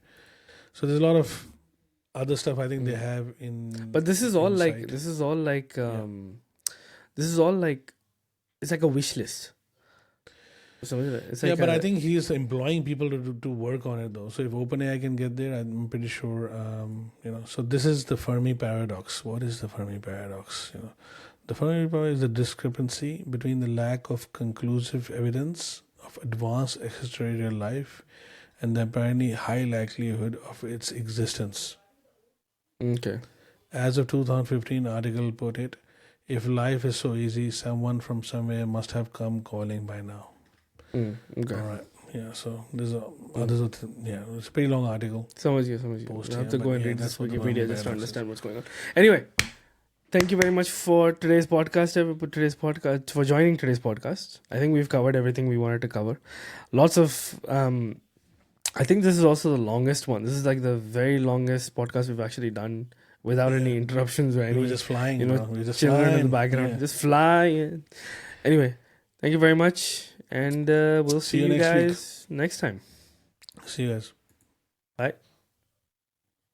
So there's a lot of other stuff I think they have in. But this is all like inside. this is all like it's like a wish list. It's like but I think he's employing people to work on it though. So if OpenAI can get there, I'm pretty sure. So this is the Fermi paradox. What is the Fermi paradox? The Fermi paradox is the discrepancy between the lack of conclusive evidence of advanced extraterrestrial life and the apparently high likelihood of its existence. Okay. As of 2015 article put it, if life is so easy, someone from somewhere must have come calling by now. Okay. All right. Yeah. So there's it's a pretty long article. समझ गया. You have to go and read this Wikipedia just to understand what's going on. Anyway, thank you very much for today's podcast. For joining today's podcast. I think we've covered everything we wanted to cover. Lots of. I think this is also the longest one. This is like the very longest podcast we've actually done without any interruptions or any. We were just flying. We were just children flying. in the background, Yeah. just flying. Anyway, thank you very much. And we'll see you guys next time. See you guys. Bye.